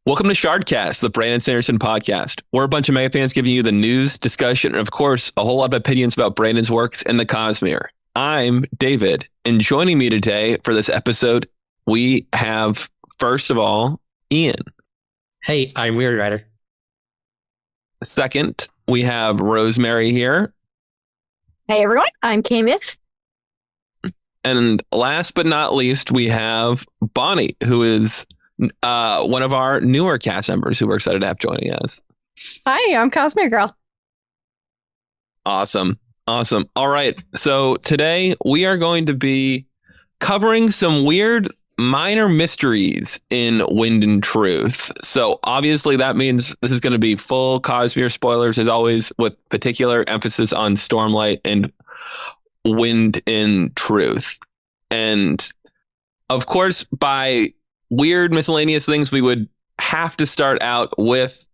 Welcome to Shardcast, the Brandon Sanderson podcast. We're a bunch of mega fans giving you the news, discussion, and of course, a whole lot of opinions about Brandon's works and the Cosmere. I'm David, and joining me today for this episode, we have, first of all, Ian. Hey, I'm Weiry. Second, we have Rosemary here. Hey everyone, I'm Kaymyth. And last but not least, we have Bonnie, who is one of our newer cast members who we're excited to have joining us. Hi, I'm Cosmeregirl. Awesome. All right. So today we are going to be covering some weird minor mysteries in Wind and Truth. So obviously that means this is going to be full Cosmere spoilers as always, with particular emphasis on Stormlight and Wind in Truth. And of course, by weird miscellaneous things, we would have to start out with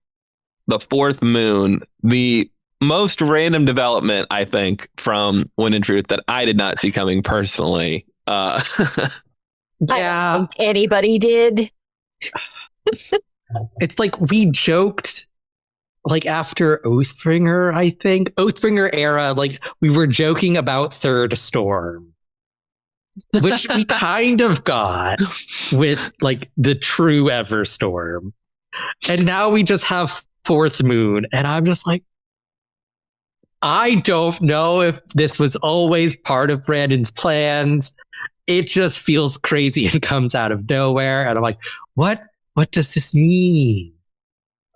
the fourth moon, the most random development, I think, from Wind and Truth that I did not see coming personally. I don't think anybody did. It's like we joked, like after Oathbringer, I think Oathbringer era, like we were joking about Third Storm, which we kind of got with like the true Everstorm, and now we just have Fourth Moon, and I'm just like, I don't know if this was always part of Brandon's plans. It just feels crazy and comes out of nowhere, and I'm like, what does this mean?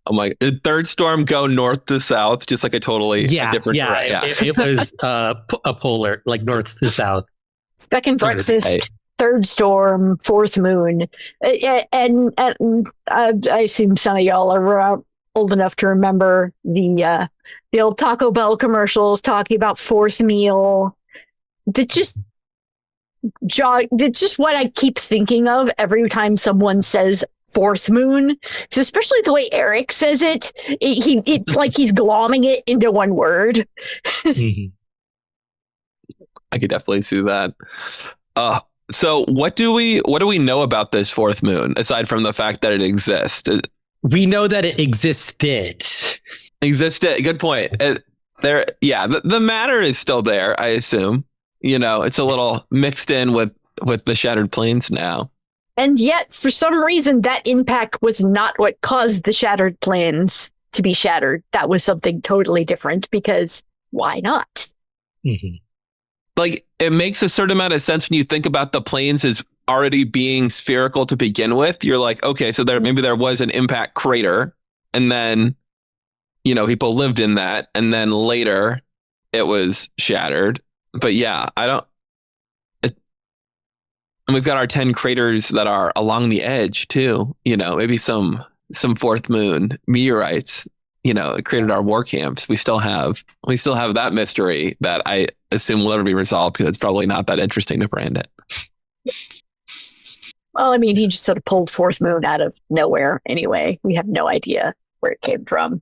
Oh my! Did Third Storm go north to south, just like a totally different direction? It was a polar, like north to south. Second breakfast, Third Storm, Fourth Moon, and I assume some of y'all are old enough to remember the old Taco Bell commercials talking about fourth meal. That's just what I keep thinking of every time someone says fourth moon, especially the way Eric says it. It's like he's glomming it into one word. Mm-hmm. I could definitely see that. So what do we know about this fourth moon aside from the fact that it exists? We know that it existed. Good point. The matter is still there, I assume. You know, it's a little mixed in with the Shattered Plains now. And yet, for some reason, that impact was not what caused the Shattered Plains to be shattered. That was something totally different, because why not? Mm-hmm. Like, it makes a certain amount of sense when you think about the plains as already being spherical to begin with. You're like, okay, so maybe there was an impact crater, and then, you know, people lived in that, and then later it was shattered. But yeah, and we've got our 10 craters that are along the edge too. You know, maybe some fourth moon meteorites, you know, it created our war camps. We still have that mystery that I assume will never be resolved, because it's probably not that interesting to Brandon. Well, I mean, he just sort of pulled fourth moon out of nowhere anyway. We have no idea where it came from.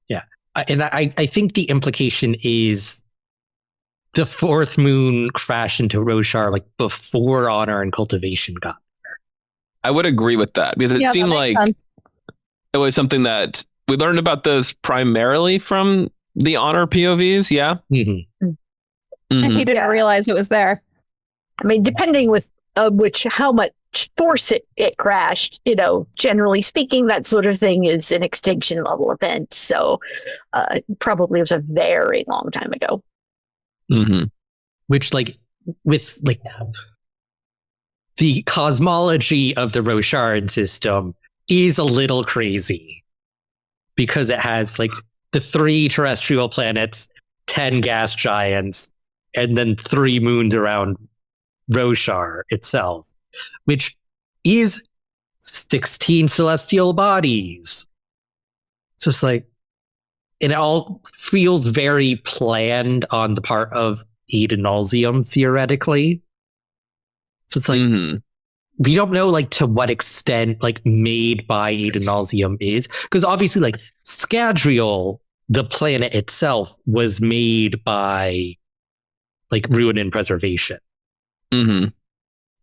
Yeah. And I think the implication is the fourth moon crashed into Roshar like before Honor and Cultivation got there. I would agree with that, because it seemed like it was something that we learned about this primarily from the Honor POVs. Yeah. Mm-hmm. Mm-hmm. And he didn't realize it was there. I mean, depending with how much force it crashed, you know, generally speaking, that sort of thing is an extinction level event. So probably was a very long time ago. Mm-hmm. Which, like, with like the cosmology of the Roshard system is a little crazy, because it has like the 3 terrestrial planets, 10 gas giants, and then 3 moons around Roshar itself, which is 16 celestial bodies. So it's like, it all feels very planned on the part of Adenalsium, theoretically. So it's like, we don't know, like, to what extent, like, made by Adenalsium is. Because obviously, like, Scadrial, the planet itself, was made by, like, Ruin and Preservation. Mm-hmm.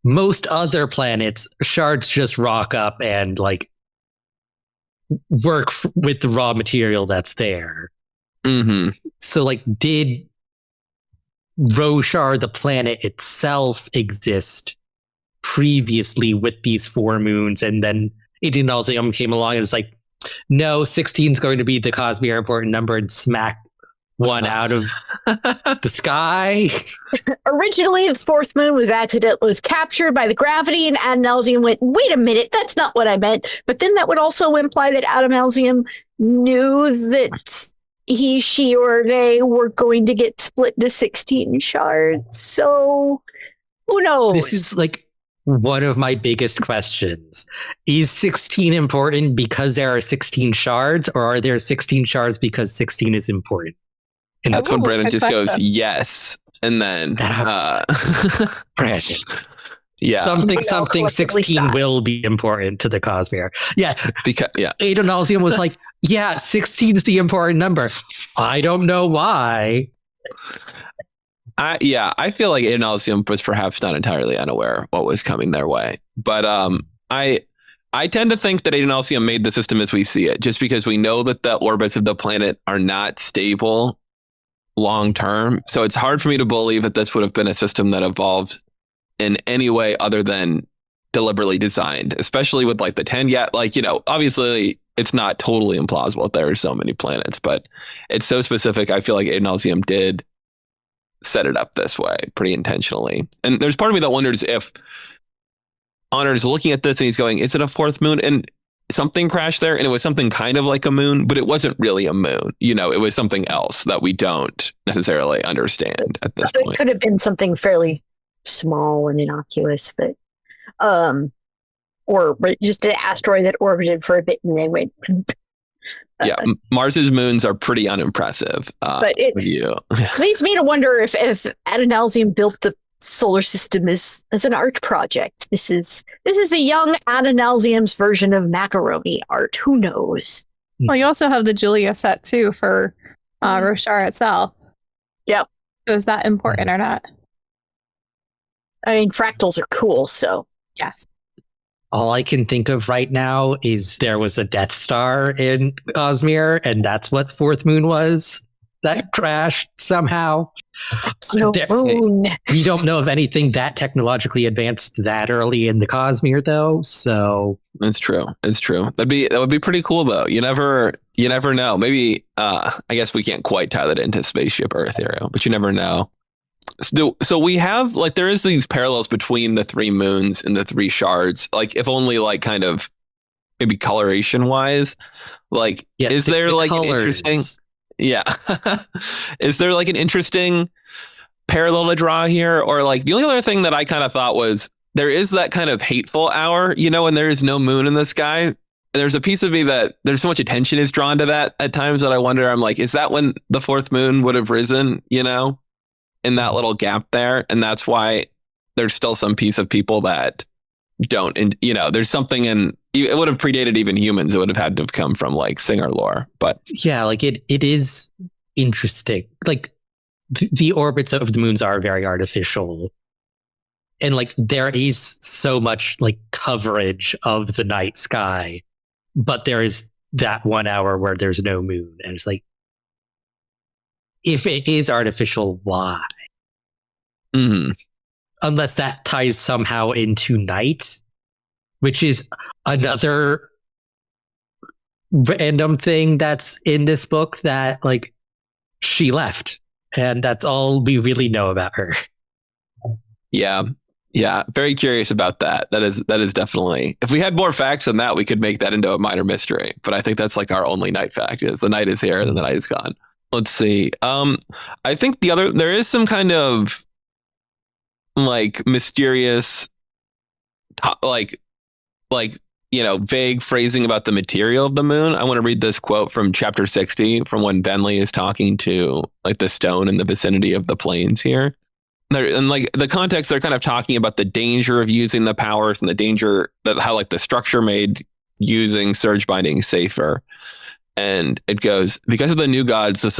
Most other planets, shards just rock up and, like, work with the raw material that's there. Mm-hmm. So, like, did Roshar, the planet itself, exist previously with these 4 moons, and then Idinalzium came along and was like, no, 16 is going to be the Cosmere important number, and smack one out of the sky. Originally, the 4th moon was captured by the gravity, and Adonalsium went, wait a minute, that's not what I meant. But then that would also imply that Adonalsium knew that he, she, or they were going to get split to 16 shards. So, who knows? This is like one of my biggest questions. Is 16 important because there are 16 shards, or are there 16 shards because 16 is important? And that's when Brandon just question. goes, yes. And then, Brandon. Yeah. Something We all collectively 16 sigh. will be important to the Cosmere. Yeah. Because, yeah. Adonalsium was like, yeah, 16 is the important number. I don't know why. I feel like Adonalsium was perhaps not entirely unaware of what was coming their way. But I tend to think that Adonalsium made the system as we see it, just because we know that the orbits of the planet are not stable long term. So it's hard for me to believe that this would have been a system that evolved in any way other than deliberately designed, especially with like the 10. Yeah, like, you know, obviously it's not totally implausible. There are so many planets, but it's so specific. I feel like Adonalsium did set it up this way pretty intentionally. And there's part of me that wonders if Honor is looking at this and he's going, is it a 4th moon? And something crashed there, and it was something kind of like a moon, but it wasn't really a moon. You know, it was something else that we don't necessarily understand at this It point. could have been something fairly small and innocuous, but or just an asteroid that orbited for a bit and then went. Yeah, Mars's moons are pretty unimpressive. But it leads me to wonder if Adonalsium built the solar system as an art project. This is a young Adonalsium's version of macaroni art. Who knows? Well, you also have the Julia set too for Roshar itself. Yep. So is that important or not? I mean, fractals are cool, so Yes. All I can think of right now is there was a Death Star in Cosmere, and that's what 4th moon was. That crashed somehow. it's no moon. We don't know of anything that technologically advanced that early in the Cosmere, though. So it's true. It's true. That would be pretty cool, though. You never know. Maybe I guess we can't quite tie that into Spaceship Earth here, but you never know. So we have like there is these parallels between the 3 moons and the 3 shards. Like if only like kind of maybe coloration wise, like yeah, is there like colors. an interesting? Yeah. Is there like an interesting parallel to draw here? Or like the only other thing that I kind of thought was there is that kind of hateful hour, you know, when there is no moon in the sky. And there's a piece of me that there's so much attention is drawn to that at times that I wonder, I'm like, is that when the 4th moon would have risen, you know, in that little gap there? And that's why there's still some piece of people that don't, and you know, there's something in it would have predated even humans. It would have had to have come from like Singer lore, but yeah, like it is interesting. Like the orbits of the moons are very artificial, and like there is so much like coverage of the night sky, but there is that 1 hour where there's no moon, and it's like, if it is artificial, why? mm-hmm. Unless that ties somehow into night, which is another random thing that's in this book, that like she left, and that's all we really know about her. Yeah. Very curious about that. That is definitely, if we had more facts than that, we could make that into a minor mystery. But I think that's like our only night fact is the night is here and the night is gone. Let's see. I think there is some kind of like mysterious, like, you know, vague phrasing about the material of the moon. I want to read this quote from chapter 60 from when Bentley is talking to like the stone in the vicinity of the plains here. And like the context, they're kind of talking about the danger of using the powers and the danger that how like the structure made using surge binding safer. And it goes, because of the new gods, the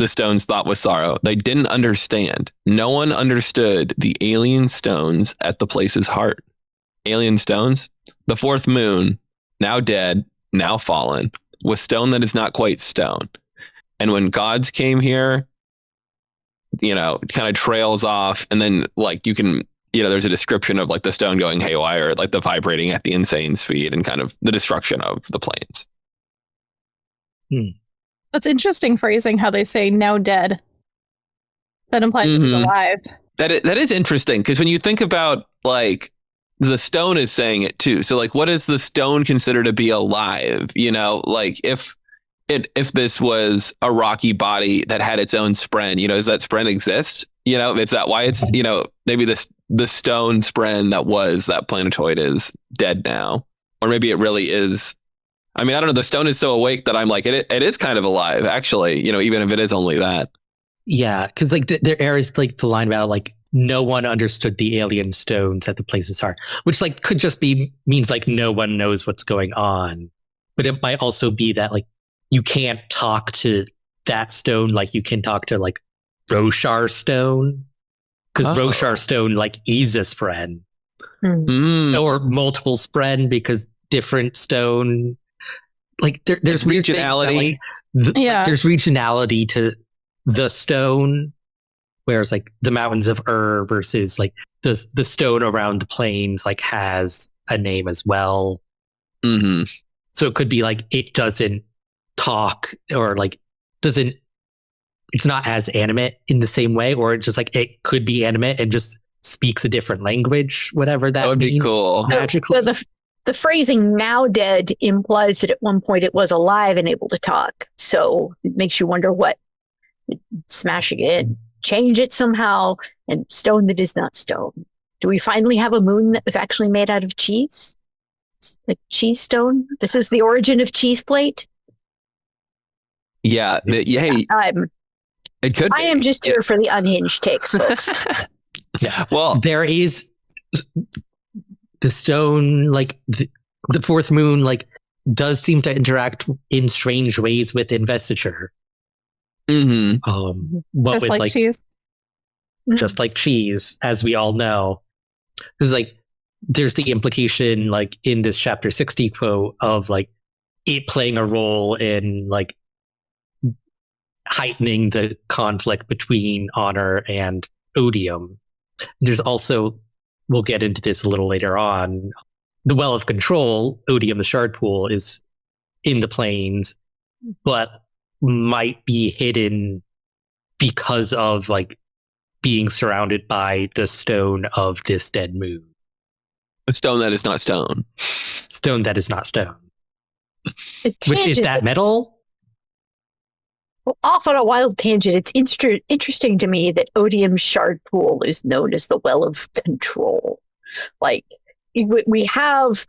stones thought with sorrow. They didn't understand. No one understood the alien stones at the place's heart. Alien stones? The 4th moon, now dead, now fallen, with stone that is not quite stone. And when gods came here, it kind of trails off, and then like you can, there's a description of like the stone going haywire, like the vibrating at the insane speed, and kind of the destruction of the plains. That's interesting phrasing, how they say now dead. That implies it was alive. That is interesting, because when you think about like the stone is saying it too. So like, what does the stone consider to be alive? Like if this was a rocky body that had its own spren, does that spren exist? Is that why it's, maybe the stone spren that planetoid is dead now, or maybe it really is. I mean, I don't know. The stone is so awake that I'm like, it is kind of alive, actually, even if it is only that. Yeah, because like there is like the line about like no one understood the alien stones at the place's heart, which like could just means like no one knows what's going on. But it might also be that like you can't talk to that stone like you can talk to like Roshar stone, because Roshar stone like is a spren, or multiple spren, because different stone. Like there's regionality. There's regionality to the stone, whereas like the mountains of versus like the stone around the plains like has a name as well. So it could be like it doesn't talk, or like it's not as animate in the same way, or just like it could be animate and just speaks a different language, whatever that would means, be cool. magically. The phrasing now dead implies that at one point it was alive and able to talk. So it makes you wonder what smashing it, change it somehow, and stone that is not stone. Do we finally have a moon that was actually made out of cheese? Like cheese stone? This is the origin of cheese plate? Yeah. Hey, it could be. I am just here for the unhinged takes, folks. Yeah. Well, there is the stone, like the fourth moon, like does seem to interact in strange ways with investiture. Just like cheese. Just like cheese, as we all know. Because like there's the implication like in this chapter 60 quote of like it playing a role in like heightening the conflict between honor and odium. There's also, we'll get into this a little later on, the Well of Control, odium, the shard pool, is in the plains, but might be hidden because of like being surrounded by the stone of this dead moon. A stone that is not stone. Stone that is not stone. Which is that metal? Well, off on a wild tangent, it's interesting to me that Odium's shard pool is known as the Well of Control. Like, we have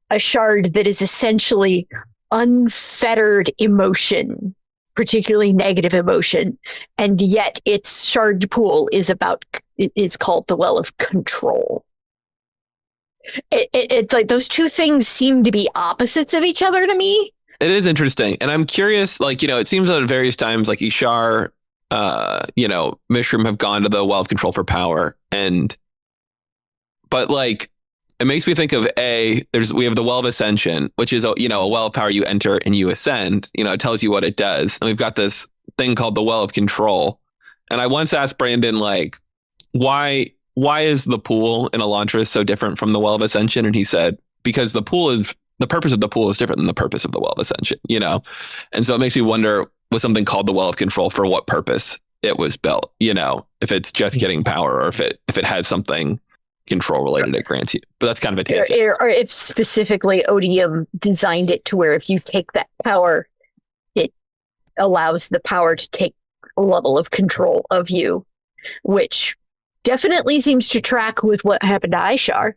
a shard that is essentially unfettered emotion, particularly negative emotion, and yet its shard pool is called the Well of Control. It's like those two things seem to be opposites of each other to me. It is interesting. And I'm curious, like, it seems that at various times, like Ishar, Mishram have gone to the Well of Control for power. But like, it makes me think of we have the Well of Ascension, which is, a well of power you enter and you ascend. It tells you what it does. And we've got this thing called the Well of Control. And I once asked Brandon, like, why is the pool in Elantris so different from the Well of Ascension? And he said, because the purpose of the pool is different than the purpose of the Well of Ascension, And so it makes me wonder, was something called the Well of Control for what purpose it was built, if it's just getting power, or if it had something control related it grants you. But that's kind of a tangent. Or if specifically Odium designed it to where if you take that power, it allows the power to take a level of control of you, which definitely seems to track with what happened to Ishar.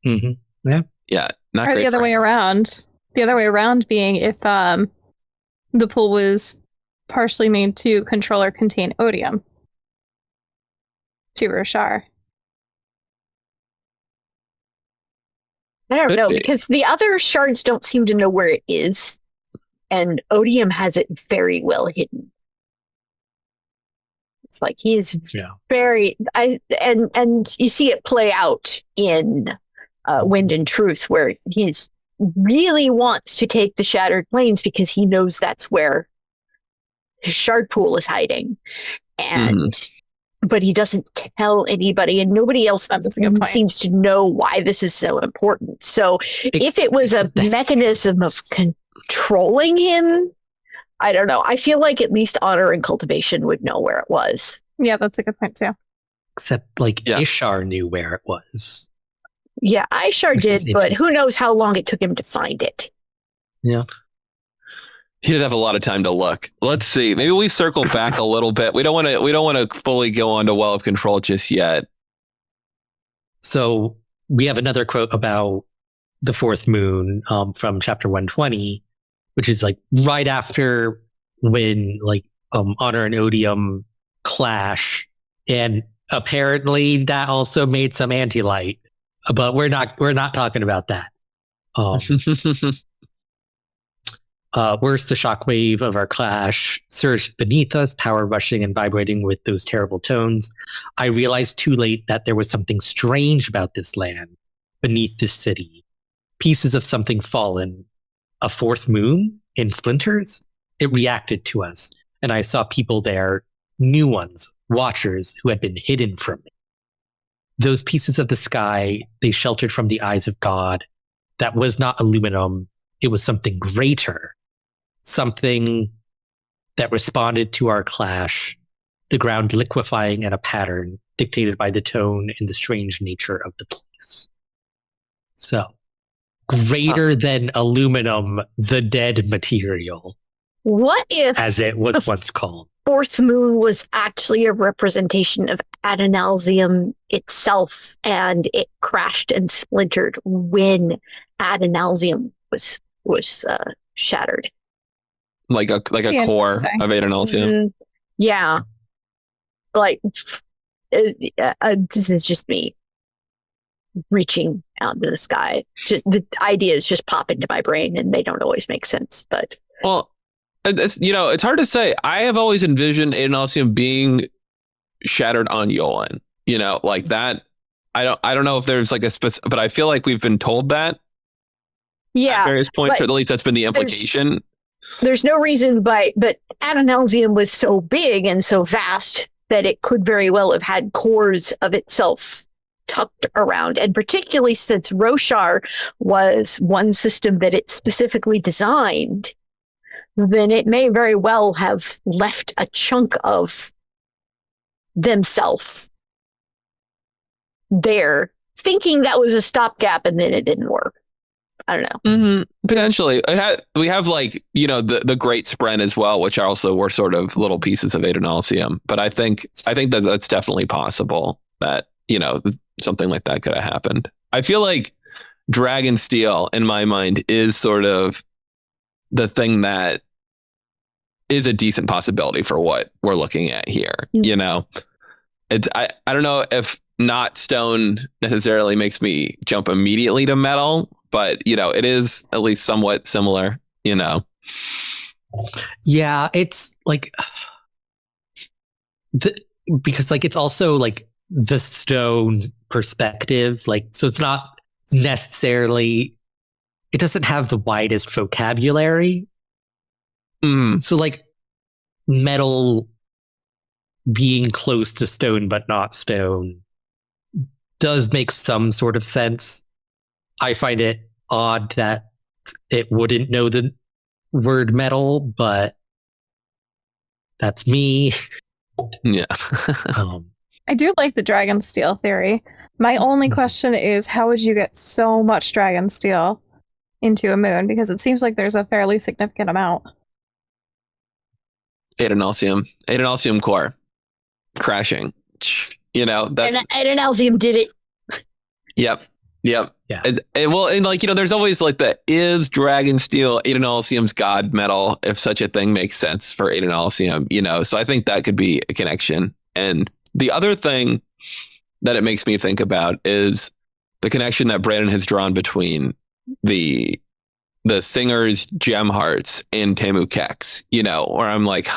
Yeah. Yeah. Not or great the other way around. The other way around being if the pool was partially made to control or contain odium to Roshar. I don't know, because the other shards don't seem to know where it is, and Odium has it very well hidden. It's like he is very, and you see it play out in Wind and Truth, where he's really wants to take the Shattered Plains because he knows that's where his shard pool is hiding. And but he doesn't tell anybody, and nobody else seems to know why this is so important. So if it was a mechanism of controlling him, I don't know. I feel like at least Honor and Cultivation would know where it was. Yeah, that's a good point too. Except Ishar knew where it was. Yeah, Ishar did, but who knows how long it took him to find it. Yeah. He did have a lot of time to look. Let's see. Maybe we circle back a little bit. We don't want to fully go on to Well of Control just yet. So we have another quote about the fourth moon from chapter 120, which is like right after when Honor and Odium clash, and apparently that also made some anti-light. But we're not talking about that. Worse, the shockwave of our clash surged beneath us, power rushing and vibrating with those terrible tones. I realized too late that there was something strange about this land, beneath this city. Pieces of something fallen. A fourth moon in splinters? It reacted to us, and I saw people there, new ones, watchers who had been hidden from me. Those pieces of the sky, they sheltered from the eyes of God. That was not aluminum. It was something greater. Something that responded to our clash, the ground liquefying in a pattern dictated by the tone and the strange nature of the place. So, greater than aluminum, the dead material. What if, as it was once called, fourth moon was actually a representation of Adonalsium itself, and it crashed and splintered when Adonalsium was shattered? Like a core of Adonalsium. Yeah. This is just me reaching out into the sky. The ideas just pop into my brain, and they don't always make sense. But it's hard to say. I have always envisioned Adonalsium being shattered on Yolan. Like that. I don't know if there's like a specific, but I feel like we've been told that. Yeah. At various points, or at least that's been the implication. There's no reason but Adonalsium was so big and so vast that it could very well have had cores of itself tucked around. And particularly since Roshar was one system that it specifically designed, then it may very well have left a chunk of themselves there, thinking that was a stopgap, and then it didn't work. I don't know. Potentially. We have the Great Spren as well, which also were sort of little pieces of Adonalsium. But I think that that's definitely possible that, something like that could have happened. I feel like Dragon Steel, in my mind, is sort of the thing that is a decent possibility for what we're looking at here. It's I don't know if not stone necessarily makes me jump immediately to metal, but it is at least somewhat similar. Yeah, it's like because it's also like the stone perspective, so it's not necessarily, it doesn't have the widest vocabulary. So metal being close to stone but not stone does make some sort of sense. I find it odd that it wouldn't know the word metal, but that's me. Yeah. I do like the dragon steel theory. My only question is, how would you get so much dragon steel into a moon? Because it seems like there's a fairly significant amount. Adonalsium core crashing. That's Adonalsium did it. Yep. Yeah. There's always is Dragon Steel Adonalsium's god metal, if such a thing makes sense for Adonalsium, so I think that could be a connection. And the other thing that it makes me think about is the connection that Brandon has drawn between the singer's gem hearts and Temu Kex, where I'm like,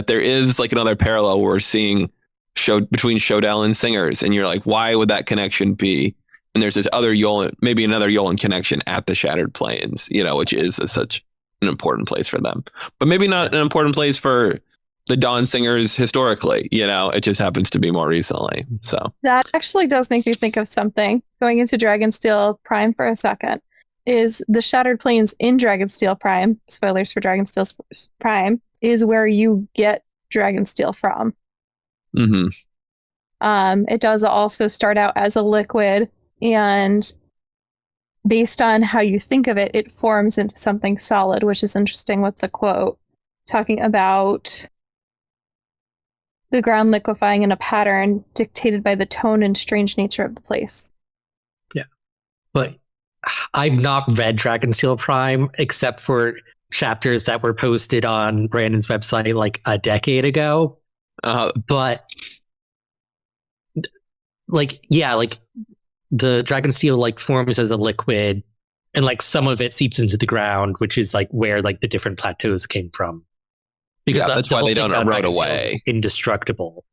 there is another parallel we're seeing between Shodel and singers. And you're like, why would that connection be? And there's this other Yolan, maybe another Yolan connection at the Shattered Plains, which is such an important place for them, but maybe not an important place for the Dawn Singers historically. It just happens to be more recently. So that actually does make me think of something. Going into Dragonsteel Prime for a second, is the Shattered Plains in Dragonsteel Prime, spoilers for Dragonsteel Prime, is where you get Dragonsteel from. Mm-hmm. It does also start out as a liquid, and based on how you think of it, it forms into something solid, which is interesting with the quote talking about the ground liquefying in a pattern dictated by the tone and strange nature of the place. Yeah. But I've not read Dragonsteel Prime except for chapters that were posted on Brandon's website like a decade ago. But the Dragonsteel forms as a liquid, and some of it seeps into the ground, which is where the different plateaus came from. Because that's why they don't erode away. Indestructible.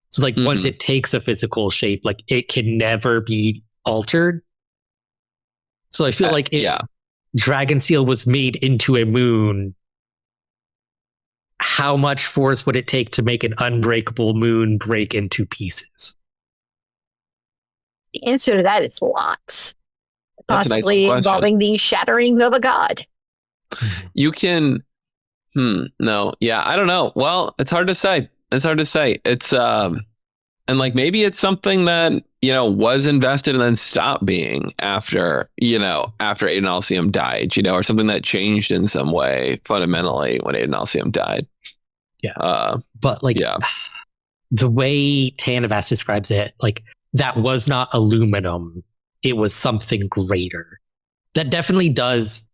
So once it takes a physical shape, it can never be altered. So I feel Dragonsteel was made into a moon. How much force would it take to make an unbreakable moon break into pieces? The answer to that is lots. That's possibly nice involving the shattering of a god. You can. No. Yeah. I don't know. Well, it's hard to say. It's and maybe it's something that was invested and then stopped being after Aiden Alcium died. Or something that changed in some way fundamentally when Aiden Alcium died. Yeah. But the way Tanavas describes it, that was not aluminum. It was something greater. That definitely does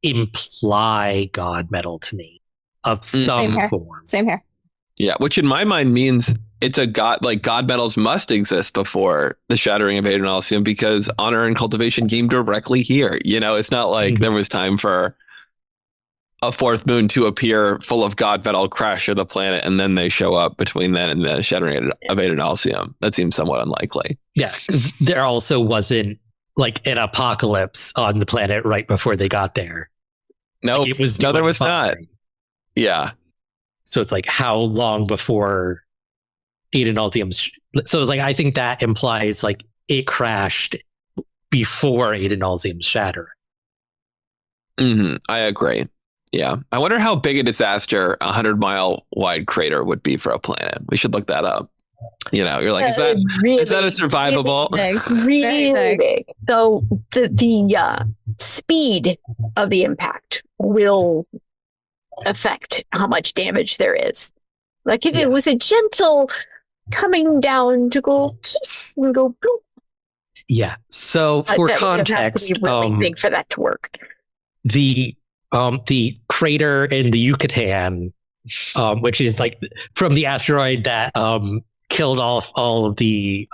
imply god metal to me of some form. Same here. Yeah, which in my mind means it's a god. God metals must exist before the shattering of Aiden Alcium, because honor and cultivation came directly here. It's not like there was time for a fourth moon to appear full of god metal, crash the planet, and then they show up between then and the shattering of Aiden Alcium. That seems somewhat unlikely. Yeah, there also wasn't an apocalypse on the planet right before they got there. No, it was there was not. Yeah. So it's how long before Aiden Alcium? So it's I think that implies it crashed before Aiden Alcium's shatter. I agree. Yeah. I wonder how big a disaster a 100-mile wide crater would be for a planet. We should look that up. You're is that a survivable? Really big. So the speed of the impact will affect how much damage there is. If it was a gentle coming down to go kiss and go boop. Yeah. So for context, have to be really big for that to work. The crater in the Yucatan, which is from the asteroid that killed off all of the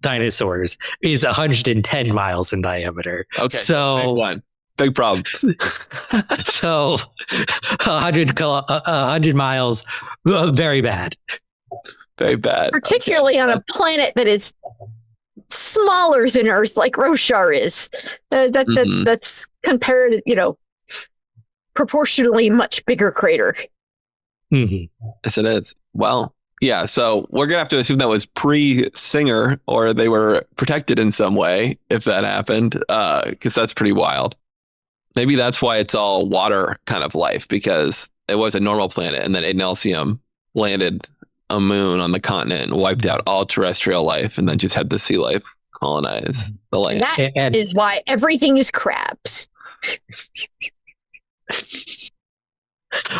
dinosaurs, is 110 miles in diameter. Okay, so big problem. So 100 miles, very bad. Very bad. Particularly on a planet that is smaller than Earth, like Roshar is. That's compared, proportionally much bigger crater. Yes, it is. Well, yeah. So we're gonna have to assume that was pre-Singer, or they were protected in some way if that happened, because that's pretty wild. Maybe that's why it's all water kind of life, because it was a normal planet, and then Aiden Alcium landed a moon on the continent and wiped out all terrestrial life, and then just had the sea life colonize the land. That is why everything is crabs.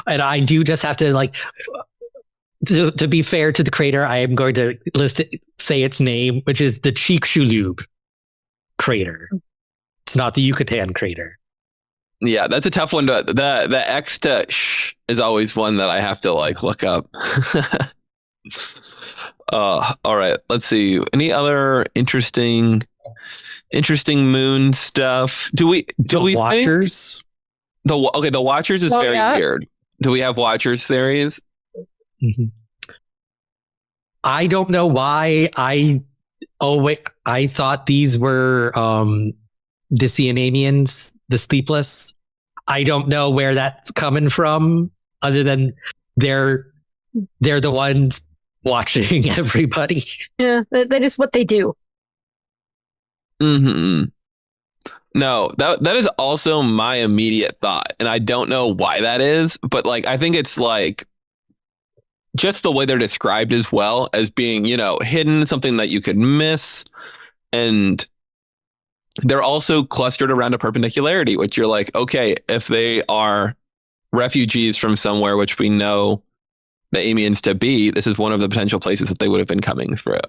And I do just have to to be fair to the crater, I am going to say its name, which is the Chicxulub crater. It's not the Yucatan crater. Yeah, that's a tough one. The X to sh is always one that I have to look up. All right, let's see. Any other interesting moon stuff? Do we Watchers? Think the Watchers is very weird. Do we have Watchers theories? I don't know why I Oh wait, I thought these were Disianamians, the sleepless. I don't know where that's coming from, other than they're the ones watching everybody. Yeah, that is what they do. Mm-hmm. No, that is also my immediate thought, and I don't know why that is, but like I think it's like just the way they're described as well as being, hidden, something that you could miss, and they're also clustered around a perpendicularity, which you're like, okay, if they are refugees from somewhere, which we know the Amiens to be, this is one of the potential places that they would have been coming through,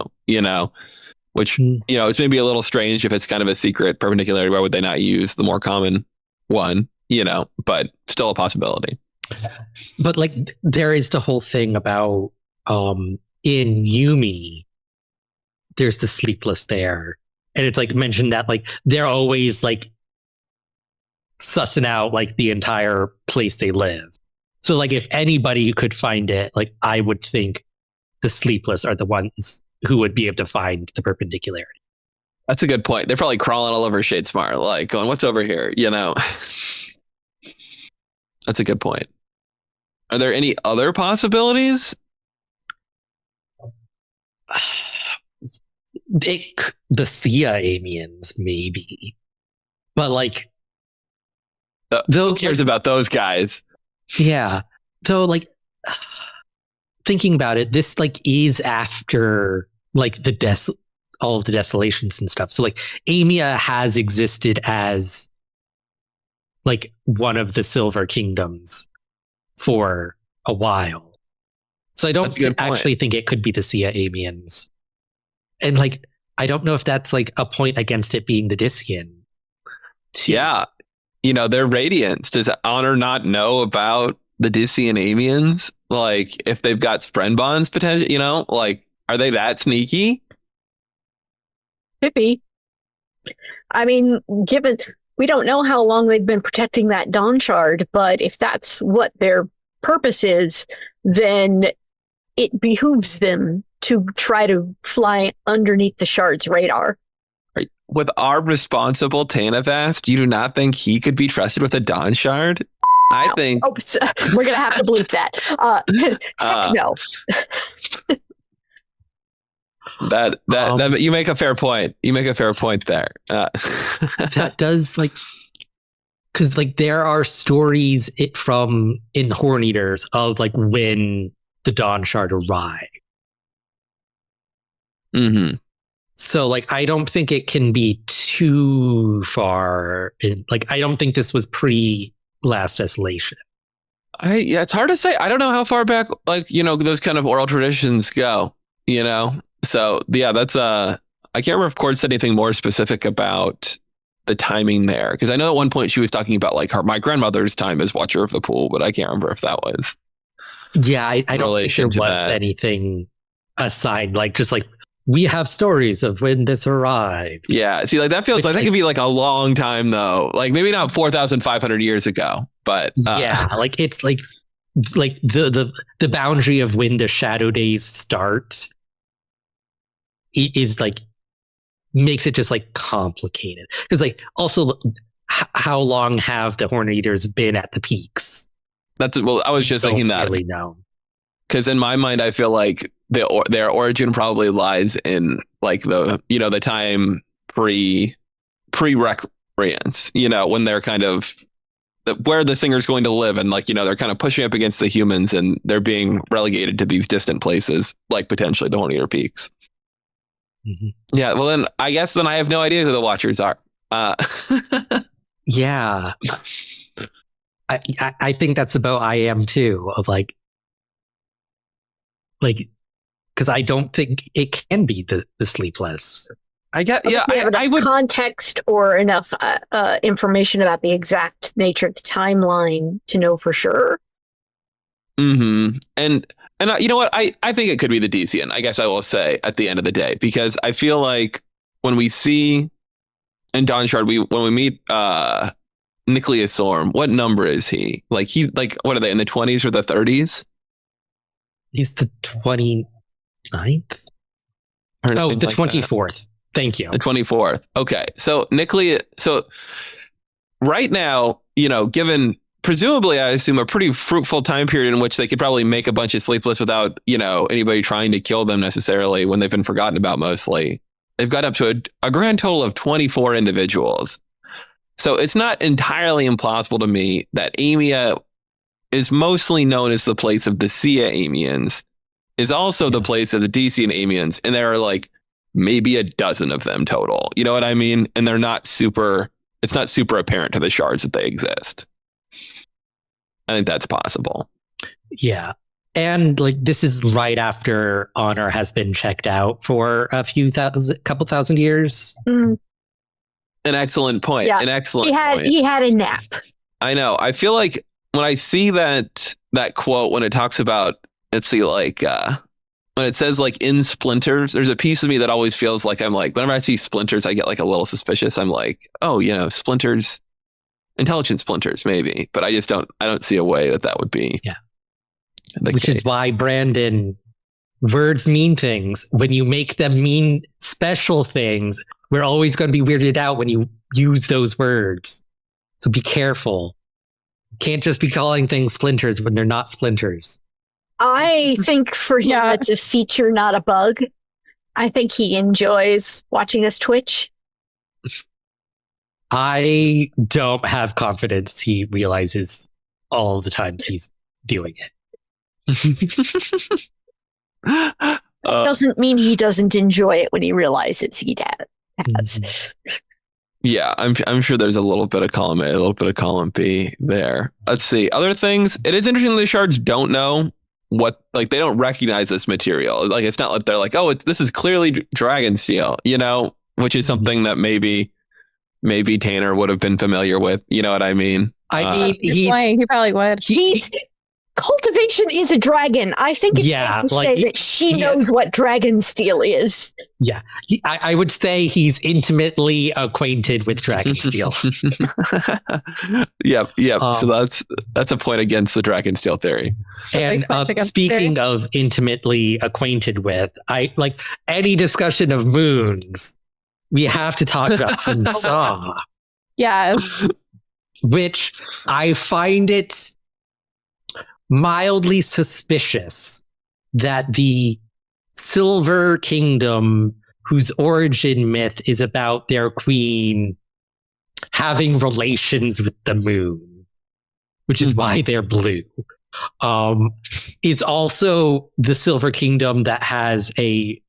which, it's maybe a little strange if it's kind of a secret perpendicularity. Why would they not use the more common one, but still a possibility. But like, there is the whole thing about in Yumi, there's the sleepless there. And it's like mentioned that like they're always like sussing out like the entire place they live. So like if anybody could find it, like I would think the sleepless are the ones who would be able to find the perpendicularity. That's a good point. They're probably crawling all over Shadesmar, like going, what's over here? That's a good point. Are there any other possibilities? The Sia Amiens, maybe. But like, who cares about those guys? Yeah. So like, thinking about it, this like is after like all of the desolations and stuff. So like Amia has existed as like one of the Silver Kingdoms for a while. So I don't actually think it could be the Sia Amiens. And like, I don't know if that's like a point against it being the Disian. Yeah. They're Radiants. Does Honor not know about the Disian Amiens? Like, if they've got Spren bonds potential, like, are they that sneaky? Could be. I mean, given we don't know how long they've been protecting that Dawn Shard, but if that's what their purpose is, then it behooves them to try to fly underneath the Shard's radar. With our responsible Tanavast, you do not think he could be trusted with a Dawn Shard? I think... Oh, we're going to have to bleep that. Heck no. That you make a fair point. You make a fair point there. That does like... Because like there are stories in Horn Eaters of like when the Dawn Shard arrived. Mm-hmm. So like I don't think it can be too far in, like I don't think this was pre Last Desolation. It's hard to say. I don't know how far back like those kind of oral traditions go. So yeah, that's I can't remember if Cord said anything more specific about the timing there, because I know at one point she was talking about like my grandmother's time as Watcher of the Pool, but I can't remember if that was. Yeah, I don't think there was anything aside, like just like we have stories of when this arrived. Yeah, see, like that feels like that could be like a long time though. Like maybe not 4,500 years ago, but yeah, like it's like the boundary of when the Shadow Days start is like makes it just like complicated, because like also how long have the Horn Eaters been at the peaks? I was just thinking that. Really know. Because in my mind, I feel like their origin probably lies in like the time pre-recreance, when they're kind of where the singer's going to live, and like they're kind of pushing up against the humans, and they're being relegated to these distant places, like potentially the Horn Eater Peaks. Mm-hmm. Yeah, well then I guess I have no idea who the Watchers are. Yeah, I think that's about I am too, of like because I don't think it can be the Sleepless. I get, yeah, I would context or enough information about the exact nature of the timeline to know for sure. Mm-hmm. And you know what? I think it could be the Decian, I guess I will say at the end of the day, because I feel like when we see in Dawn Shard, when we meet Nicholas Sorm, what number is he? Like he's like, what are they, in the 20s or the 30s? He's the 29th. Or Oh, anything the like 24th. Thank you. that? The 24th. Okay. So Nicolai, so right now, given presumably, I assume, a pretty fruitful time period in which they could probably make a bunch of sleepless without, anybody trying to kill them necessarily when they've been forgotten about mostly. They've got up to a grand total of 24 individuals. So it's not entirely implausible to me that Aimia is mostly known as the place of the Sia Amians, is also the place of the Decian Amians, and there are like maybe a dozen of them total. You know what I mean? And they're not super, it's not super apparent to the shards that they exist. I think that's possible. Yeah. And like this is right after Honor has been checked out for couple thousand years. Mm. An excellent point. Yeah. An excellent point. He had a nap. I know. I feel like when I see that quote, when it talks about, let's see, like when it says like in splinters, there's a piece of me that always feels like I'm like, whenever I see splinters, I get like a little suspicious. I'm like, oh, splinters, intelligent splinters, maybe. But I don't see a way that would be. Yeah. Which is why, Brandon, words mean things. When you make them mean special things, we're always going to be weirded out when you use those words. So be careful. You can't just be calling things splinters when they're not splinters. I think for him, it's a feature, not a bug. I think he enjoys watching us twitch. I don't have confidence he realizes all the times he's doing it. Doesn't mean he doesn't enjoy it when he realizes he has. Yeah, I'm sure there's a little bit of column A, a little bit of column B there. Let's see. Other things. It is interesting that the shards don't know what, like, they don't recognize this material. Like, it's not like they're like, oh, this is clearly dragon steel, which is something that maybe Tanner would have been familiar with. You know what I mean? He probably would. Cultivation is a dragon. I think it's safe to say that she knows what dragon steel is. Yeah, I would say he's intimately acquainted with dragon steel. Yep. So that's a point against the dragon steel theory. And speaking of intimately acquainted with, I like any discussion of moons. We have to talk about Saw. Yes. Which I find it mildly suspicious that the Silver Kingdom, whose origin myth is about their queen having relations with the moon, which is why they're blue, is also the Silver Kingdom that has a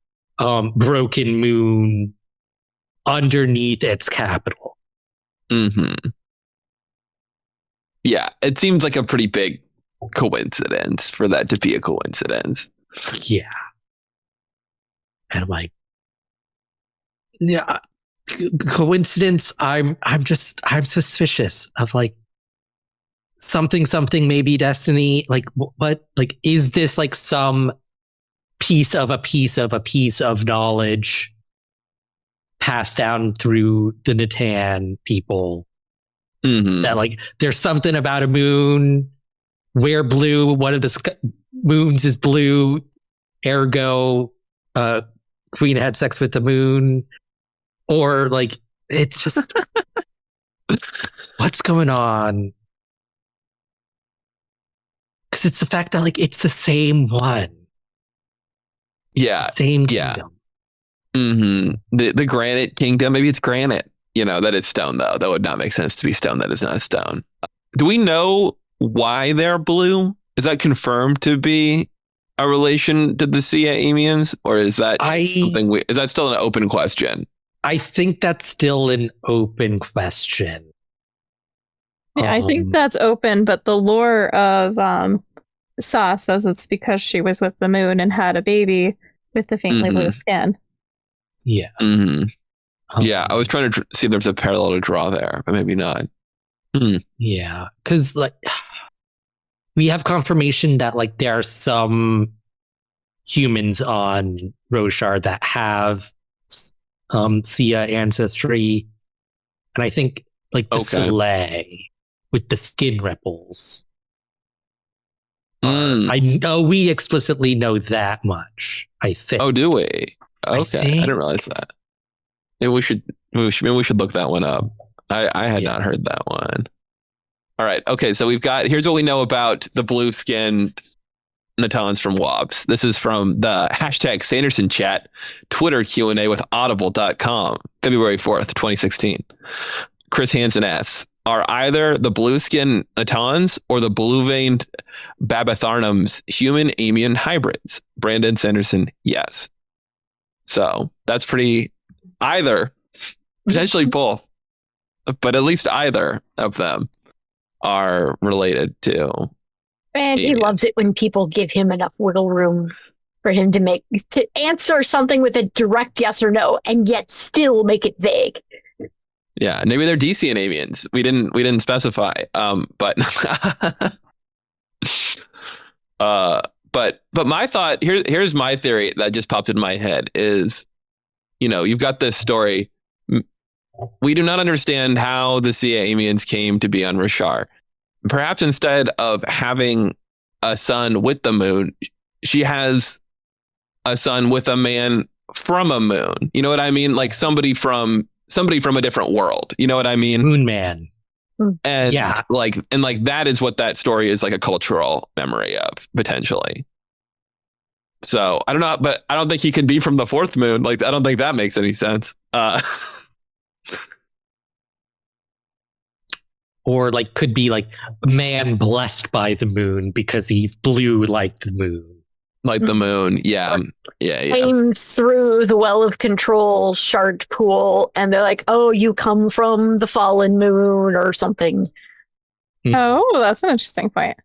broken moon underneath its capital. Mm-hmm. Yeah, it seems like a pretty big coincidence for that to be a coincidence. Yeah. And I'm like, yeah, coincidence. I'm suspicious of like something maybe destiny. Like what? Like, is this like some piece of knowledge passed down through the Natan people? Mm-hmm. That like there's something about a moon. We're blue. One of the moons is blue. Ergo, Queen had sex with the moon. Or like, it's just what's going on? Because it's the fact that like it's the same one. Yeah, same kingdom. Mm-hmm. The granite kingdom. Maybe it's granite. That is stone though. That would not make sense to be stone. That is not stone. Do we know why they're blue? Is that confirmed to be a relation to the Sia Amians, or is that something? Is that still an open question? I think that's still an open question. Yeah, I think that's open, but the lore of Saw says it's because she was with the moon and had a baby with the faintly blue skin. Yeah. Mm-hmm. Yeah, I was trying to see if there's a parallel to draw there, but maybe not. Yeah, because like we have confirmation that like there are some humans on Roshar that have Sia ancestry, and I think like the Soleil with the skin ripples. I know we explicitly know that much. I think. Oh, do we? Okay, I didn't realize that. Maybe we should look that one up. I had not heard that one. All right. Okay. So here's what we know about the blue skinned Natans from Wobbs. This is from the hashtag Sanderson chat, Twitter Q&A with audible.com, February 4th, 2016. Chris Hansen asks, are either the blue skin Natans or the blue veined Babatharnums human Amian hybrids? Brandon Sanderson, yes. So that's either, potentially both, but at least either of them are related to. And he loves it when people give him enough wiggle room for him to answer something with a direct yes or no, and yet still make it vague. Yeah, maybe they're DC and Amians. We didn't specify. But but my thought here's my theory that just popped in my head is, you've got this story. We do not understand how the Amians came to be on Roshar. Perhaps instead of having a son with the moon, she has a son with a man from a moon. You know what I mean? Like somebody from a different world. You know what I mean? Moon Man. And that is what that story is, like a cultural memory of, potentially. So I don't know, but I don't think he could be from the fourth moon. Like, I don't think that makes any sense. Or could be a man blessed by the moon because he's blue like the moon. Like the moon, yeah. Came through the Well of Control shard pool, and they're like, oh, you come from the fallen moon or something. Oh, that's an interesting point.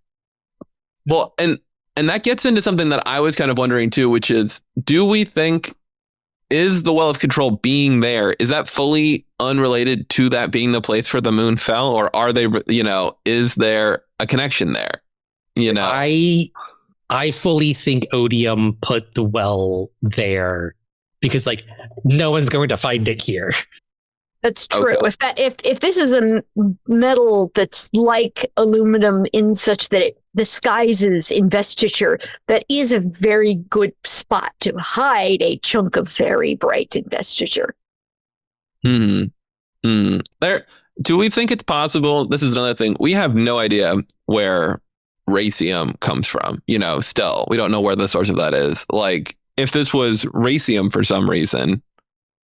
Well, and that gets into something that I was kind of wondering too, which is, do we think, is the Well of Control being there, is that fully unrelated to that being the place where the moon fell? Or are they, is there a connection there? I fully think Odium put the well there because no one's going to find it here. That's true. Okay. If this is a metal that's like aluminum in such that it disguises investiture, that is a very good spot to hide a chunk of very bright investiture. There. Do we think it's possible? This is another thing. We have no idea where racium comes from. Still, we don't know where the source of that is. Like, if this was racium for some reason,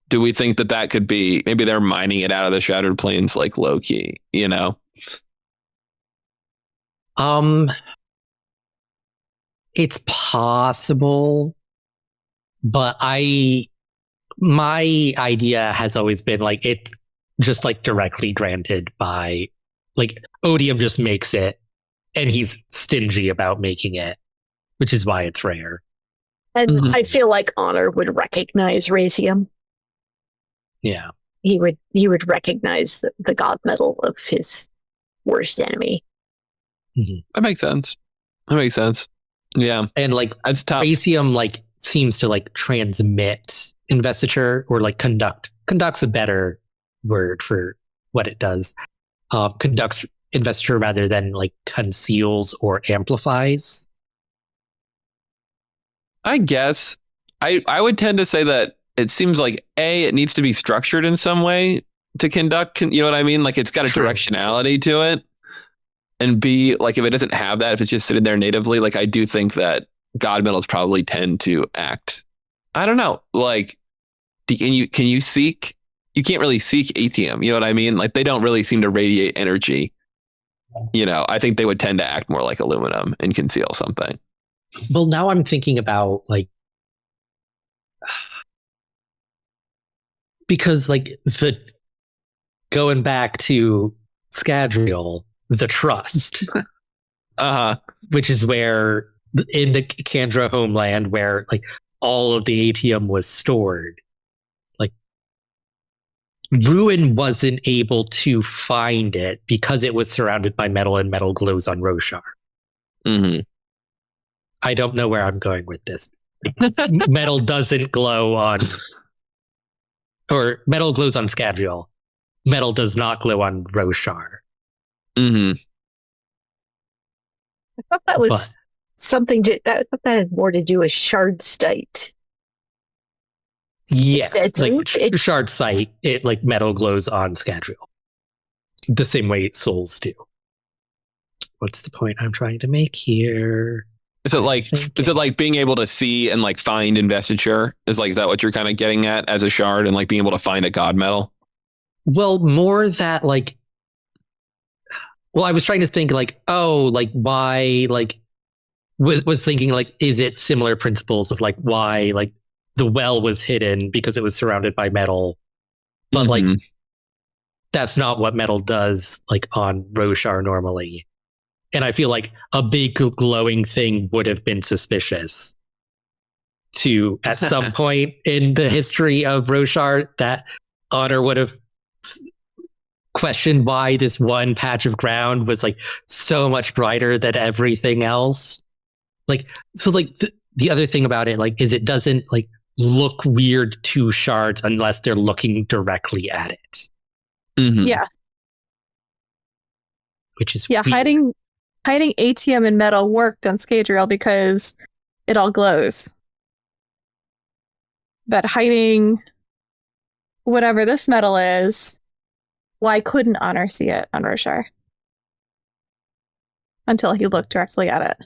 do we think that could be, maybe they're mining it out of the Shattered Plains like Loki, It's possible, but my idea has always been it's just directly granted by Odium just makes it, and he's stingy about making it, which is why it's rare. And I feel like Honor would recognize racium. Yeah. He would recognize the god metal of his worst enemy. Mm-hmm. That makes sense. Yeah. And that's tough. Racium seems to transmit investiture, or conduct's a better word for what it does. Conducts investiture rather than conceals or amplifies. I guess I would tend to say that it seems like A, it needs to be structured in some way to conduct, you know what I mean? It's got a directionality to it. And B, if it doesn't have that, if it's just sitting there natively, I do think that god metals probably tend to act, I don't know, can you seek? You can't really seek atium, you know what I mean? They don't really seem to radiate energy. I think they would tend to act more like aluminum and conceal something. Well, now I'm thinking about because the going back to Scadrial, the trust, which is where in the Kandra homeland where all of the atium was stored, Ruin wasn't able to find it because it was surrounded by metal, and metal glows on Roshar. Mm-hmm. I don't know where I'm going with this. Metal doesn't glow on, or metal glows on Scadrial. Metal does not glow on Roshar. Mm-hmm. I thought that was something I thought that had more to do with Shardstite. Yes, like shard sight, it like metal glows on Scadrial. The same way souls do. What's the point I'm trying to make here? Is it like being able to see and like find investiture? Is that what you're kind of getting at as a shard, and like being able to find a god metal? Well, more that like, well, I was trying to think like, oh, like why, like was thinking like, is it similar principles of like why like the well was hidden because it was surrounded by metal, but like that's not what metal does like on Roshar normally. And I feel like a big glowing thing would have been suspicious to at some point in the history of Roshar, that Honor would have questioned why this one patch of ground was like so much brighter than everything else. Like, so like the other thing about it, like, is it doesn't like look weird to shards unless they're looking directly at it. Yeah. Which is weird. Hiding ATM in metal worked on Scadrial because it all glows. But hiding whatever this metal is, why couldn't Honor see it on Roshar? Until he looked directly at it.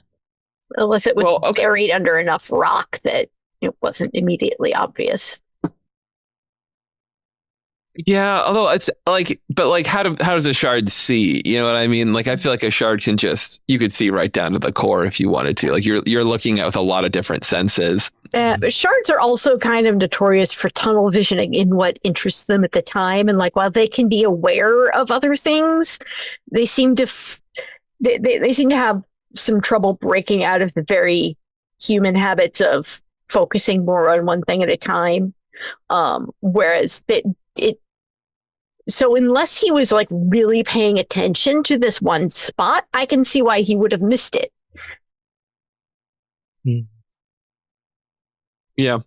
Unless it was buried under enough rock that it wasn't immediately obvious. Yeah, although it's like, but like, how does a shard see? You know what I mean? Like, I feel like a shard can you could see right down to the core if you wanted to. Like, you're looking at with a lot of different senses. But shards are also kind of notorious for tunnel visioning in what interests them at the time. And like, while they can be aware of other things, they seem to they seem to have some trouble breaking out of the very human habits of focusing more on one thing at a time. Whereas so unless he was like really paying attention to this one spot, I can see why he would have missed it. Yeah.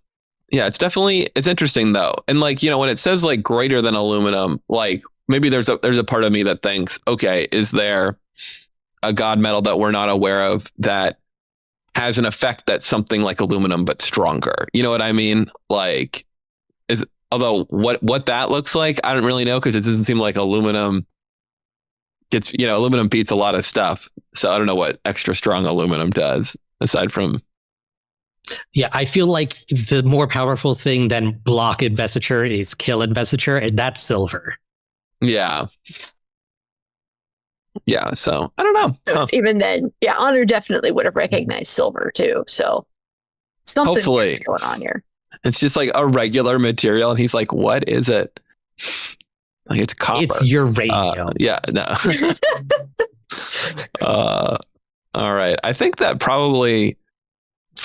Yeah, it's interesting though. And like, when it says like greater than aluminum, like maybe there's a part of me that thinks, okay, is there a god metal that we're not aware of that has an effect that's something like aluminum but stronger? You know what I mean? Like, although what that looks like, I don't really know, because it doesn't seem like aluminum gets, aluminum beats a lot of stuff. So I don't know what extra strong aluminum does aside from. Yeah, I feel like the more powerful thing than block investiture is kill investiture, and that's silver. Yeah. Yeah, so I don't know. So even then, yeah, Honor definitely would have recognized silver too. So something's going on here. It's just like a regular material, and he's like, "What is it?" Like, it's copper. It's uranium. Yeah, no. All right. I think that probably.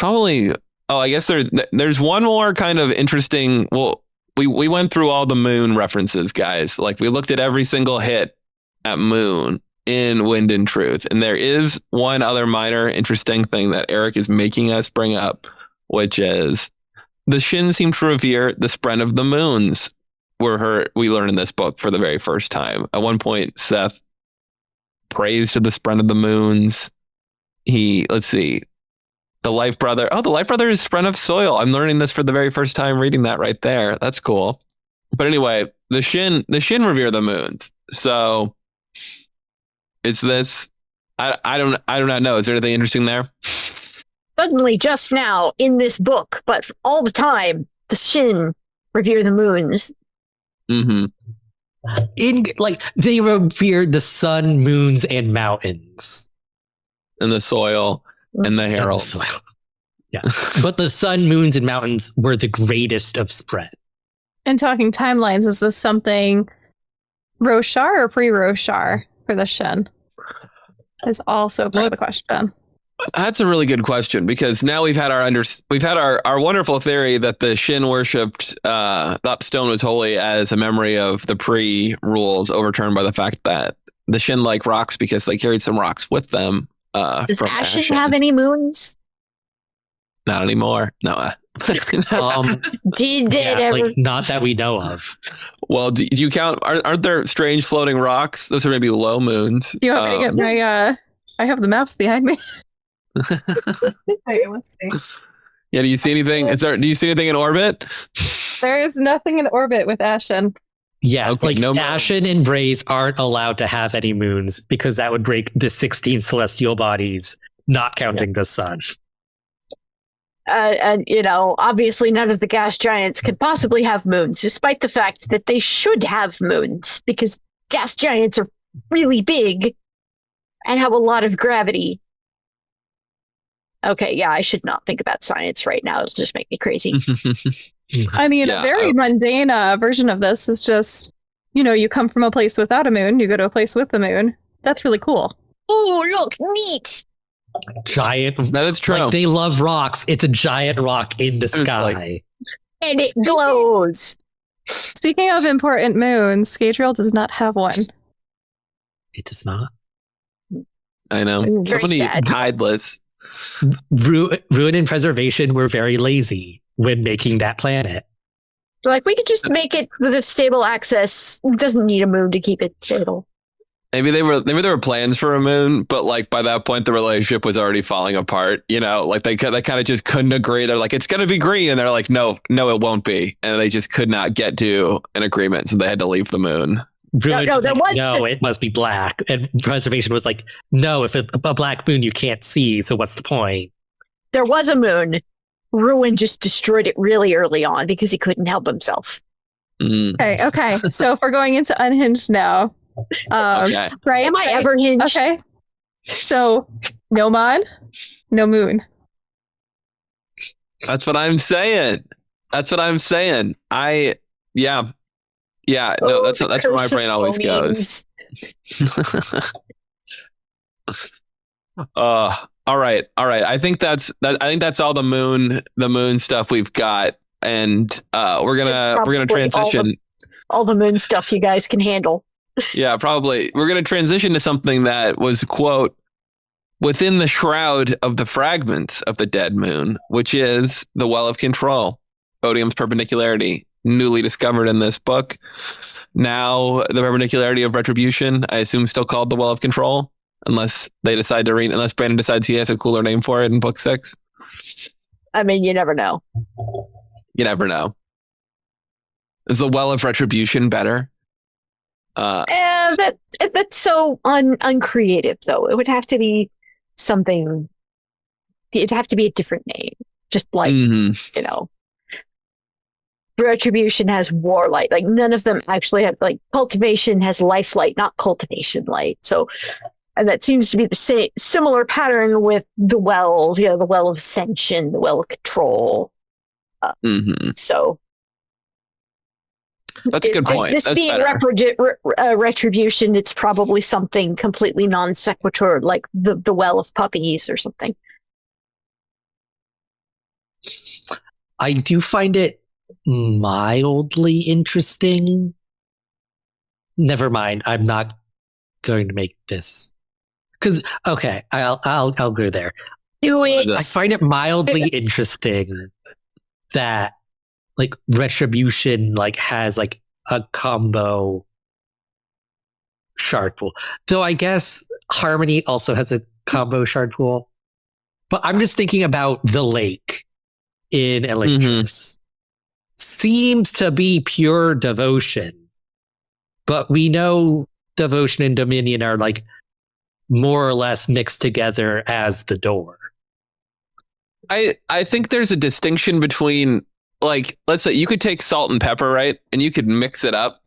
Oh, I guess there's one more kind of interesting. Well, we went through all the moon references, guys. Like, we looked at every single hit at moon in Wind and Truth, and there is one other minor interesting thing that Eric is making us bring up, which is the Shin seem to revere the spread of the moons. We learn in this book for the very first time. At one point, Seth prays to the spread of the moons. Let's see. The Life Brother. Oh, the Life Brother is Spren of Soil. I'm learning this for the very first time, reading that right there. That's cool. But anyway, the Shin revere the moons. So is this? I do not know. Is there anything interesting there? Suddenly, just now in this book, but all the time, the Shin revere the moons. Mm-hmm. They revere the sun, moons, and mountains, and the soil. And the heralds. Yeah. But the sun, moons, and mountains were the greatest of spread. And talking timelines, is this something Roshar or pre-Roshar for the Shin? Is also part of the question. That's a really good question, because now we've had our wonderful theory that the Shin worshipped thought stone was holy as a memory of the pre-rules, overturned by the fact that the Shin like rocks because they carried some rocks with them. Does Ashen have any moons? Not anymore. No. Did it ever? Not that we know of. Well, do you count? Aren't there strange floating rocks? Those are maybe low moons. Do you want me to get my? I have the maps behind me. Let's see. Yeah. Do you see anything? Do you see anything in orbit? There is nothing in orbit with Ashen. Yeah, Okay, like no moon. Ashen and Braze aren't allowed to have any moons because that would break the 16 celestial bodies, not counting the sun. And, obviously none of the gas giants could possibly have moons, despite the fact that they should have moons, because gas giants are really big and have a lot of gravity. Okay, yeah, I should not think about science right now. It'll just make me crazy. I mean, a very mundane version of this is just, you come from a place without a moon, you go to a place with the moon. That's really cool. Oh, look, neat! Giant. That is true. Like, they love rocks. It's a giant rock in the sky. And it glows. Speaking of important moons, Scadrial does not have one. It does not. I know. It's So very many sad. tideless. Ruin and Preservation were very lazy when making that planet. Like, we could just make it with a stable access. It doesn't need a moon to keep it stable. Maybe there were plans for a moon, but like by that point the relationship was already falling apart. Like they kind of just couldn't agree. They're like, it's gonna be green, and they're like, no, it won't be, and they just could not get to an agreement, so they had to leave the moon. Ruin it must be black, and Preservation was like, no, if a black moon you can't see, so what's the point? There was a moon. Ruin just destroyed it really early on because he couldn't help himself. Okay. So if we're going into Unhinged now, Okay. right? Am I ever hinged? Okay. So no mod, no moon. That's what I'm saying. No, that's where my brain always goes. All right. I think that's all the moon stuff we've got, and we're gonna transition. All the moon stuff you guys can handle. Yeah, probably. We're gonna transition to something that was, quote, within the shroud of the fragments of the dead moon, which is the Well of Control, Odium's perpendicularity, newly discovered in this book. Now the perpendicularity of retribution, I assume, still called the Well of Control, unless unless Brandon decides he has a cooler name for it in book 6. I mean, you never know. You never know. Is the Well of Retribution better? That's so uncreative, though. It would have to be something. It'd have to be a different name, just like Retribution has Warlight. Like, none of them actually have, like, Cultivation has Lifelight, not Cultivation Light. So, and that seems to be the similar pattern with the wells. The Well of Ascension, the Well of Control. So. That's a good point. This That's being retribution, it's probably something completely non sequitur, like the Well of Puppies or something. I do find it mildly interesting. Never mind. I'm not going to make this because I'll go there. Do it. I find it mildly interesting that, like, Retribution, like, has, like, a combo shard pool. Though I guess Harmony also has a combo shard pool. But I'm just thinking about the lake in Elantris. Seems to be pure devotion. But we know devotion and dominion are, like, more or less mixed together as the door. I think there's a distinction between, like, let's say you could take salt and pepper, right? And you could mix it up.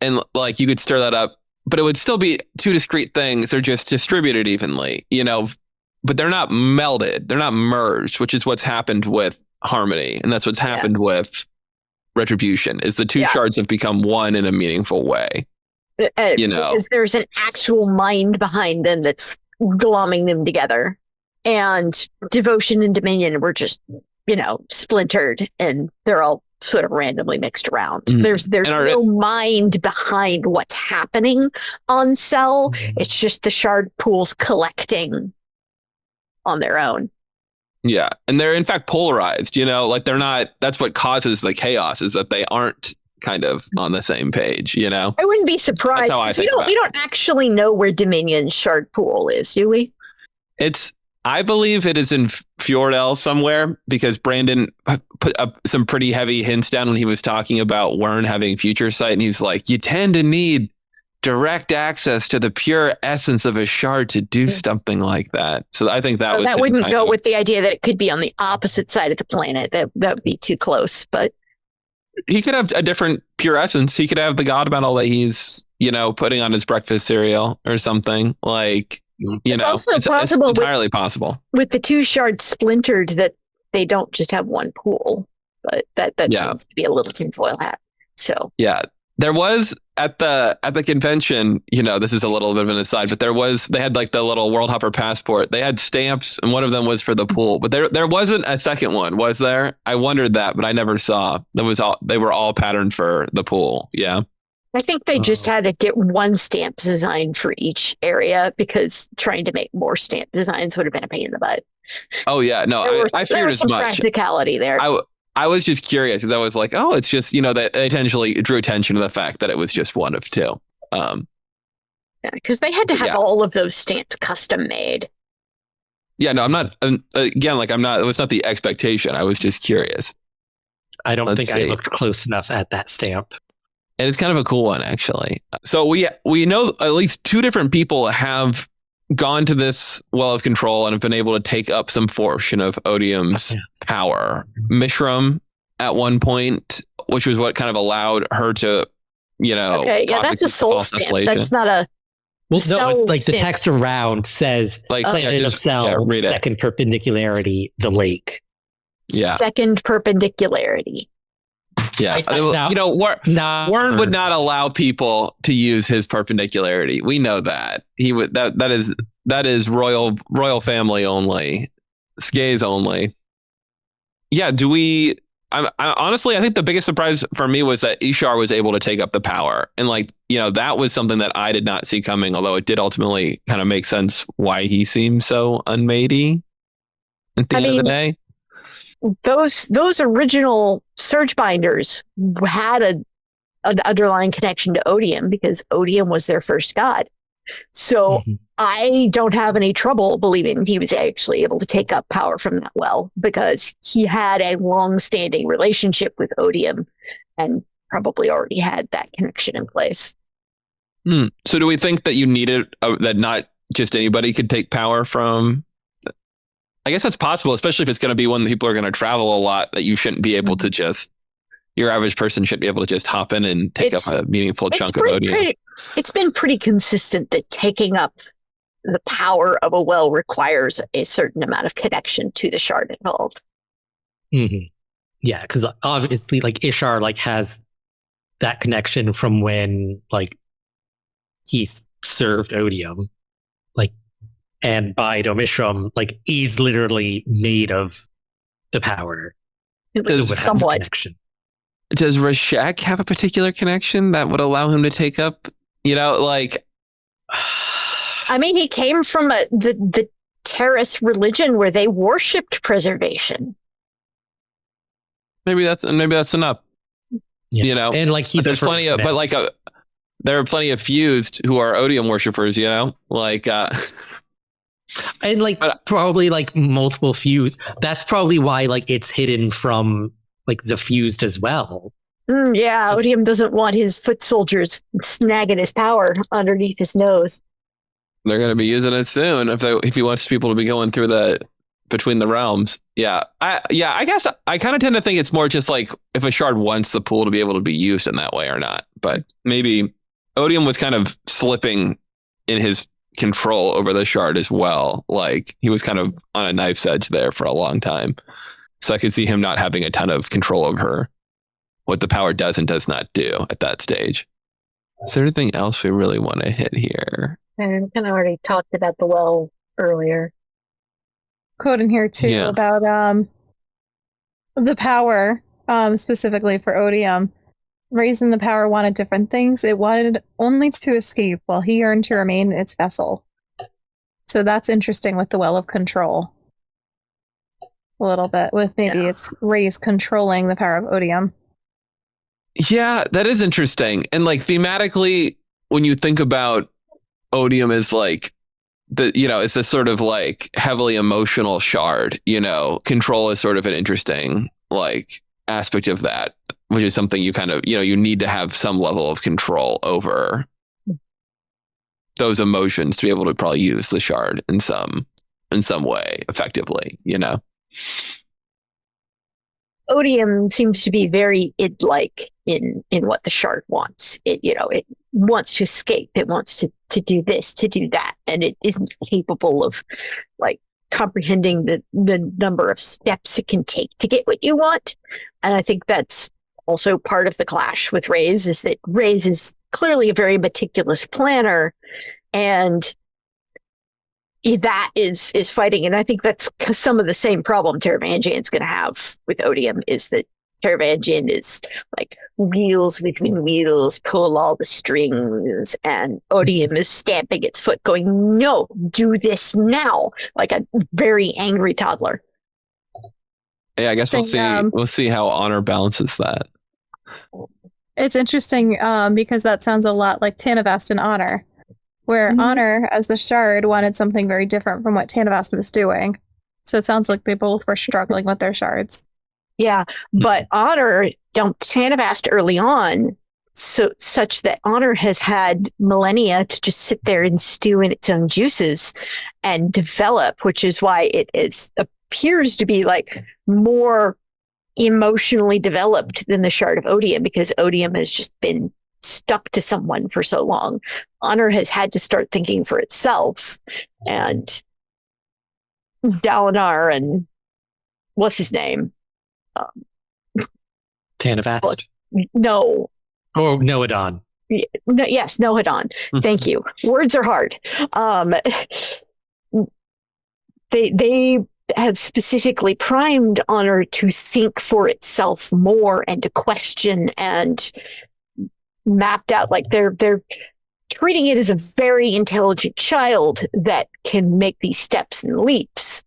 And, like, you could stir that up. But it would still be two discrete things. They're just distributed evenly, But they're not melded. They're not merged, which is what's happened with Harmony. And that's what's happened with Retribution, is the two shards have become one in a meaningful way. Because there's an actual mind behind them that's glomming them together. And devotion and dominion were just, splintered, and they're all sort of randomly mixed around. There's no mind behind what's happening on Cell. It's just the shard pools collecting on their own. Yeah. And they're in fact polarized, like they're not, that's what causes the chaos, is that they aren't kind of on the same page, I wouldn't be surprised. That's how I think we don't actually know where Dominion's shard pool is, do we? It's I believe it is in Fjordell somewhere because Brandon put up some pretty heavy hints down when he was talking about Wern having future sight. And he's like, you tend to need direct access to the pure essence of a shard to do something like that. So I think that that wouldn't go with the idea that it could be on the opposite side of the planet. That would be too close. But he could have a different pure essence. He could have the god metal that he's, putting on his breakfast cereal or something. Like, it's also possible. It's entirely possible. With the two shards splintered, that they don't just have one pool. But that seems to be a little tinfoil hat. So yeah. There was at the convention, this is a little bit of an aside, but they had like the little World Hopper passport. They had stamps, and one of them was for the pool. But there wasn't a second one, was there? I wondered that, but I never saw. They were all patterned for the pool. Yeah. I think they just had to get one stamp design for each area because trying to make more stamp designs would have been a pain in the butt. Oh yeah, no, I feared as much. Practicality there. I was just curious because I was like, oh, it's just, that intentionally drew attention to the fact that it was just one of two. Yeah, because they had to have all of those stamps custom made. Yeah, no, I'm not, again, like it was not the expectation. I was just curious. I don't think I looked close enough at that stamp. And it's kind of a cool one, actually. So we know at least two different people have gone to this well of control and have been able to take up some portion of Odium's power. Mishram at one point, which was what kind of allowed her to, that's a soul stamp. That's not a the text around says planet of cell, second perpendicularity, the lake. Yeah. Second perpendicularity. Yeah, Wern would not allow people to use his perpendicularity. We know that he would. That is royal family only, Skays only. Yeah. Do we? Honestly, I think the biggest surprise for me was that Ishar was able to take up the power, and that was something that I did not see coming. Although it did ultimately kind of make sense why he seemed so unmatey at the end of the day. Those original Surge Binders had an underlying connection to Odium because Odium was their first god. So I don't have any trouble believing he was actually able to take up power from that well because he had a long-standing relationship with Odium and probably already had that connection in place. So do we think that you needed that not just anybody could take power from? I guess that's possible, especially if it's going to be one that people are going to travel a lot, that you shouldn't be able to your average person shouldn't be able to just hop in and take up a meaningful chunk of Odium. It's been pretty consistent that taking up the power of a well requires a certain amount of connection to the shard involved. Mm-hmm. Yeah, because obviously Ishar has that connection from when he served Odium. And Baido Mishram, he's literally made of the power. Somewhat. Does Rashek have a particular connection that would allow him to take up, I mean, he came from the Terrace religion where they worshipped preservation. Maybe that's enough. Yeah. And there's plenty of, there are plenty of fused who are Odium worshippers, And probably multiple fused. That's probably why it's hidden from the fused as well. Odium doesn't want his foot soldiers snagging his power underneath his nose. They're going to be using it soon if he wants people to be going through between the realms. Yeah. I guess I kind of tend to think it's more just if a shard wants the pool to be able to be used in that way or not. But maybe Odium was kind of slipping in his control over the shard as well. He was kind of on a knife's edge there for a long time. So I could see him not having a ton of control over what the power does and does not do at that stage. Is there anything else we really want to hit here? And kind of already talked about the well earlier. Quote in here too about the power, specifically for Odium. Raising the power wanted different things. It wanted only to escape, while he yearned to remain its vessel. So that's interesting with the Well of Control. A little bit, with maybe it's Ray's controlling the power of Odium. Yeah, that is interesting. And thematically, when you think about Odium as it's a sort of like heavily emotional shard. Control is sort of an interesting like aspect of that, which is something you kind of, you need to have some level of control over those emotions to be able to probably use the shard in some way effectively. Odium seems to be very id-like in what the shard wants. It wants to escape. It wants to do this, to do that, and it isn't capable of like comprehending the number of steps it can take to get what you want. And I think that's also part of the clash with Raze, is that Raze is clearly a very meticulous planner, and that is fighting. And I think that's some of the same problem Taravangian's going to have with Odium, is that Taravangian is like wheels within wheels, pull all the strings, and Odium is stamping its foot going, no, do this now, like a very angry toddler. Yeah, I guess we'll see how Honor balances that. It's interesting because that sounds a lot like Tanavast and Honor, where Honor, as the shard, wanted something very different from what Tanavast was doing. So it sounds like they both were struggling with their shards. Yeah, but Honor dumped Tanavast early on, such that Honor has had millennia to just sit there and stew in its own juices and develop, which is why it appears to be like more emotionally developed than the shard of Odium, because Odium has just been stuck to someone for so long. Honor has had to start thinking for itself, and Dalinar and what's his name? Tanavast? No. Oh, Nohadon. No, yes, Nohadon. Thank you. Words are hard. They have specifically primed Honor to think for itself more and to question, and mapped out like they're treating it as a very intelligent child that can make these steps and leaps,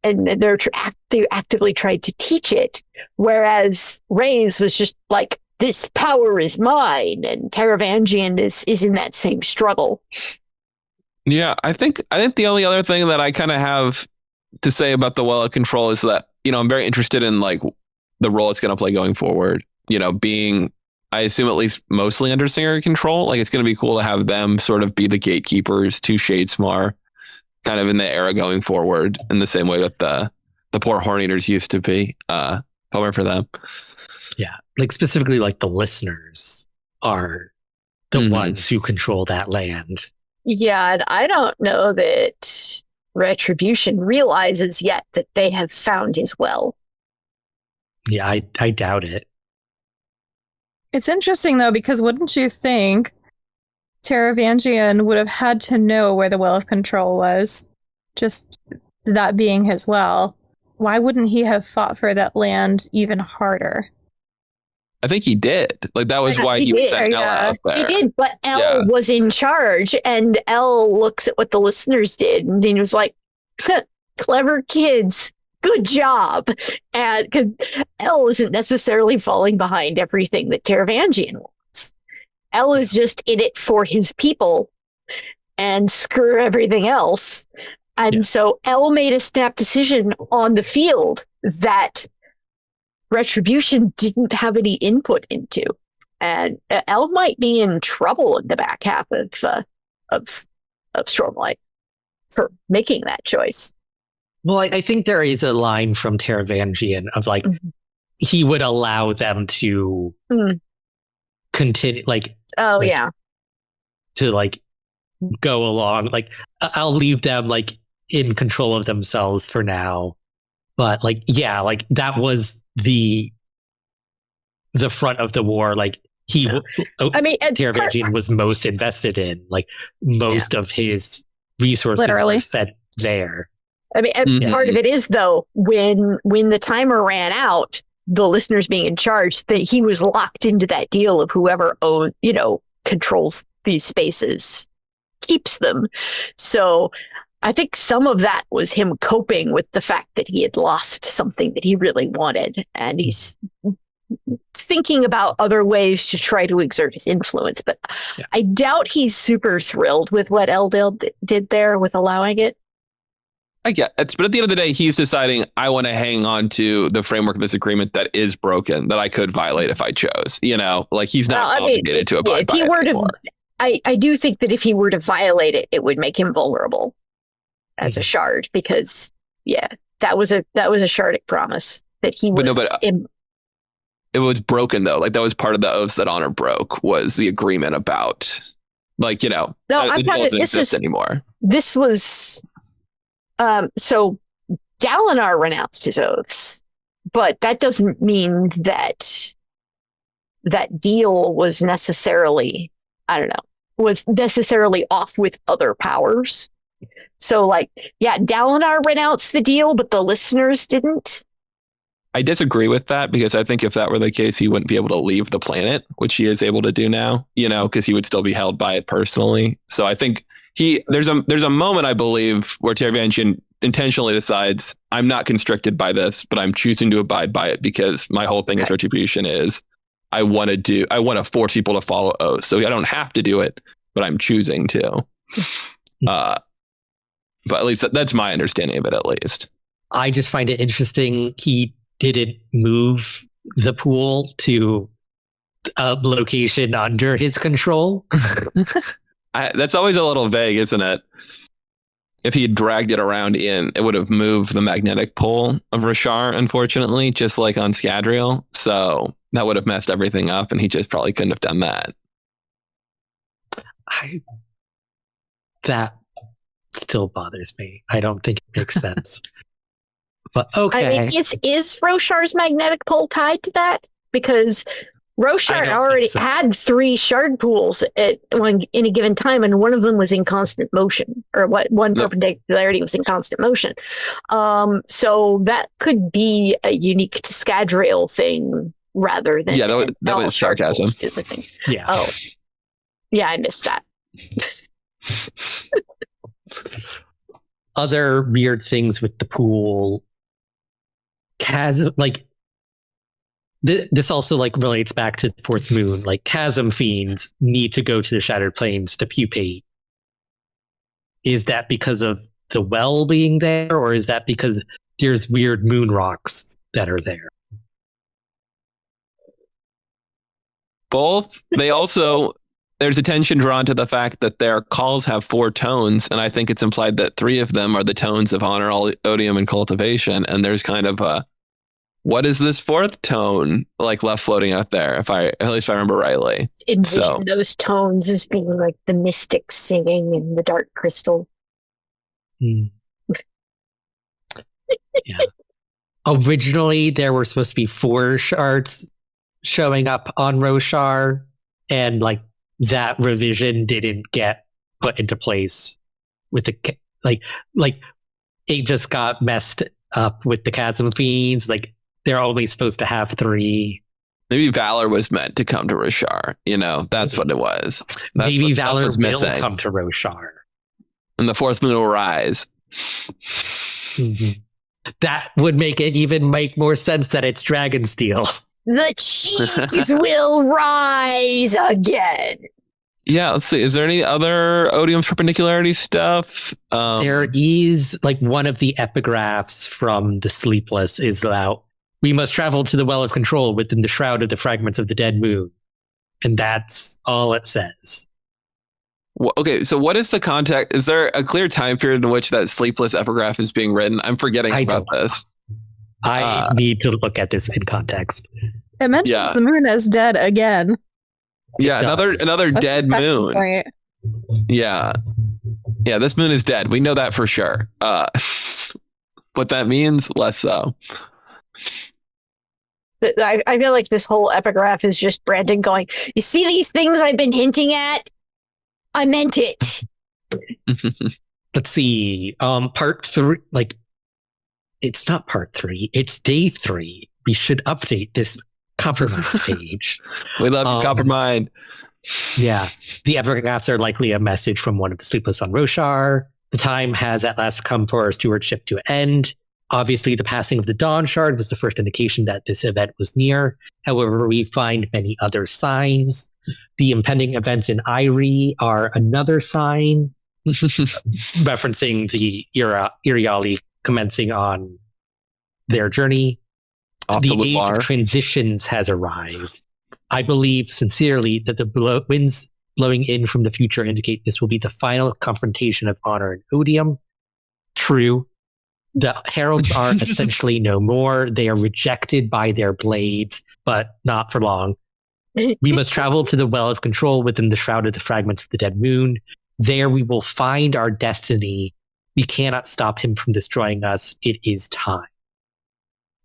and they actively tried to teach it, whereas Raze was just like, this power is mine, and Taravangian is in that same struggle. Yeah, I think the only other thing that I kind of have to say about the Well of Control is that, I'm very interested in like the role it's going to play going forward, being, I assume, at least mostly under Singer control. Like, it's going to be cool to have them sort of be the gatekeepers to Shadesmar kind of in the era going forward, in the same way that the poor Horn Eaters used to be. Bummer for them. Yeah, like specifically like the listeners are the ones who control that land. Yeah, and I don't know that Retribution realizes yet that they have found his well. Yeah, I doubt it. It's interesting, though, because wouldn't you think Taravangian would have had to know where the Well of Control was, just that being his well? Why wouldn't he have fought for that land even harder? I think he did. Like, that was why he sent El out there. He did, but El was in charge, and El looks at what the listeners did, and he was like, clever kids, good job. And because El isn't necessarily falling behind everything that Taravangian wants. El is just in it for his people and screw everything else. And so El made a snap decision on the field that Retribution didn't have any input into, and El might be in trouble in the back half of Stormlight for making that choice. Well, I think there is a line from Taravangian of like, he would allow them to continue, like, to like go along. Like, I'll leave them like in control of themselves for now, but like, yeah, like that was the front of the war. Like Taravangian was most invested in, like most of his resources were set there. I mean, and part of it is, though, when the timer ran out, the listeners being in charge, that he was locked into that deal of whoever controls these spaces keeps them. So I think some of that was him coping with the fact that he had lost something that he really wanted, and he's thinking about other ways to try to exert his influence. But I doubt he's super thrilled with what Eldil did there with allowing it. I get it, but at the end of the day, he's deciding I want to hang on to the framework of this agreement that is broken, that I could violate if I chose. Like he's not obligated to abide by it anymore. I do think that if he were to violate it, it would make him vulnerable as a shard, because that was a shardic promise that he was. It was broken though. Like that was part of the oaths that Honor broke, was the agreement about, like, no, I'm talking. Doesn't exist anymore. This was. So Dalinar renounced his oaths, but that doesn't mean that that deal was necessarily, was necessarily off with other powers. So Dalinar renounced the deal, but the listeners didn't. I disagree with that, because I think if that were the case, he wouldn't be able to leave the planet, which he is able to do now, because he would still be held by it personally. So I think there's a moment, I believe, where Teravanshian intentionally decides, I'm not constricted by this, but I'm choosing to abide by it, because my whole thing as retribution is I want to force people to follow oaths. So I don't have to do it, but I'm choosing to. But at least that's my understanding of it, at least. I just find it interesting he didn't move the pool to a location under his control. That's always a little vague, isn't it? If he had dragged it around it would have moved the magnetic pole of Roshar, unfortunately, just like on Scadrial. So that would have messed everything up, and he just probably couldn't have done that. That still bothers me. I don't think it makes sense. But okay. Is Roshar's magnetic pole tied to that? Because Roshar already had 3 shard pools in a given time, and one of them was in constant motion, or one perpendicularity was in constant motion. So that could be a unique to Scadrial thing rather than that was sarcasm. Yeah. Oh, yeah, I missed that. Other weird things with the pool. Chasm, this also relates back to the fourth moon. Chasm fiends need to go to the Shattered Plains to pupate. Is that because of the well being there, or is that because there's weird moon rocks that are there? Both. There's attention drawn to the fact that their calls have 4 tones, and I think it's implied that 3 of them are the tones of Honor, Odium, and Cultivation, and there's kind of what is this 4th tone left floating out there, at least if I remember rightly. Envision those tones as being like the mystics singing in the dark crystal. Yeah. Originally, there were supposed to be 4 shards showing up on Roshar, and that revision didn't get put into place with the it just got messed up with the Chasm Fiends. They're only supposed to have 3. Maybe Valor was meant to come to Roshar. That's what it was. Maybe Valor will come to Roshar, and the 4th moon will rise. Mm-hmm. That would make more sense that it's Dragonsteel. The cheese will rise again. Yeah, let's see. Is there any other Odium's perpendicularity stuff? There is one of the epigraphs from The Sleepless is about, we must travel to the Well of Control within the shroud of the fragments of the dead moon. And that's all it says. Okay, so what is the context? Is there a clear time period in which that Sleepless epigraph is being written? I'm forgetting about this. I need to look at this in context. It mentions the moon as dead again. Yeah, another dead moon. Right. Yeah. Yeah, this moon is dead. We know that for sure. What that means, less so. I feel like this whole epigraph is just Brandon going, you see these things I've been hinting at? I meant it. Let's see. Part 3, it's not part 3, it's day 3. We should update this compromise page. We love you, Coppermind. Yeah. The epigraphs are likely a message from one of the Sleepless on Roshar. The time has at last come for our stewardship to end. Obviously, the passing of the Dawn Shard was the first indication that this event was near. However, we find many other signs. The impending events in Weiry are another sign, referencing the Iriali commencing on their journey. The age of transitions has arrived. I believe sincerely that the winds blowing in from the future indicate this will be the final confrontation of honor and odium. True. The heralds are essentially no more. They are rejected by their blades, but not for long. We must travel to the Well of Control within the Shroud of the Fragments of the Dead Moon. There we will find our destiny. We cannot stop him from destroying us. It is time.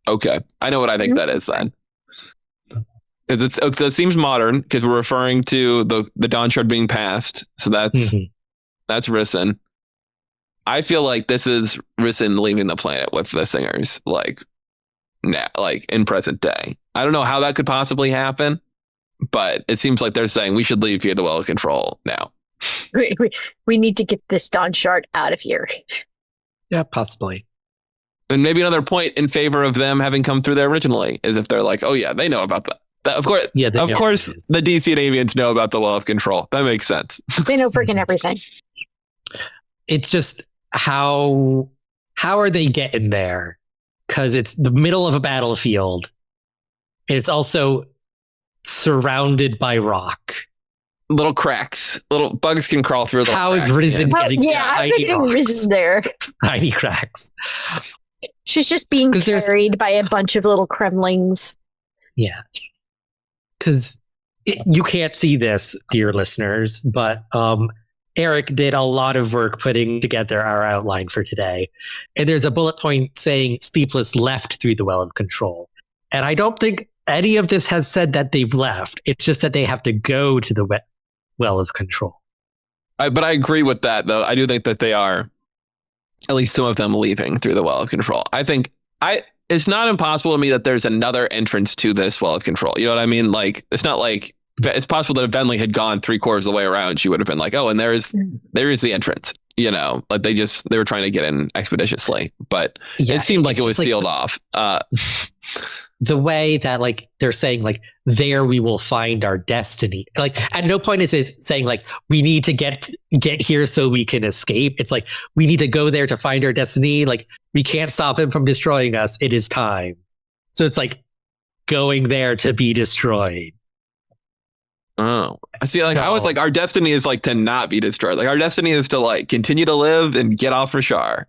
Okay. I know what I think that is then. Because it seems modern because we're referring to the Dawn Shard being passed. So that's Risen. I feel like this is Risen leaving the planet with the singers, like in present day. I don't know how that could possibly happen, but it seems like they're saying we should leave via the Well of Control now. We need to get this Dawn Shard out of here. Yeah, possibly. And maybe another point in favor of them having come through there originally is if they're like, oh yeah, they know about that. Of course, the DC and Avians know about the Well of Control. That makes sense. They know freaking everything. It's just how are they getting there? Because it's the middle of a battlefield. And it's also surrounded by rock. Little cracks. Little bugs can crawl through the How is Risen getting I think Risen's there. Tiny cracks. She's just being carried by a bunch of little Kremlings. Yeah. Because you can't see this, dear listeners, but Eric did a lot of work putting together our outline for today. And there's a bullet point saying Sleepless left through the Well of Control. And I don't think any of this has said that they've left. It's just that they have to go to the Well of Control. But I agree with that, though. I do think that they are, at least some of them, leaving through the Well of Control. I think it's not impossible to me that there's another entrance to this Well of Control. You know what I mean? Like, it's not like it's possible that if Venli had gone 3/4 of the way around, she would have been like, oh, and there is the entrance. You know, like they were trying to get in expeditiously, but it seemed like it was sealed off. The way that like they're saying like there we will find our destiny. Like at no point is it saying like we need to get here so we can escape. It's like we need to go there to find our destiny. Like we can't stop him from destroying us. It is time. So it's like going there to be destroyed. Oh, I see. Like I was like, our destiny is like to not be destroyed. Like our destiny is to like continue to live and get off Rashar.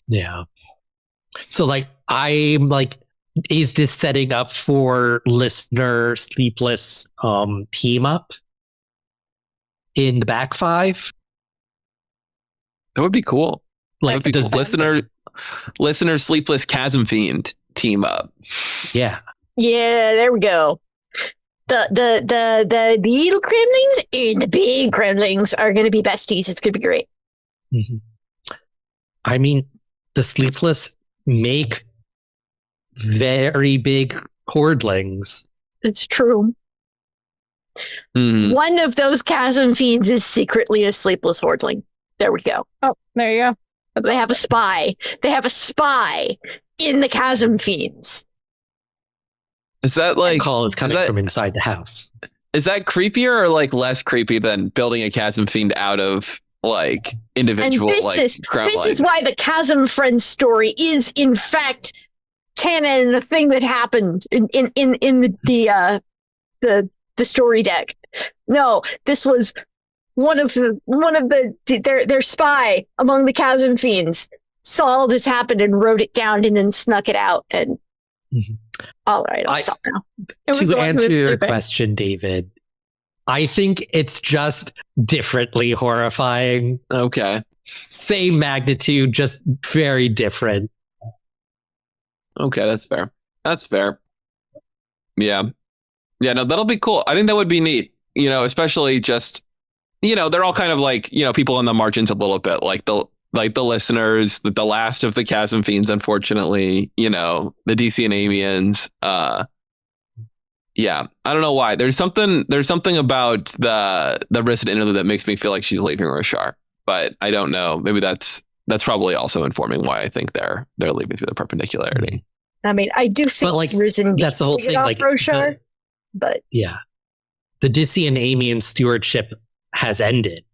Yeah. So like I'm like, is this setting up for listener Sleepless team up in the back five? That would be cool. Like does listener Sleepless Chasm Fiend team up? Yeah. Yeah, there we go. The little Kremlings and the big Kremlings are going to be besties. It's going to be great. Mm-hmm. I mean, the Sleepless make very big hordlings. It's true. One of those chasm fiends is secretly a sleepless hordling. There we go. Oh, there you go. They have a spy. They have a spy in the chasm fiends. Is that like call is coming from inside the house? Is that creepier or like less creepy than building a chasm fiend out of like individual this is why the Chasm Friends story is in fact canon and a thing that happened in the story deck. No, this was one of their spy among the Chasm Fiends saw all this happen and wrote it down and then snuck it out. And all right, I'll stop now. To answer your question, David, I think it's just differently horrifying. Okay. Same magnitude, just very different. Okay, that's fair. That's fair. Yeah. Yeah, no, that'll be cool. I think that would be neat. You know, especially just, you know, they're all kind of like, you know, people on the margins a little bit, like the listeners, the last of the Chasm Fiends, unfortunately, you know, the DC and Amians. Yeah, I don't know why. There's something about the Risen interlude that makes me feel like she's leaving Rashar, but I don't know. Maybe that's that's probably also informing why I think they're leaving through the perpendicularity. I mean, I do think like, Risen that's the whole needs to thing. get off Like, Roshar, but yeah, the Dissy and Amian stewardship has ended,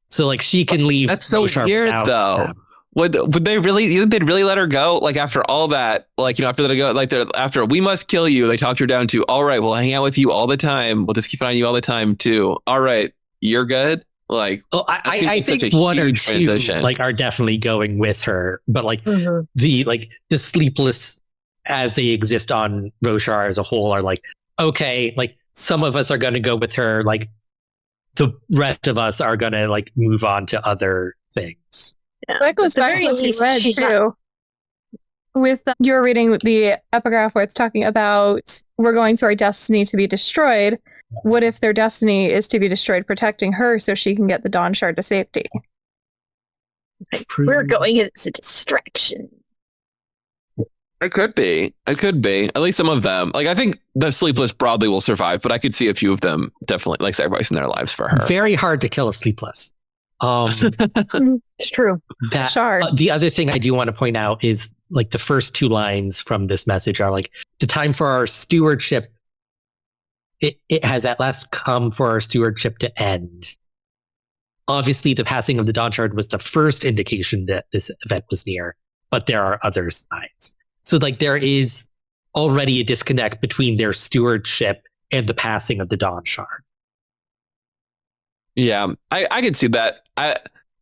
so like she can leave. That's so Roshar weird, without though. them. Would they really? You think they'd really let her go? Like after all that, like after they go, like after we must kill you, they talked her down to all right. We'll hang out with you all the time. We'll just keep an eye on you all the time too. All right, you're good. Like, I think one or two like are definitely going with her, but like the sleepless as they exist on Roshar as a whole are like, okay, like some of us are going to go with her, like the rest of us are going to like move on to other things. Yeah. That goes back to what you read too. With you're reading the epigraph where it's talking about we're going to our destiny to be destroyed. What if their destiny is to be destroyed, protecting her so she can get the Dawn Shard to safety? We're going as a distraction. It could be. At least some of them. Like I think the sleepless broadly will survive, but I could see a few of them definitely like sacrificing their lives for her. Very hard to kill a sleepless. It's true. The other thing I do want to point out is like the first two lines from this message are like, the time for our stewardship, it has at last come for our stewardship to end. Obviously, the passing of the Dawn Shard was the first indication that this event was near, but there are other signs. So like there is already a disconnect between their stewardship and the passing of the Dawn Shard. Yeah, I can see that.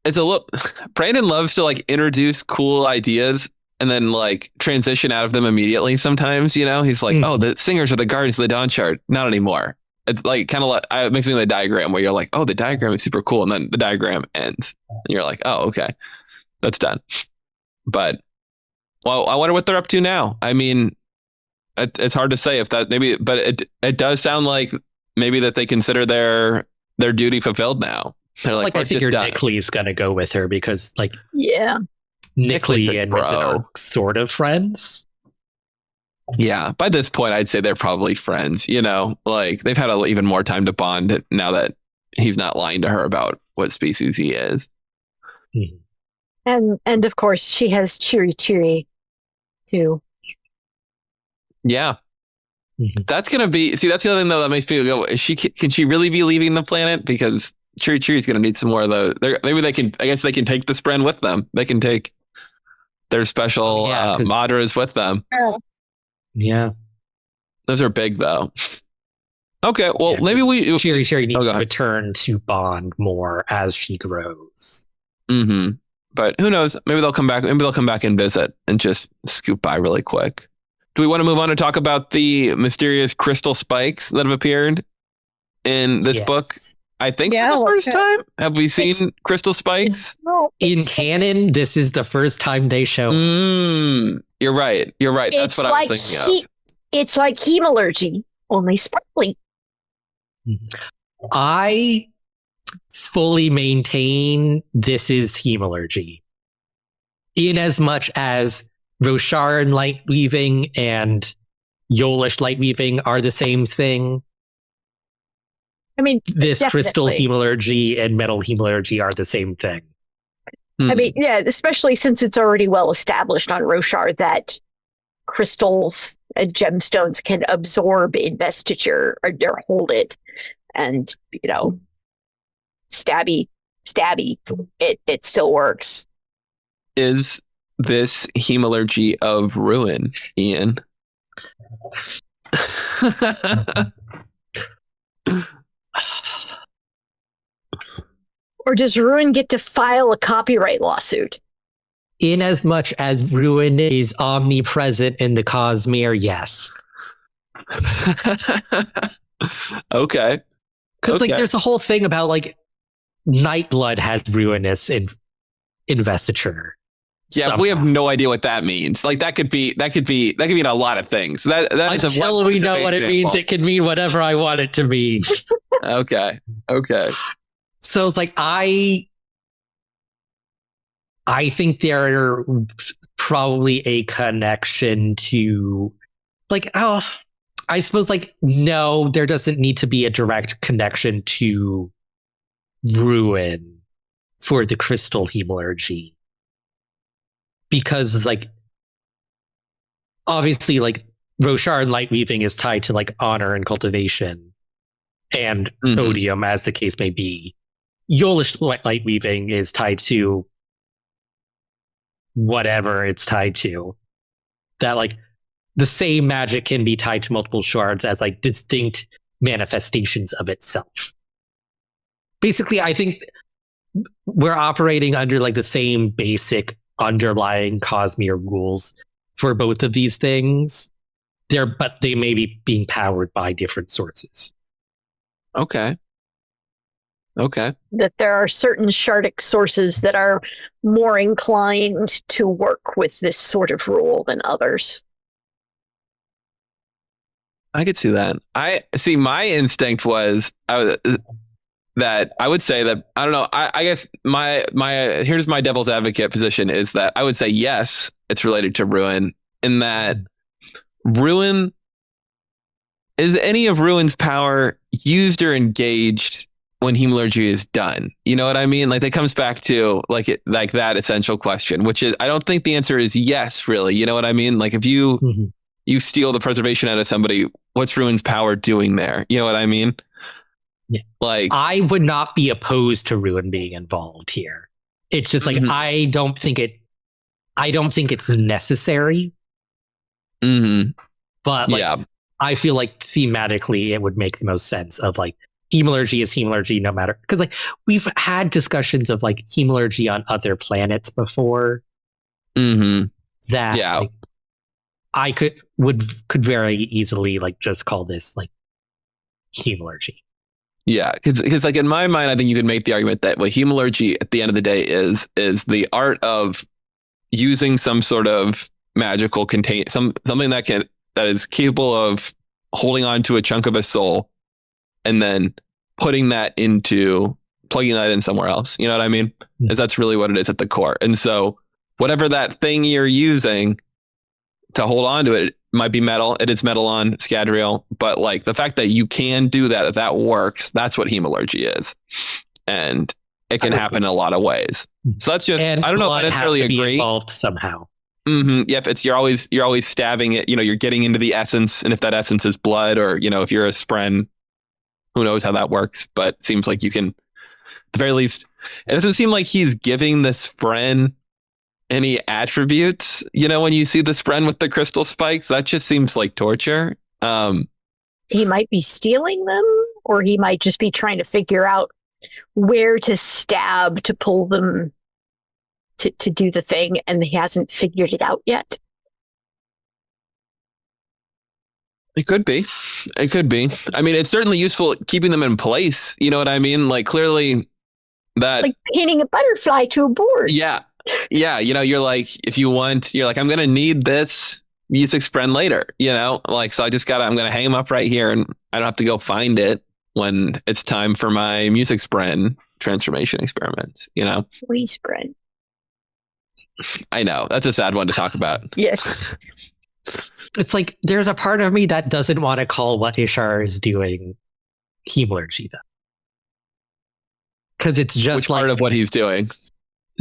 It's a little. Brandon loves to like introduce cool ideas and then like transition out of them immediately. Sometimes, he's like, "Oh, the singers are the guardians of the Dawn Shard." Not anymore. It's like kind of like I'm mixing the diagram where you're like, "Oh, the diagram is super cool," and then the diagram ends, and you're like, "Oh, okay, that's done." But well, I wonder what they're up to now. I mean, it's hard to say if that maybe, but it does sound like maybe that they consider their duty fulfilled now. They're like I figured Nickley's gonna go with her because Nickley and Risen are sort of friends. Yeah, by this point I'd say they're probably friends, like they've had even more time to bond now that he's not lying to her about what species he is. And of course she has Cheery too. Yeah. That's gonna be that's the other thing though that makes me go, can she really be leaving the planet? Because Cheery's gonna need some more of those. Maybe they can take the Spren with them. They can take their special Madras with them. Yeah. Those are big though. Okay, well maybe Cheery needs to return to bond more as she grows. But who knows? Maybe they'll come back. Maybe they'll come back and visit and just scoop by really quick. Do we want to move on to talk about the mysterious crystal spikes that have appeared in this book? I think for the first time. Have we seen crystal spikes? In canon, this is the first time they show. You're right. That's what I was thinking of. It's like hemalurgy, only sparkly. I fully maintain this is hemalurgy. In as much as Rosharan light weaving and Yolish light weaving are the same thing. I mean, this definitely. Crystal hemalurgy and metal hemalurgy are the same thing. I mean, yeah, especially since it's already well established on Roshar that crystals and gemstones can absorb investiture or hold it, and stabby, it still works. Is this hemalurgy of ruin, Ian? Or does Ruin get to file a copyright lawsuit? In as much as Ruin is omnipresent in the Cosmere, yes. Okay. Because there's a whole thing about Nightblood has ruinous investiture. Yeah, somehow. We have no idea what that means. That could mean a lot of things. Until we know what it means, it can mean whatever I want it to mean. Okay. So it's I think there probably a connection to I suppose no, there doesn't need to be a direct connection to Ruin for the crystal hemalurgy. Because it's like, obviously, like, Roshar and light weaving is tied to like honor and cultivation and odium, as the case may be. Yolish light weaving is tied to whatever it's tied to. That like the same magic can be tied to multiple shards as like distinct manifestations of itself. Basically, I think we're operating under like the same basic underlying Cosmere rules for both of these things. But they may be being powered by different sources. Okay. That there are certain shardic sources that are more inclined to work with this sort of rule than others. I could see that. I see. My instinct was that I would say that, I don't know. I guess my here's my devil's advocate position is that I would say yes, it's related to Ruin, in that Ruin, is any of Ruin's power used or engaged when hemalurgy is done? You know what I mean? Like, that comes back to like that essential question, which is, I don't think the answer is yes, really. You know what I mean? Like, if you you steal the preservation out of somebody, what's Ruin's power doing there? You know what I mean? Yeah. Like, I would not be opposed to Ruin being involved here. It's just like, I don't think it's necessary. But like, I feel like thematically it would make the most sense of like, hemalurgy is hemalurgy no matter, because like we've had discussions of like hemalurgy on other planets before. That like, I could very easily like just call this like hemalurgy. Yeah, because like in my mind, I think you could make the argument that what hemalurgy at the end of the day is the art of using some sort of magical something that is capable of holding on to a chunk of a soul and then plugging that in somewhere else. You know what I mean? Is that's really what it is at the core. And so whatever that thing you're using to hold on to it might be metal. It is metal on Scadrial, but like the fact that you can do that works, that's what hemalurgy is. And it can happen in a lot of ways. So that's just, and I don't know if I necessarily agree. Involved somehow. Yep. It's, you're always stabbing it, you're getting into the essence. And if that essence is blood, or, if you're a Spren, who knows how that works, but it seems like you can, at the very least, it doesn't seem like he's giving this Spren any attributes. When you see the Spren with the crystal spikes, that just seems like torture. He might be stealing them, or he might just be trying to figure out where to stab to pull them to do the thing, and he hasn't figured it out yet. It could be. I mean, it's certainly useful keeping them in place. You know what I mean? Like, clearly that, like painting a butterfly to a board. Yeah. You're like, if you want, you're like, I'm going to need this music Spren later, like, so I'm going to hang them up right here, and I don't have to go find it when it's time for my music Spren transformation experiment, We Spren. I know, that's a sad one to talk about. Yes. It's like, there's a part of me that doesn't want to call what Ishar is doing hemalurgy, though. Because it's just which part of what he's doing?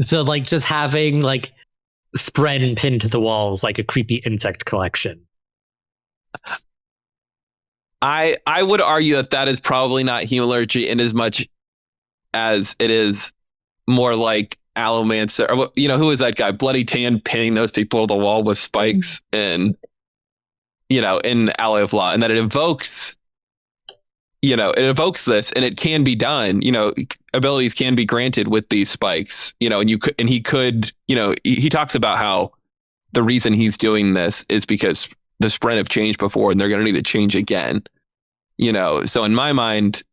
So like just having like Spren pinned to the walls like a creepy insect collection. I would argue that is probably not hemalurgy in as much as it is more like Allomancer, or who is that guy? Bloody Tan pinning those people to the wall with spikes in Alloy of Law, and that it evokes this, and it can be done. Abilities can be granted with these spikes, and he talks about how the reason he's doing this is because the Spren have changed before, and they're going to need to change again. So in my mind,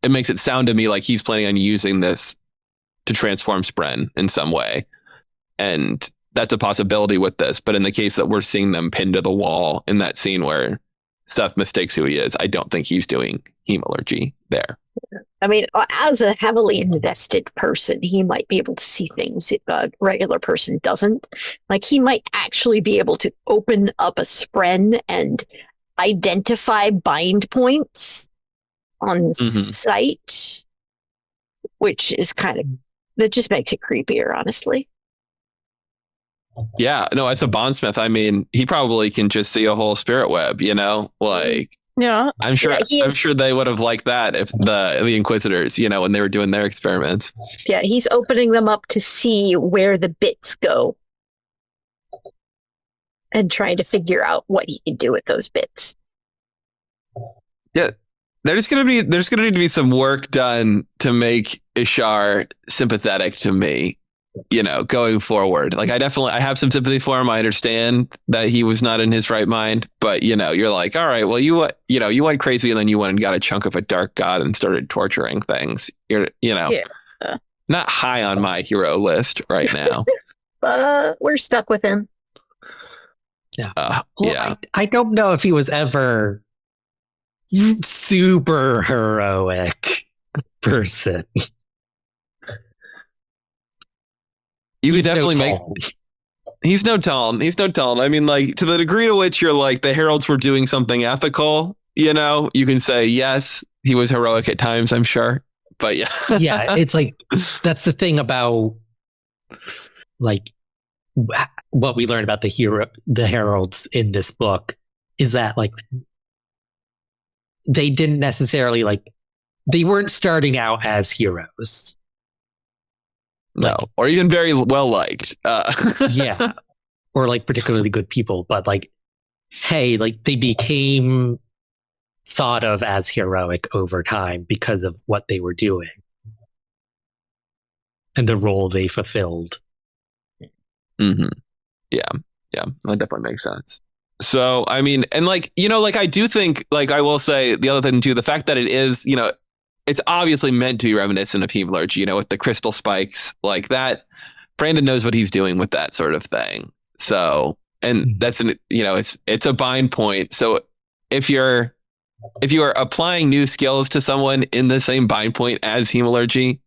it makes it sound to me like he's planning on using this to transform Spren in some way. And that's a possibility with this. But in the case that we're seeing them pinned to the wall in that scene where Steph mistakes who he is, I don't think he's doing hemalurgy there. I mean, as a heavily invested person, he might be able to see things a regular person doesn't. Like, he might actually be able to open up a Spren and identify bind points on sight, which is kind of That just makes it creepier, honestly. Yeah, no, as a bondsmith, I mean, he probably can just see a whole spirit web, like Yeah. I'm sure Yeah, I'm sure they would have liked that if the Inquisitors, when they were doing their experiments. Yeah, he's opening them up to see where the bits go and trying to figure out what he can do with those bits. Yeah. There's gonna need to be some work done to make Ishar sympathetic to me, going forward. Like I have some sympathy for him. I understand that he was not in his right mind, but you're like, all right, well, you went crazy and then you went and got a chunk of a dark god and started torturing things. You're not high on my hero list right now. We're stuck with him. Yeah. Yeah. I don't know if he was ever super heroic person. You could definitely he's no Taln. He's no Taln. I mean, like, to the degree to which you're like the heralds were doing something ethical, you can say yes, he was heroic at times, I'm sure. But yeah. Yeah, it's like that's the thing about like what we learned about the heralds in this book is that like they didn't necessarily they weren't starting out as heroes. No, or even very well liked. Yeah, or like particularly good people, but hey, they became thought of as heroic over time because of what they were doing and the role they fulfilled. Mm-hmm. Yeah, that definitely makes sense. So, I mean, and I do think, I will say the other thing too, the fact that it is, it's obviously meant to be reminiscent of Hemalurgy, with the crystal spikes like that. Brandon knows what he's doing with that sort of thing. So, and that's it's a bind point. So if you are applying new skills to someone in the same bind point as Hemalurgy,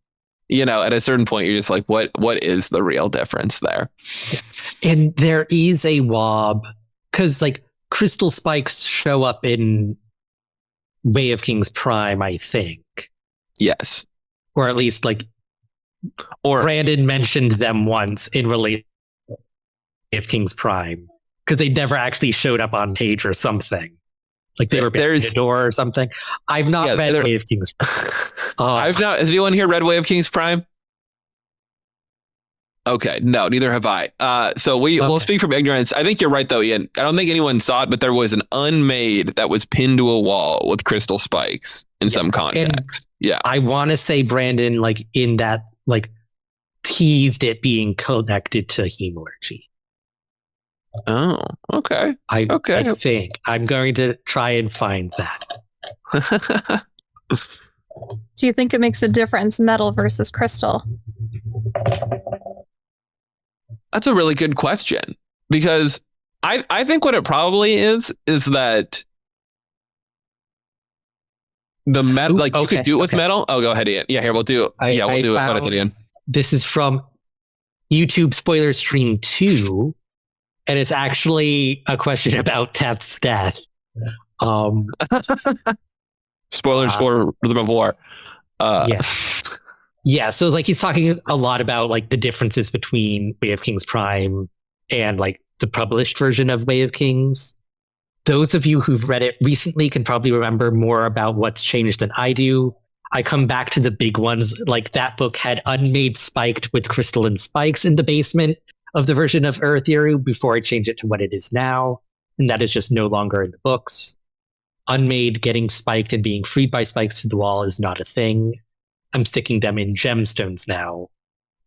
at a certain point, you're just like, what is the real difference there? And there is a wob because crystal spikes show up in Way of Kings Prime, I think. Yes. Or at least or Brandon mentioned them once in relation to Way of Kings Prime because they never actually showed up on page or something. They were behind a door or something. I've not read Way of Kings Prime. I've not. Has anyone here read Way of Kings Prime? Okay, no, neither have I. So we'll speak from ignorance. I think you're right, though, Ian. I don't think anyone saw it, but there was an unmade that was pinned to a wall with crystal spikes in some context. Yeah, I want to say Brandon, in that, teased it being connected to Hemalurgy. Oh, okay. I think I'm going to try and find that. Do you think it makes a difference, metal versus crystal? That's a really good question, because I think what it probably is that the metal, you could do it with metal. Oh, go ahead, Ian. Yeah, here, we'll do it. We'll do it. What is it, Ian? This is from YouTube Spoiler Stream 2, and it's actually a question about Tep's death. Spoilers for Rhythm of War. Yeah. Yeah, so it's he's talking a lot about the differences between Way of Kings Prime and the published version of Way of Kings. Those of you who've read it recently can probably remember more about what's changed than I do. I come back to the big ones. That book had unmade spiked with crystalline spikes in the basement of the version of Earthiru before I changed it to what it is now. And that is just no longer in the books. Unmade getting spiked and being freed by spikes to the wall is not a thing. I'm sticking them in gemstones now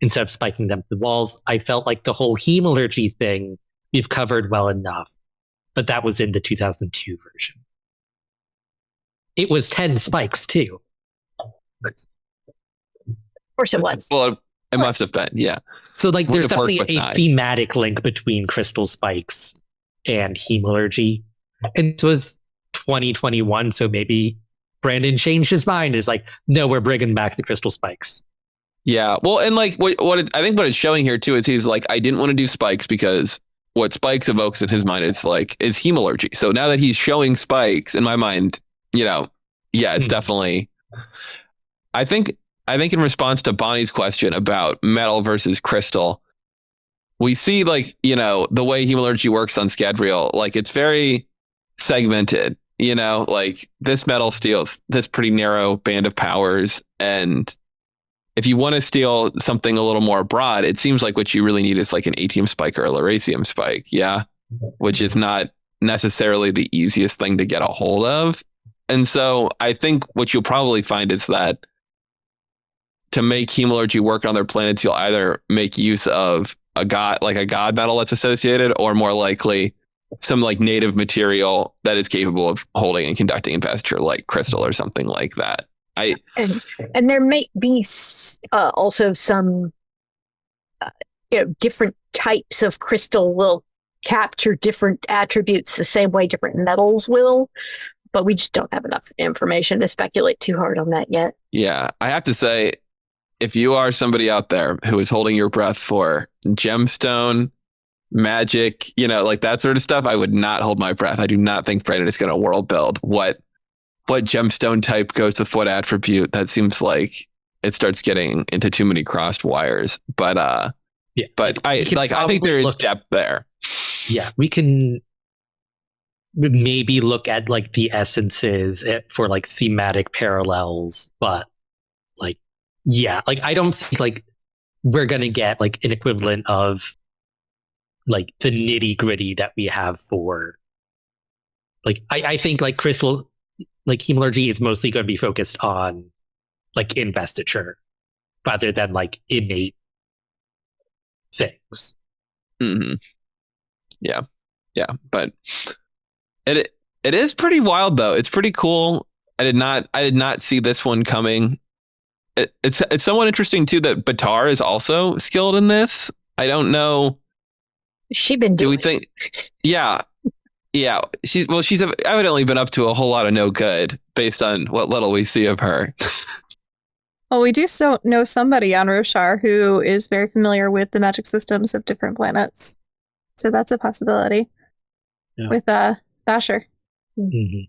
instead of spiking them to the walls. I felt like the whole Hemalurgy thing we've covered well enough, but that was in the 2002 version. It was 10 spikes too. Of course it was. Well, it must have been, yeah. So there's definitely a thematic link between crystal spikes and Hemalurgy. And it was 2021, so maybe Brandon changed his mind. Is no, we're bringing back the crystal spikes. Yeah, well, and I think what it's showing here too is he's I didn't want to do spikes because what spikes evokes in his mind is Hemalurgy. So now that he's showing spikes in my mind, it's definitely. I think I think in response to Bonnie's question about metal versus crystal, we see like, the way hemalurgy works on Scadrial, like it's very segmented, like this metal steals this pretty narrow band of powers. And if you want to steal something a little more broad, it seems like what you really need is like an atium spike or a lerasium spike. Yeah. Which is not necessarily the easiest thing to get a hold of. And so I think what you'll probably find is that to make hemalurgy work on other planets, you'll either make use of a god metal that's associated, or more likely some like native material that is capable of holding and conducting investiture, like crystal or something like that. And there may be also some different types of crystal will capture different attributes the same way different metals will, but we just don't have enough information to speculate too hard on that yet. Yeah, I have to say, if you are somebody out there who is holding your breath for gemstone, magic, like that sort of stuff, I would not hold my breath. I do not think Brandon is going to world build what gemstone type goes with what attribute. That seems like it starts getting into too many crossed wires. But I think there is depth there. Yeah, we can maybe look at like the essences for like thematic parallels, but like, yeah, like I don't think like we're gonna get like an equivalent of like the nitty gritty that we have for like I think like crystal, like hemalurgy is mostly going to be focused on like investiture rather than like innate things. Mm-hmm. Yeah, but it is pretty wild though. It's pretty cool. I did not see this one coming. It's somewhat interesting too that Batar is also skilled in this. I don't know. She been doing? Do we think? Yeah. She's evidently been up to a whole lot of no good based on what little we see of her. Well, we do know somebody on Roshar who is very familiar with the magic systems of different planets. So that's a possibility with Basher. Mm-hmm.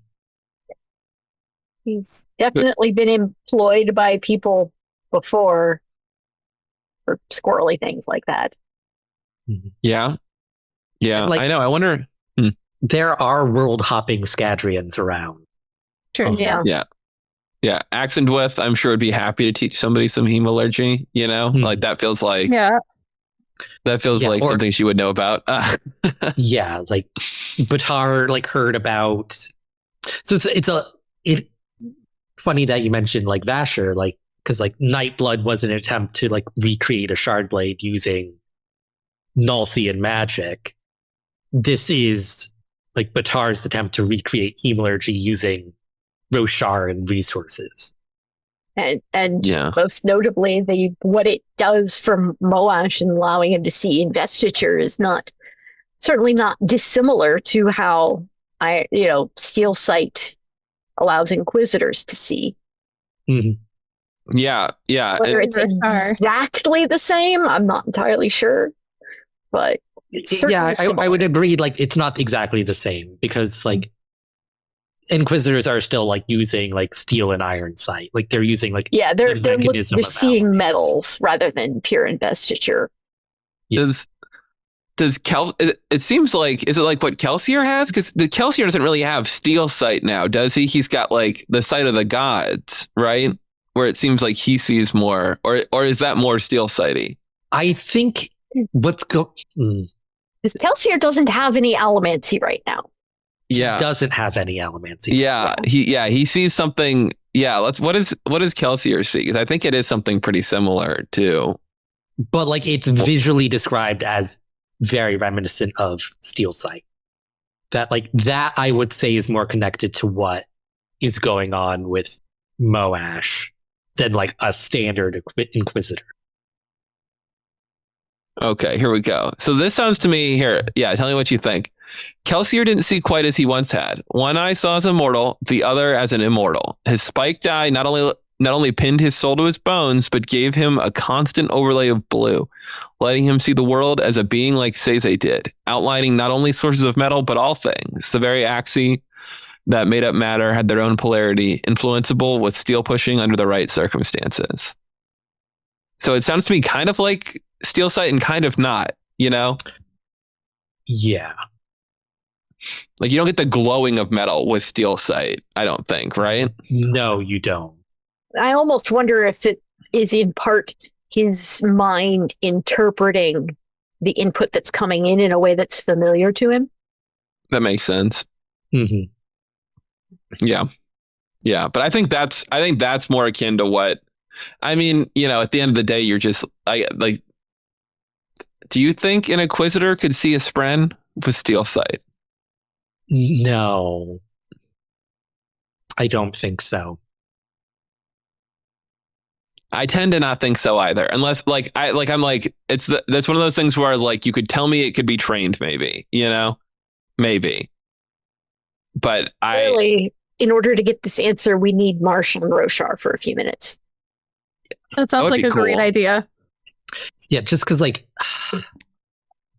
He's definitely been employed by people before for squirrely things like that. Yeah. Like, I know. I wonder. There are world hopping Scadrians around. True. Yeah. Axendwith, I'm sure would be happy to teach somebody some hemalurgy. Like that feels like. Yeah. That feels like something she would know about. Yeah, like Batar like heard about. So it's funny that you mentioned like Vasher, like because like Nightblood was an attempt to like recreate a shard blade using Nulthian magic. This is like Batar's attempt to recreate hemalurgy using Roshar and resources. And most notably, what it does for Moash and allowing him to see investiture is certainly not dissimilar to how Steel Sight allows Inquisitors to see. Mm-hmm. Yeah. Whether it's exactly the same, I'm not entirely sure, but I would agree. Like it's not exactly the same because like Inquisitors are still like using like steel and iron sight. Like they're using like they're seeing metals rather than pure investiture. Does it seems like, is it like what Kelsier has? Because the Kelsier doesn't really have steel sight now, does he? He's got like the sight of the gods, right? Where it seems like he sees more, or is that more steel sighty? I think Because Kelsier doesn't have any Allomancy right now. Yeah, he doesn't have any Allomancy. He sees something. Yeah, what does Kelsier see? Because I think it is something pretty similar too. But like it's visually described as very reminiscent of steel sight. That I would say is more connected to what is going on with Moash than like a standard Inquisitor. Okay, here we go. So this sounds to me here. Yeah, tell me what you think. Kelsier didn't see quite as he once had. One eye saw as immortal, the other as an immortal. His spiked eye not only pinned his soul to his bones, but gave him a constant overlay of blue, letting him see the world as a being like Seize did, outlining not only sources of metal, but all things. The very axes that made up matter had their own polarity, influenceable with steel pushing under the right circumstances. So it sounds to me kind of like steel sight and kind of not, you know? Yeah. Like you don't get the glowing of metal with steel sight, I don't think, right? No, you don't. I almost wonder if it is in part his mind interpreting the input that's coming in a way that's familiar to him. That makes sense. Mm-hmm. Yeah. Yeah. But I think that's more akin to what, I mean, you know, at the end of the day, you're just like, do you think an Inquisitor could see a Spren with steel sight? No, I don't think so. I tend to not think so either, unless that's one of those things where like you could tell me it could be trained, maybe, you know, maybe. But Clearly, in order to get this answer, we need Marshall and Roshar for a few minutes. That sounds would like be a great cool. idea. Yeah, just because like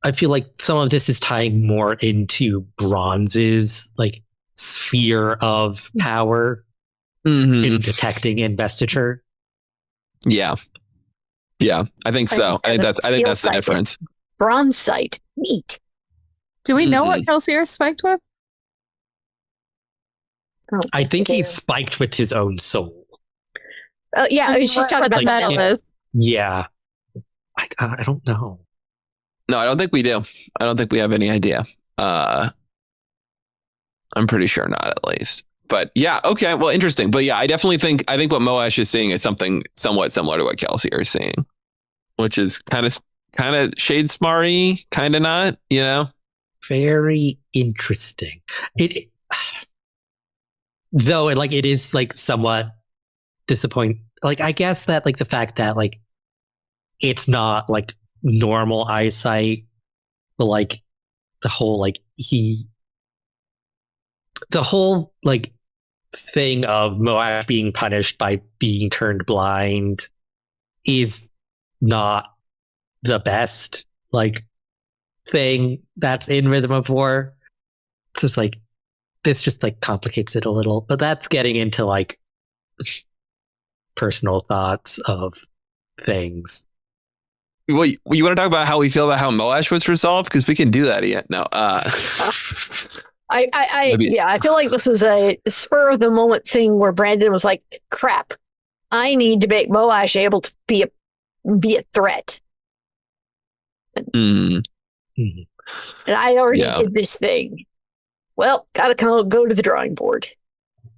I feel like some of this is tying more into Bronze's like sphere of power in detecting investiture. Yeah. Yeah, I think so. I think that's the Steel difference. sight. Bronze sight. Neat. Do we know what Kelsier is spiked with? Oh, I think he's spiked with his own soul. Yeah, I was just talking about what that metal. is. Yeah. I don't know. No, I don't think we do. I don't think we have any idea. I'm pretty sure not, at least. But yeah, okay, well, interesting. But yeah, I think what Moash is seeing is something somewhat similar to what Kelsier is seeing, which is kind of shade smarty, kind of not, you know? Very interesting. Though it is like somewhat disappointing. Like I guess that like the fact that like it's not like normal eyesight, but like the whole like the whole like thing of Moash being punished by being turned blind is not the best like thing that's in Rhythm of War. It's just like this just like complicates it a little, but that's getting into like personal thoughts of things. Well, you want to talk about how we feel about how Moash was resolved? Because we can do that yet. No. I feel like this was a spur of the moment thing where Brandon was like, crap, I need to make Moash able to be a threat. And I already did this thing. Well, gotta go to the drawing board.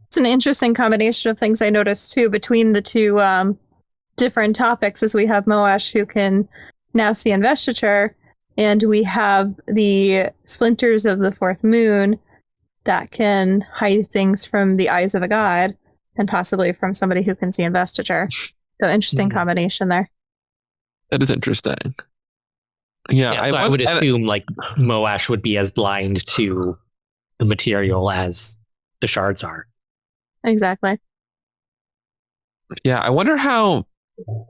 It's an interesting combination of things I noticed too between the two different topics, as we have Moash who can now see investiture, and we have the splinters of the fourth moon that can hide things from the eyes of a god and possibly from somebody who can see investiture. So interesting combination there. That is interesting. Yeah, so I would assume like Moash would be as blind to the material as the shards are. Exactly. Yeah, I wonder how.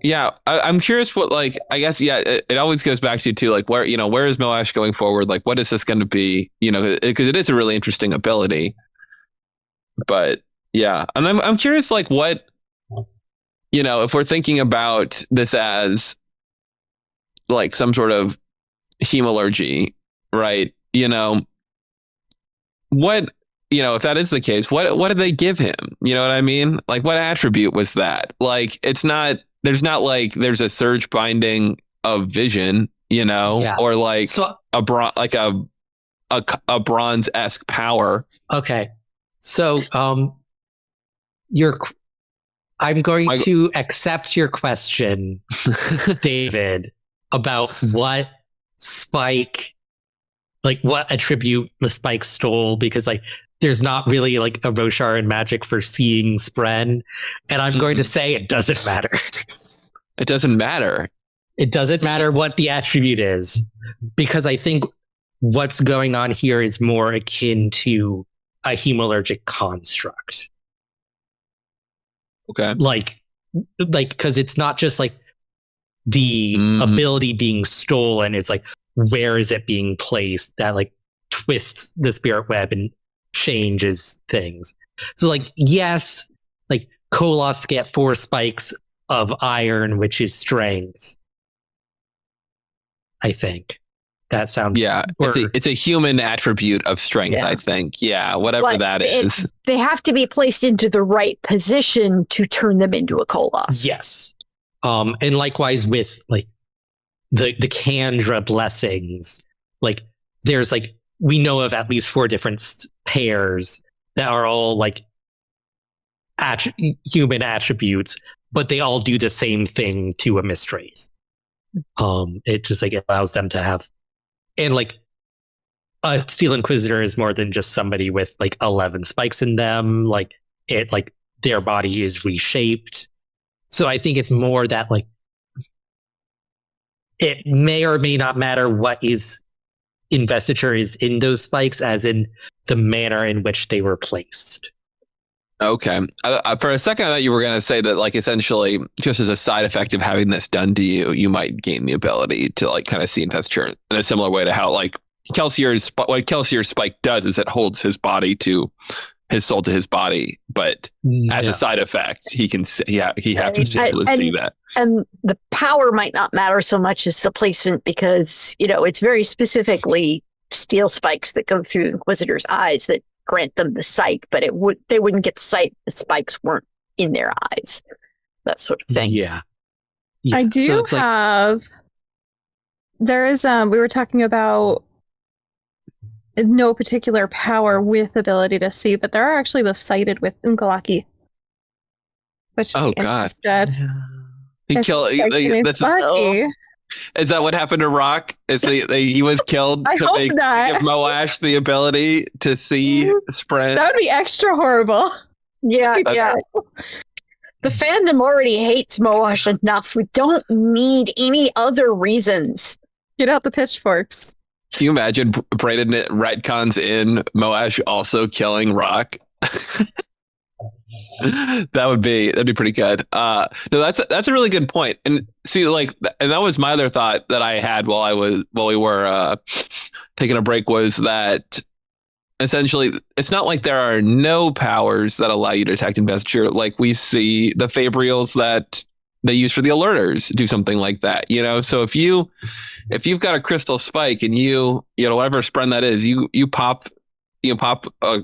Yeah, I'm curious what, like, I guess, yeah, it always goes back to like where is Moash going forward? Like, what is this going to be? You know, because it is a really interesting ability. But yeah, and I'm curious, like, what, you know, if we're thinking about this as like some sort of hemalurgy, right? You know, what, you know, if that is the case, what did they give him? You know what I mean? Like, what attribute was that? Like, there's not a surge binding of vision, you know, or like a bronze-esque power. Okay. So, I'm going to accept your question, David, about what spike, like what attribute the spike stole, because like there's not really like a Roshar in Magic for seeing Spren, and I'm going to say it doesn't matter. It doesn't matter. It doesn't matter what the attribute is, because I think what's going on here is more akin to a hemalurgic construct. Okay. Like, because it's not just like the ability being stolen. It's like, where is it being placed that like twists the spirit web and changes things. So like, yes, like Koloss get 4 spikes of iron, which is strength. I think that sounds it's a human attribute of strength. I think whatever that is. They have to be placed into the right position to turn them into a Koloss. Yes, and likewise with like the Kandra blessings, like there's like we know of at least 4 different pairs that are all like human attributes, but they all do the same thing to a Mistwraith. It just like allows them to have, and like a Steel Inquisitor is more than just somebody with like 11 spikes in them. Like it, like their body is reshaped. So I think it's more that like it may or may not matter what is investiture is in those spikes, as in the manner in which they were placed. Okay. For a second, I thought you were going to say that, like, essentially, just as a side effect of having this done to you, you might gain the ability to, like, kind of see investiture in a similar way to how, like, what Kelsier's spike does is it holds his body to his soul to his body, but as a side effect, he can see, he happens to be able to see that. And the power might not matter so much as the placement, because, you know, it's very specifically steel spikes that go through Inquisitor's eyes that grant them the sight, but they wouldn't get the sight if the spikes weren't in their eyes. That sort of thing. Yeah. I do have. There is we were talking about no particular power with ability to see, but there are actually the sighted with Unkalaki. Which instead. He killed. Is that what happened to Rock? Is he was killed I to hope give not. Moash the ability to see sprint? That would be extra horrible. Yeah. The fandom already hates Moash enough. We don't need any other reasons. Get out the pitchforks. Can you imagine Brayden retcons in Moash also killing Rock? that'd be pretty good. No, that's a really good point. And see, like, and that was my other thought that I had while we were taking a break, was that essentially it's not like there are no powers that allow you to detect investiture. Like, we see the Fabrials that they use for the alerters do something like that, you know? So if you've got a crystal spike and you know, whatever spren that is, you pop a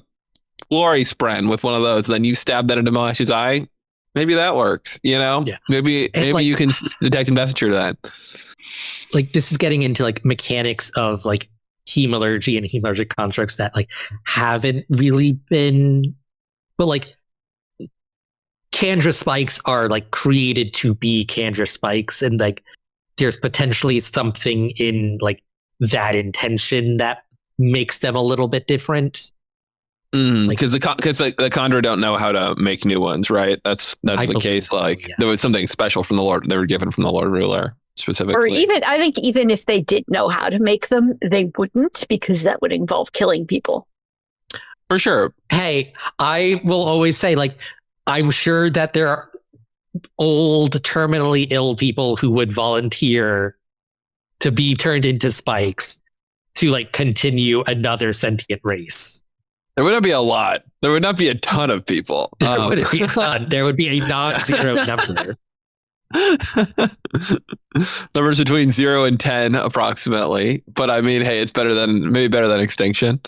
glory spren with one of those, then you stab that into Moash's eye. Maybe that works, you know? Yeah. Maybe like, you can detect investiture to that. Like, this is getting into like mechanics of like hemalurgy and hemalurgic constructs that like haven't really been, but like Kandra spikes are like created to be Kandra spikes, and like there's potentially something in like that intention that makes them a little bit different. Because the Kandra don't know how to make new ones, right? That's the case. So, like, there was something special from the Lord. They were given from the Lord Ruler specifically. Or I think even if they did know how to make them, they wouldn't, because that would involve killing people. For sure. Hey, I will always say, like, I'm sure that there are old, terminally ill people who would volunteer to be turned into spikes to like continue another sentient race. There would not be a lot. There would not be a ton of people. There wouldn't be a ton. There would be a non-zero number. Numbers between 0 and 10 approximately, but I mean, hey, it's better than extinction.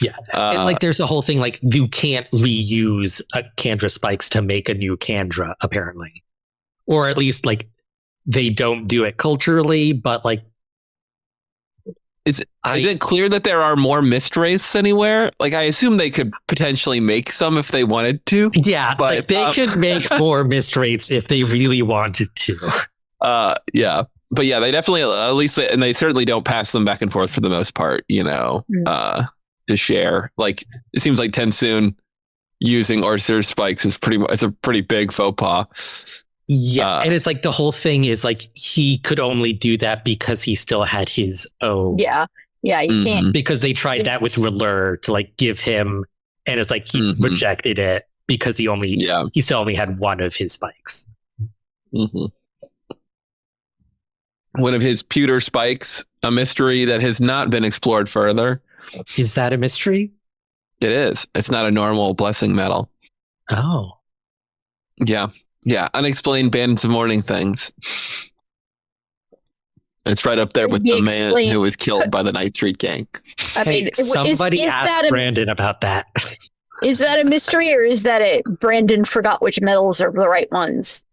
Yeah. And like there's a whole thing like you can't reuse a Kandra spikes to make a new Kandra, apparently, or at least like they don't do it culturally, but like is it clear that there are more Mistwraiths anywhere? Like, I assume they could potentially make some if they wanted to. Yeah, but like they could make more Mistwraiths if they really wanted to. Yeah. But yeah, they definitely, at least, and they certainly don't pass them back and forth for the most part, you know, to share. Like, it seems like Tensoon using Orsur's spikes is it's a pretty big faux pas. Yeah, and it's like the whole thing is like he could only do that because he still had his own. Yeah, you can't. Because they tried that with Relur to like give him, and it's like he rejected it because he still only had one of his spikes. One of his pewter spikes, a mystery that has not been explored further. Is that a mystery? It is. It's not a normal blessing metal. Oh. Yeah. Yeah, unexplained bandits of morning things. It's right up there with the man who was killed by the Night Street Gang. I mean, somebody asked Brandon about that. Is that a mystery, or is that it? Brandon forgot which metals are the right ones.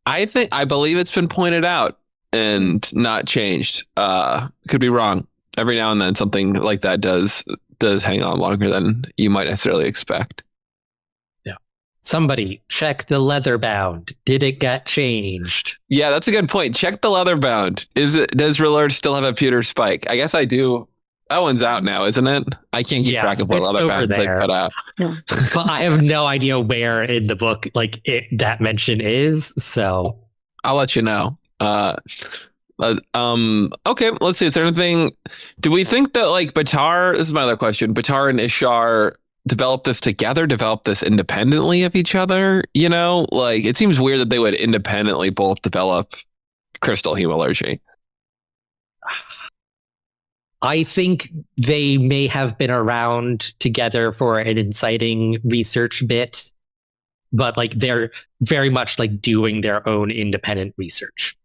I believe it's been pointed out and not changed. Could be wrong. Every now and then something like that does hang on longer than you might necessarily expect. Yeah. Somebody check the leather bound. Did it get changed? Yeah, that's a good point. Check the leather bound. Does Rillard still have a pewter spike? I guess I do. That one's out now, isn't it? I can't keep track of what leather bounds they put out. But I have no idea where in the book that mention is. So I'll let you know. Okay, let's see. Is there anything? Do we think that Batar? This is my other question. Batar and Ishar develop this together, develop this independently of each other? It seems weird that they would independently both develop crystal hemalurgy. I think they may have been around together for an inciting research bit, but they're very much doing their own independent research.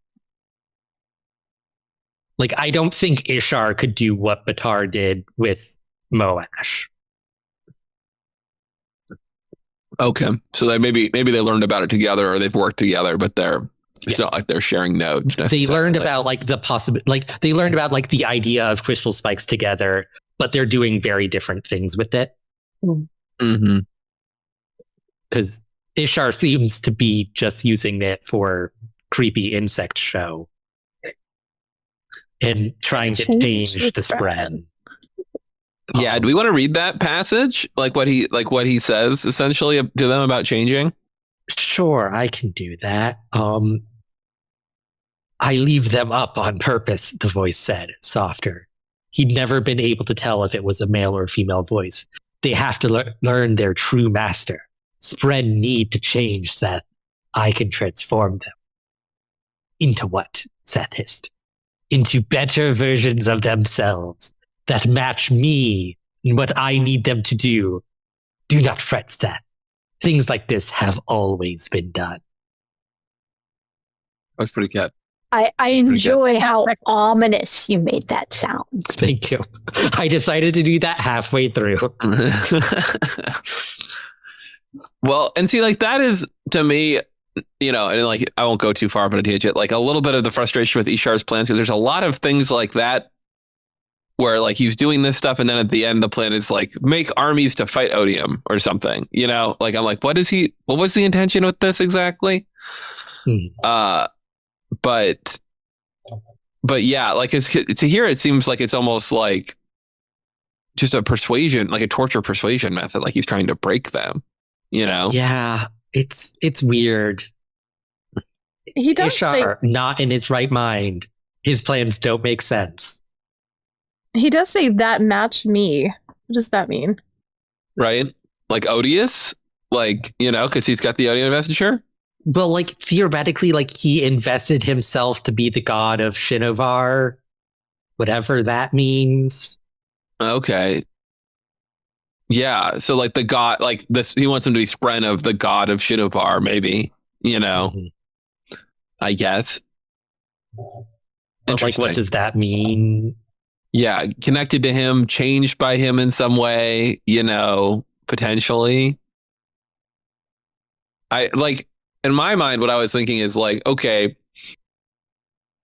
I don't think Ishar could do what Batar did with Moash. Okay, so they maybe they learned about it together, or they've worked together, but it's not like they're sharing notes. They learned about the possibility, they learned about the idea of crystal spikes together, but they're doing very different things with it. Mm-hmm. Because Ishar seems to be just using it for creepy insect show and trying to change the spread. Yeah, do we want to read that passage? What he says essentially to them about changing? Sure, I can do that. I leave them up on purpose, the voice said, softer. He'd never been able to tell if it was a male or female voice. They have to learn their true master. Spread need to change, Seth. I can transform them. Into what? Seth hissed. Into better versions of themselves that match me and what I need them to do. Do not fret, Seth. Things like this have always been done. That's pretty good. I enjoy how ominous you made that sound. Thank you. I decided to do that halfway through. Well, and see, that is, to me, and I won't go too far, but a tangent, a little bit of the frustration with Ishar's plans. There's a lot of things like that where he's doing this stuff, and then at the end the plan is make armies to fight Odium or something. I'm what was the intention with this exactly? But yeah, to hear it seems like it's almost just a persuasion, a torture persuasion method, he's trying to break them, Yeah, it's weird. He does Ishar, not in his right mind. His plans don't make sense. He does say that match me. What does that mean? Right? Odious? Because he's got the Odium messenger? Well, theoretically, he invested himself to be the god of Shinovar, whatever that means. Okay. Yeah, so the god, this, he wants him to be Spren of the god of Shinovar, maybe, I guess. But what does that mean? Yeah, connected to him, changed by him in some way, potentially. In my mind, what I was thinking is okay,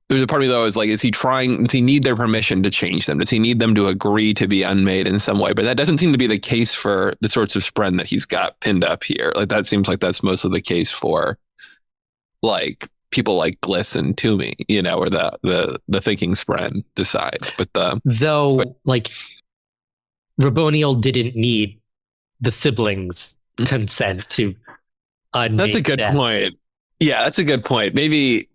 there's a part of me that was does he need their permission to change them? Does he need them to agree to be unmade in some way? But that doesn't seem to be the case for the sorts of Spren that he's got pinned up here. That seems like that's mostly the case for people like Gliss and Toomey, or the thinking Spren decide. But Raboniel didn't need the siblings' consent to unmake. That's a good point. Yeah, that's a good point. Maybe,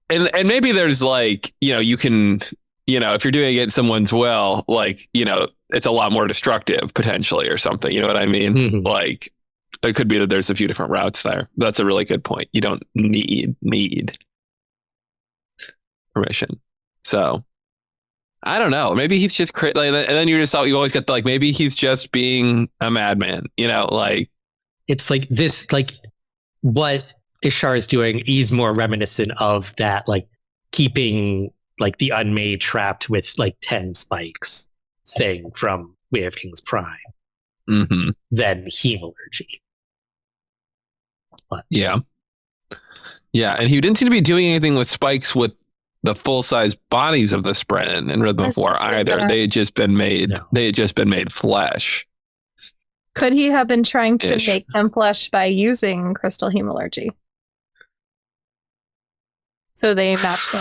and maybe there's you can, if you're doing it in someone's will, it's a lot more destructive potentially or something. You know what I mean? Mm-hmm. It could be that there's a few different routes there. That's a really good point. You don't need permission. So I don't know. Maybe he's just and then you always get maybe he's just being a madman. It's this what Ishar is doing is more reminiscent of that, like keeping like the unmade trapped with like 10 spikes thing from Way of Kings Prime than hemalurgy. But yeah, and he didn't seem to be doing anything with spikes with the full size bodies of the Spren in Rhythm of War either. They had just been made. No. They had just been made flesh. Could he have been trying to make them flesh by using crystal hemalurgy? So they match me.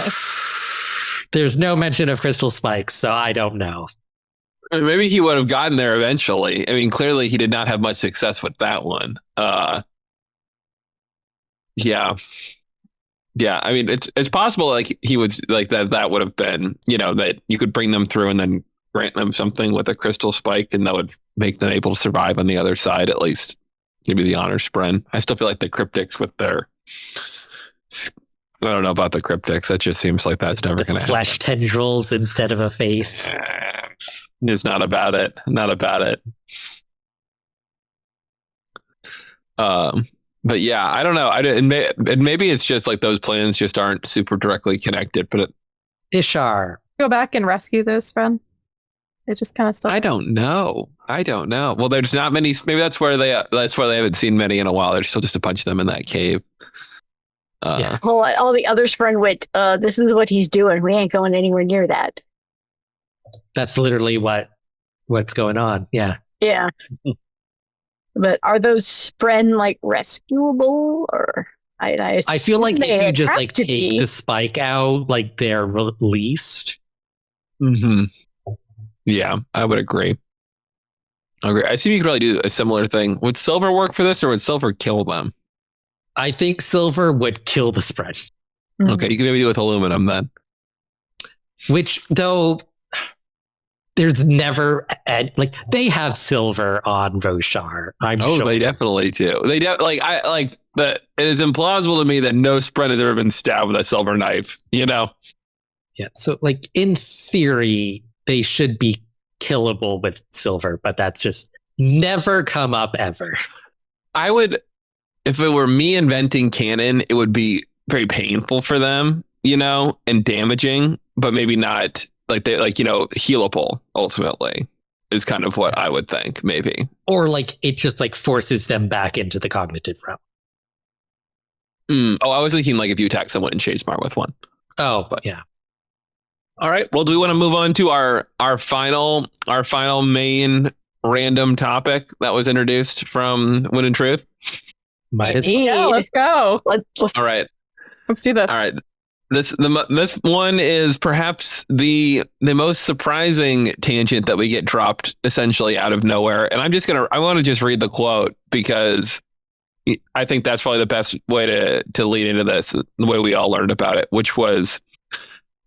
There's no mention of crystal spikes, so I don't know. I mean, maybe he would have gotten there eventually. I mean, clearly he did not have much success with that one. Yeah. I mean, it's possible like he would like that would have been, that you could bring them through and then grant them something with a crystal spike, and that would make them able to survive on the other side, at least. Maybe the honor spren. I still feel like the cryptics with their, I don't know about the cryptics. That just seems like that's never going to happen. Flesh tendrils instead of a face. It's not about it. Not about it. But yeah, I don't know. And maybe it's just like those plans just aren't super directly connected. But Ishar, go back and rescue those Spren. It just kind of stuff. I don't know. Well, there's not many. Maybe that's where they haven't seen many in a while. There's still just a bunch of them in that cave. Well, all the other Spren went, this is what he's doing. We ain't going anywhere near that. That's literally what's going on. Yeah. Yeah. But are those Spren like rescuable, or I feel like if you just like take the spike out, like they're released. Yeah, I would agree. I see you could probably do a similar thing. Would Silver work for this, or would Silver kill them? I think Silver would kill the Spren. Okay, you can maybe do it with aluminum then. Which, though, there's never like they have silver on Roshar. I'm sure they definitely do. It is implausible to me that no Spren has ever been stabbed with a silver knife. Yeah. So like in theory, they should be killable with silver, but that's just never come up ever. I would, if it were me inventing canon, it would be very painful for them, and damaging, but maybe not like healable ultimately is kind of what I would think, maybe. Or like it just like forces them back into the cognitive realm. I was thinking like if you attack someone in Shadesmar with one. Oh, but yeah. All right. Well, do we want to move on to our final main random topic that was introduced from Wind and Truth? Might as well. Yeah, let's go. Let's all right. Let's do this. All right. This one is perhaps the most surprising tangent that we get dropped essentially out of nowhere. And I want to just read the quote because I think that's probably the best way to lead into this, the way we all learned about it, which was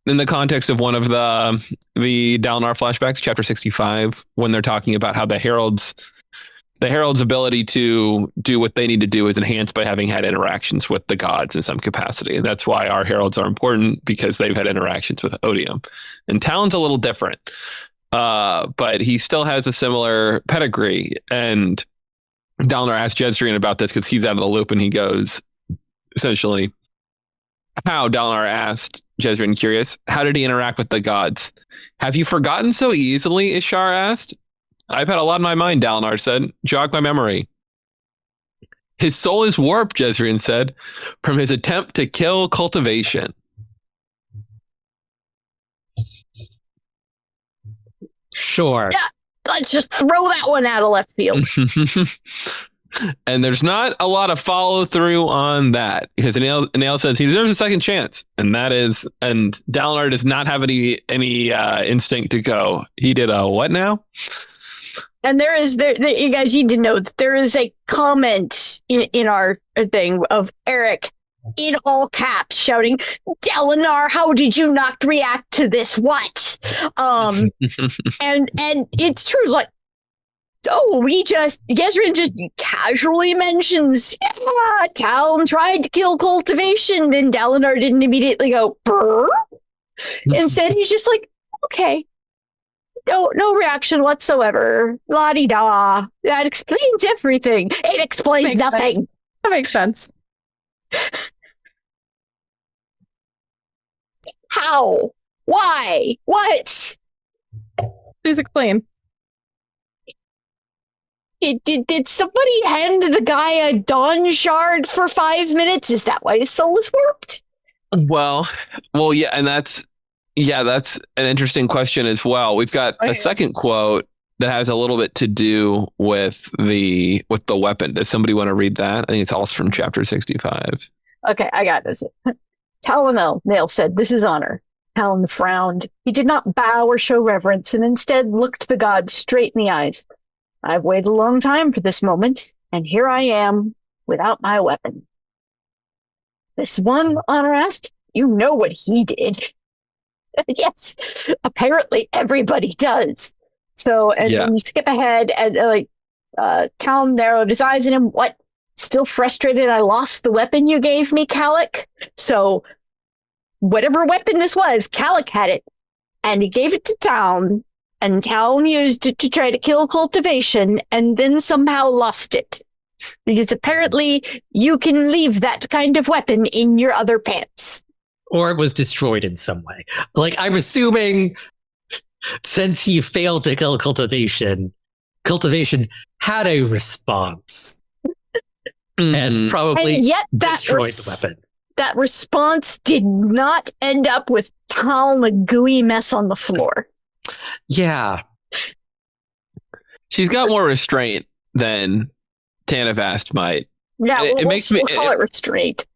in the context of one of the Dalinar flashbacks, chapter 65, when they're talking about how the Herald's ability to do what they need to do is enhanced by having had interactions with the gods in some capacity. And that's why our heralds are important, because they've had interactions with Odium. And Talon's a little different, but he still has a similar pedigree. And Dalinar asked Jezrien about this because he's out of the loop, and he goes, essentially, how Dalinar asked Jezrien, curious, how did he interact with the gods? Have you forgotten so easily? Ishar asked. I've had a lot in my mind, Dalinar said. Jog my memory. His soul is warped, Jezrien said, from his attempt to kill Cultivation. Sure. Yeah, let's just throw that one out of left field. And there's not a lot of follow through on that, because Anel says he deserves a second chance, and Dalinar does not have any instinct to go. He did a what now? And you guys need to know that there is a comment in our thing of Eric in all caps shouting, Dalinar, how did you not react to this? What? And it's true, like, Jezrien just casually mentions, yeah, Taln tried to kill Cultivation, and Dalinar didn't immediately go, brr. Instead, he's just like, okay. No reaction whatsoever. La-di-da. That explains everything. It explains nothing. That makes sense. How? Why? What? Please explain. Did somebody hand the guy a dawn shard for 5 minutes? Is that why his soul is warped? Well, yeah, and that's an interesting question as well. We've got a second quote that has a little bit to do with the weapon. Does somebody want to read that? I think it's also from chapter 65. Okay, I got this. Talon Nail said, "This is honor." Talon frowned. He did not bow or show reverence, and instead looked the god straight in the eyes. "I've waited a long time for this moment, and here I am, without my weapon." "This one," Honor asked, "you know what he did." Yes, apparently everybody does. So, and then you skip ahead, and Talon narrowed his eyes at him. "What? Still frustrated I lost the weapon you gave me, Calic?" So, whatever weapon this was, Calic had it, and he gave it to Talon, and Talon used it to try to kill Cultivation, and then somehow lost it. Because apparently you can leave that kind of weapon in your other pants. Or it was destroyed in some way. Like, I'm assuming since he failed to kill Cultivation had a response. And probably and yet destroyed the weapon. That response did not end up with Talon a gooey mess on the floor. Yeah. She's got more restraint than Tanavast might. Yeah, it makes me call it restraint.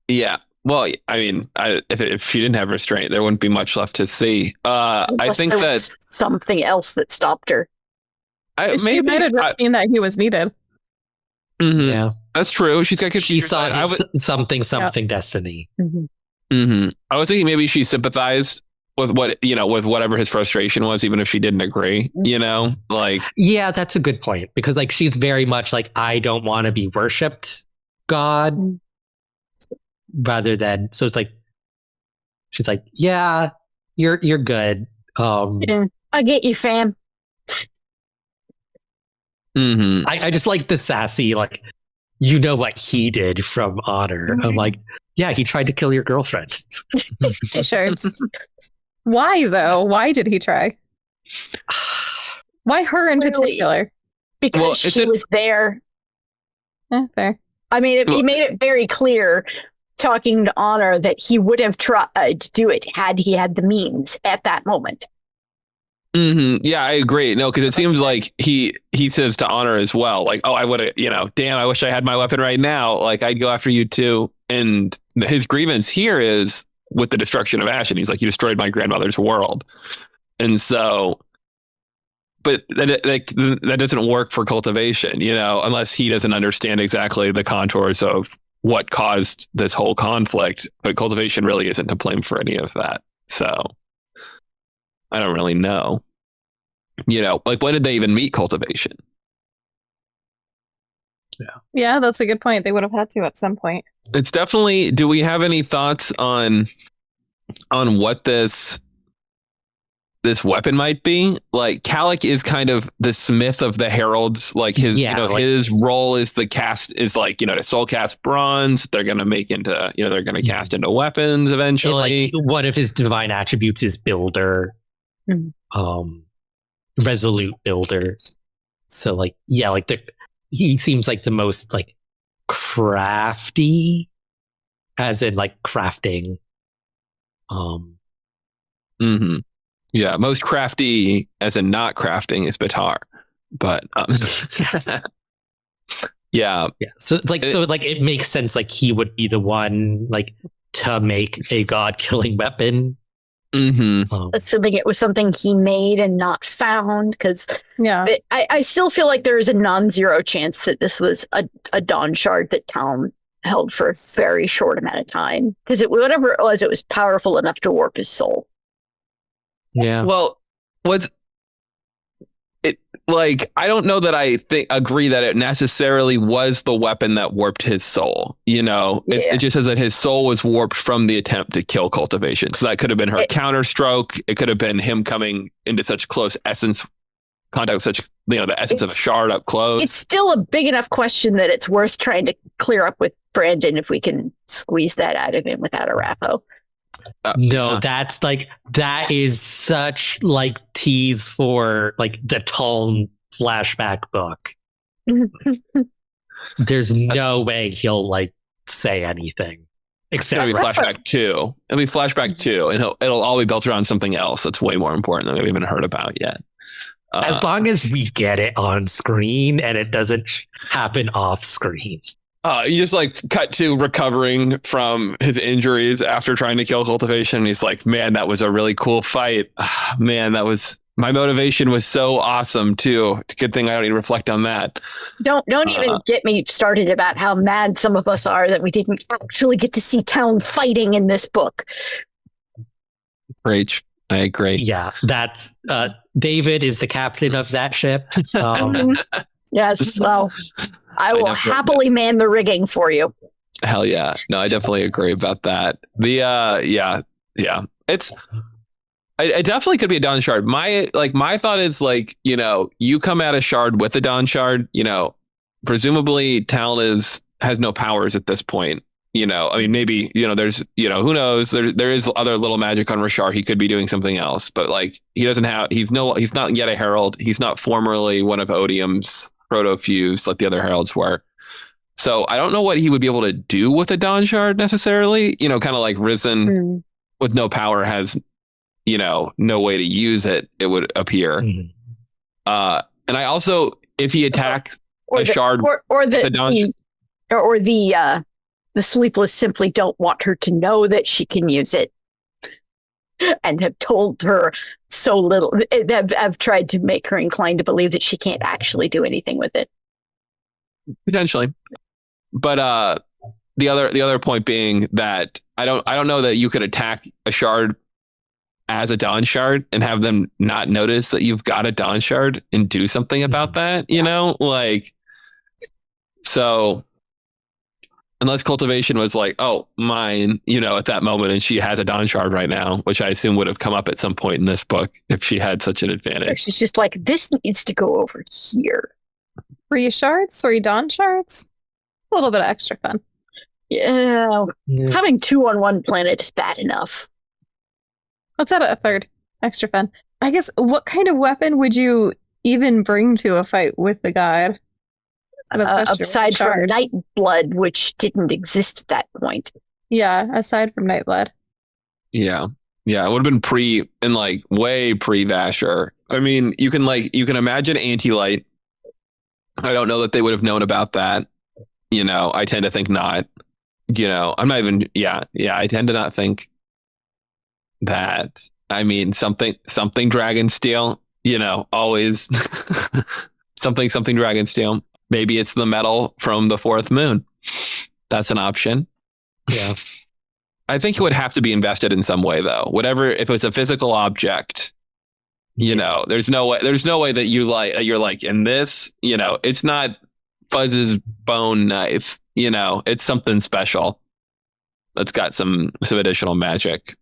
Yeah. Well, I mean, if she didn't have restraint, there wouldn't be much left to see. I think that something else that stopped her. She might have just seen that he was needed. Mm-hmm. Yeah, that's true. She's got. She saw something destiny. Mm-hmm. Mm-hmm. I was thinking maybe she sympathized with with whatever his frustration was, even if she didn't agree. Yeah, that's a good point, because like she's very much like, I don't want to be worshipped, God. Mm-hmm. Rather than, so it's like she's like, yeah, you're good. Yeah, I get you, fam. Mm-hmm. I just like the sassy, like, you know what he did from Honor. I'm like, yeah, he tried to kill your girlfriend. T-shirts. Why though? Why did he try? Why her in particular? Because she was there. Fair. I mean, he made it very clear, talking to Honor, that he would have tried to do it had he had the means at that moment. Mm-hmm. Yeah, I agree. No, because it seems like he says to Honor as well, like, "Oh, I would have, damn, I wish I had my weapon right now. Like, I'd go after you too." And his grievance here is with the destruction of Ashen. He's like, "You destroyed my grandmother's world," and so, but that doesn't work for Cultivation, unless he doesn't understand exactly the contours of what caused this whole conflict. But Cultivation really isn't to blame for any of that. So I don't really know. Like, when did they even meet Cultivation? Yeah, that's a good point. They would have had to at some point. It's definitely. Do we have any thoughts on what this weapon might be? Like, Calic is kind of the smith of the heralds. Like his, his role is to soul cast bronze. They're going to make into, they're going to cast into weapons eventually. And, one of his divine attributes is builder, resolute builder. So he seems like the most like crafty, as in like crafting. Mm-hmm. Yeah, most crafty, as in not crafting, is Batar. But yeah. So it's like, it makes sense. Like, he would be the one like to make a god-killing weapon. Mm-hmm. Assuming it was something he made and not found, because I still feel like there is a non-zero chance that this was a Dawn Shard that Taln held for a very short amount of time, because whatever it was powerful enough to warp his soul. Yeah. Well, what's it like? I don't know that I agree that it necessarily was the weapon that warped his soul. It just says that his soul was warped from the attempt to kill Cultivation. So that could have been her counterstroke. It could have been him coming into such close contact with such, the essence of a shard up close. It's still a big enough question that it's worth trying to clear up with Brandon if we can squeeze that out of him without a raffo. No, that is such like tease for like the Taln flashback book. There's no way he'll like say anything except It'll be flashback 2. It'll be flashback 2, and it'll all be built around something else that's way more important than we've even heard about yet. as long as we get it on screen and it doesn't happen off screen. You just like cut to recovering from his injuries after trying to kill Cultivation. And he's like, man, that was a really cool fight. Man, that was my motivation was so awesome too. It's a good thing I don't need to reflect on that. Don't even get me started about how mad some of us are that we didn't actually get to see Taln fighting in this book. Great. I agree. Yeah, that's David is the captain of that ship. Yes, well, I will happily man the rigging for you. Hell yeah. No, I definitely agree about that. The yeah. It definitely could be a Dawn Shard. My thought is like, you know, you come at a shard with a Dawn Shard, you know, presumably Taln has no powers at this point. You know, I mean, maybe, you know, there's, you know, who knows? There is other little magic on Rashar. He could be doing something else, but like he's not yet a herald. He's not formerly one of Odium's proto-fused like the other heralds were. So I don't know what he would be able to do with a Dawn Shard necessarily. You know, kind of like Risen with no power has, you know, no way to use it, it would appear. And I also, if he attacks a shard or the Sleepless simply don't want her to know that she can use it and have told her so little. I've tried to make her inclined to believe that she can't actually do anything with it. Potentially. But the other point being that I don't know that you could attack a shard as a Dawn Shard and have them not notice that you've got a Dawn Shard and do something about that, you know? Like, so unless Cultivation was like, oh, mine, you know, at that moment, and she has a Dawn Shard right now, which I assume would have come up at some point in this book if she had such an advantage. She's just like, this needs to go over here. 3 shards, 3 Dawn Shards. A little bit of extra fun. Yeah. Having 2 on one planet is bad enough. Let's add a 3rd. Extra fun. I guess, what kind of weapon would you even bring to a fight with the god? Aside from Nightblood, which didn't exist at that point. Yeah, aside from Nightblood. Yeah. Yeah, it would have been way pre-Vasher. I mean, you can imagine Anti-Light. I don't know that they would have known about that. You know, I tend to think not. You know, I'm not even, I tend to not think that. I mean, something Dragonsteel, you know, always something Dragonsteel. Maybe it's the metal from the 4th moon. That's an option. Yeah. I think it would have to be invested in some way, though. Whatever, if it's a physical object, you know, there's no way that you're like in this, you know, it's not Fuzz's bone knife, you know, it's something special that's got some additional magic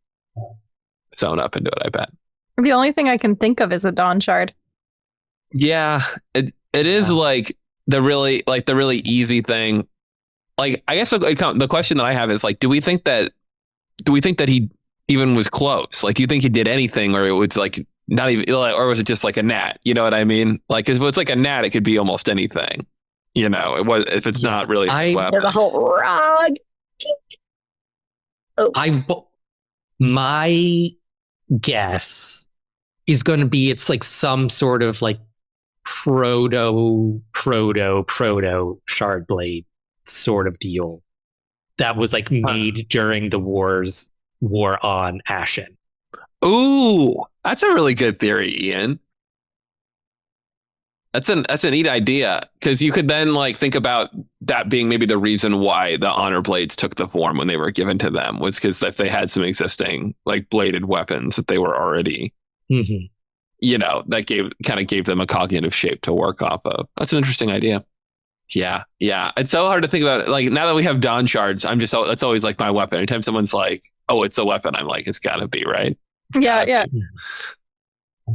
sewn up into it, I bet. The only thing I can think of is a Dawn Shard. Yeah, it is like the really easy thing. Like, I guess the question that I have is like, do we think that he even was close? Like, do you think he did anything, or it was like not even, or was it just like a gnat? You know what I mean? Like, if it's like a gnat, it could be almost anything. You know, it was, if it's not really the whole rod. My guess is going to be it's like some sort of like proto shard blade sort of deal that was like made during the war on Ashen. Ooh, that's a really good theory, Ian. That's a neat idea, because you could then like think about that being maybe the reason why the honor blades took the form when they were given to them, was because if they had some existing like bladed weapons that they were already, you know, that gave them a cognitive shape to work off of. That's an interesting idea. Yeah. It's so hard to think about it. Like, now that we have Dawn Shards, that's always like my weapon. Anytime someone's like, oh, it's a weapon, I'm like, it's gotta be, right? Yeah.